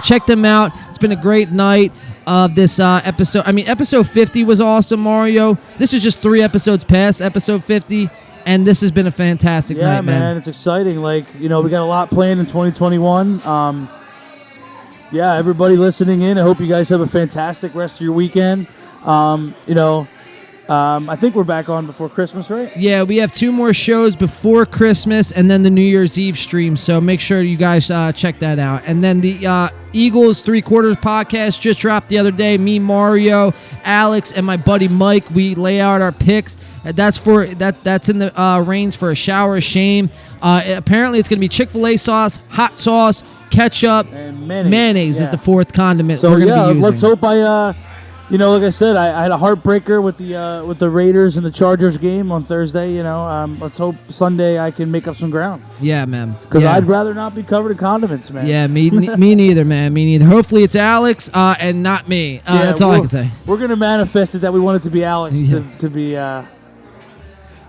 [SPEAKER 1] Check them out. It's been a great night of this episode. I mean, episode 50 was awesome, Mario. This is just 3 episodes past episode 50. And this has been a fantastic night, man.
[SPEAKER 2] Yeah, man, it's exciting. We got a lot planned in 2021. Everybody listening in, I hope you guys have a fantastic rest of your weekend. I think we're back on before Christmas, right?
[SPEAKER 1] Yeah, we have 2 more shows before Christmas and then the New Year's Eve stream. So make sure you guys check that out. And then the Eagles 3/4 podcast just dropped the other day. Me, Mario, Alex, and my buddy Mike, we lay out our picks. That's in the reigns for a shower of shame. Apparently, it's going to be Chick-fil-A sauce, hot sauce, ketchup,
[SPEAKER 2] and
[SPEAKER 1] mayonnaise is the 4th condiment.
[SPEAKER 2] So
[SPEAKER 1] we're gonna be using.
[SPEAKER 2] let's hope like I said, I had a heartbreaker with the Raiders and the Chargers game on Thursday. Let's hope Sunday I can make up some ground.
[SPEAKER 1] Yeah, man.
[SPEAKER 2] Because I'd rather not be covered in condiments, man.
[SPEAKER 1] Yeah, me neither, man. Me neither. Hopefully, it's Alex and not me. That's all I can say.
[SPEAKER 2] We're gonna manifest it that we want it to be Alex to be.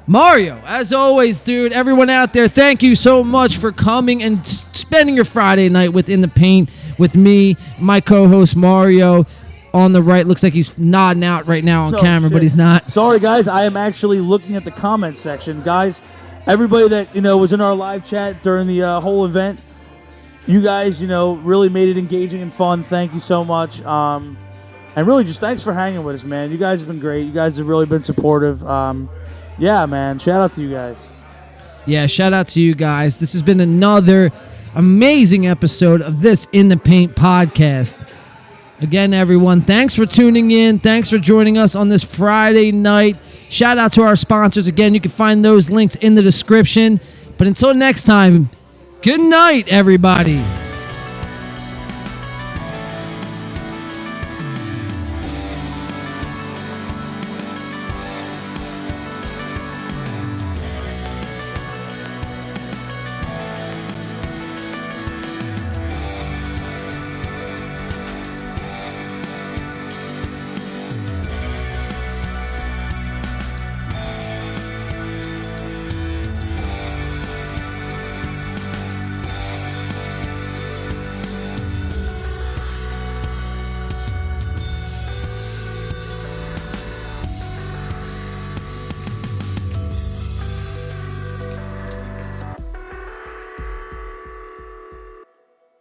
[SPEAKER 1] Mario, as always, dude, everyone out there, thank you so much for coming and spending your Friday night within the paint with me, my co-host Mario. On the right, looks like he's nodding out right now on camera, but he's not.
[SPEAKER 2] Sorry, guys, I am actually looking at the comments section. Guys, everybody that was in our live chat during the whole event, you guys, really made it engaging and fun. Thank you so much. And really, just thanks for hanging with us, man. You guys have been great. You guys have really been supportive. Yeah, man. Shout out to you guys.
[SPEAKER 1] Yeah, shout out to you guys. This has been another amazing episode of this In the Paint podcast. Again, everyone, thanks for tuning in. Thanks for joining us on this Friday night. Shout out to our sponsors. Again, you can find those links in the description. But until next time, good night, everybody.